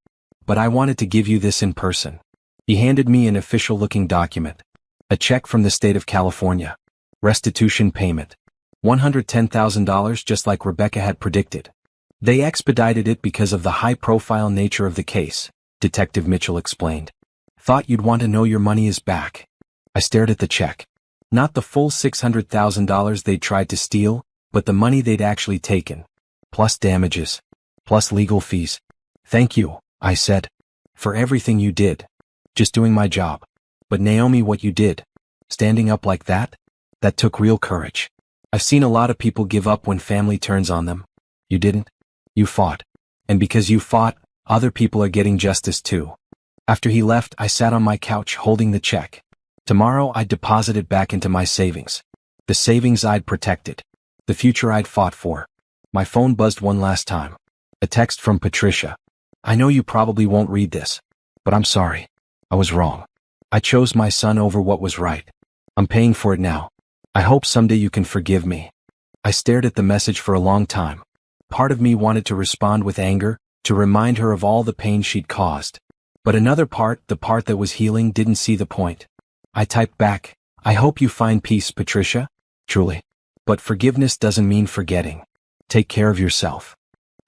But I wanted to give you this in person. He handed me an official-looking document. A check from the state of California. Restitution payment. $110,000, just like Rebecca had predicted. They expedited it because of the high-profile nature of the case, Detective Mitchell explained. Thought you'd want to know your money is back. I stared at the check. Not the full $600,000 they'd tried to steal, but the money they'd actually taken. Plus damages. Plus legal fees. Thank you, I said. For everything you did. Just doing my job. But Naomi, what you did. Standing up like that? That took real courage. I've seen a lot of people give up when family turns on them. You didn't. You fought. And because you fought, other people are getting justice too. After he left, I sat on my couch holding the check. Tomorrow I'd deposit it back into my savings. The savings I'd protected. The future I'd fought for. My phone buzzed one last time. A text from Patricia. I know you probably won't read this. But I'm sorry. I was wrong. I chose my son over what was right. I'm paying for it now. I hope someday you can forgive me. I stared at the message for a long time. Part of me wanted to respond with anger, to remind her of all the pain she'd caused. But another part, the part that was healing, didn't see the point. I typed back, I hope you find peace, Patricia. Truly. But forgiveness doesn't mean forgetting. Take care of yourself.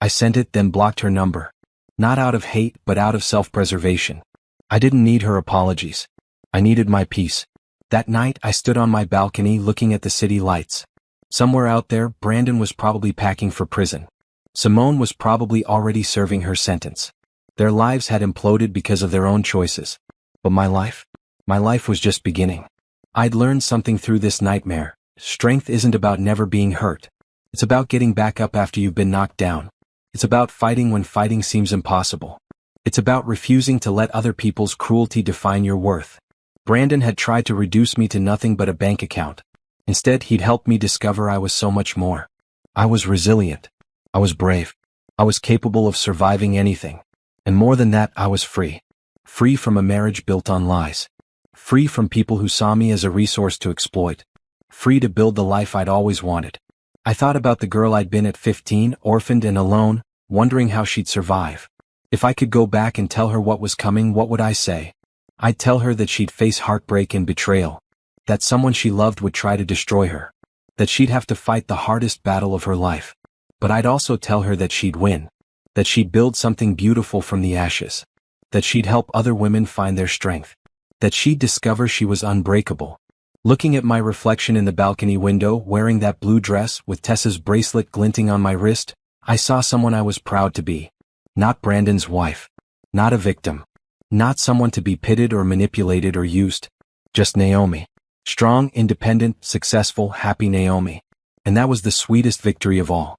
I sent it, then blocked her number. Not out of hate, but out of self-preservation. I didn't need her apologies. I needed my peace. That night, I stood on my balcony looking at the city lights. Somewhere out there, Brandon was probably packing for prison. Simone was probably already serving her sentence. Their lives had imploded because of their own choices. But my life was just beginning. I'd learned something through this nightmare. Strength isn't about never being hurt. It's about getting back up after you've been knocked down. It's about fighting when fighting seems impossible. It's about refusing to let other people's cruelty define your worth. Brandon had tried to reduce me to nothing but a bank account. Instead, he'd helped me discover I was so much more. I was resilient. I was brave. I was capable of surviving anything. And more than that, I was free. Free from a marriage built on lies. Free from people who saw me as a resource to exploit. Free to build the life I'd always wanted. I thought about the girl I'd been at 15, orphaned and alone, wondering how she'd survive. If I could go back and tell her what was coming, what would I say? I'd tell her that she'd face heartbreak and betrayal. That someone she loved would try to destroy her. That she'd have to fight the hardest battle of her life. But I'd also tell her that she'd win. That she'd build something beautiful from the ashes. That she'd help other women find their strength. That she'd discover she was unbreakable. Looking at my reflection in the balcony window, wearing that blue dress with Tessa's bracelet glinting on my wrist, I saw someone I was proud to be. Not Brandon's wife. Not a victim. Not someone to be pitted or manipulated or used. Just Naomi. Strong, independent, successful, happy Naomi. And that was the sweetest victory of all.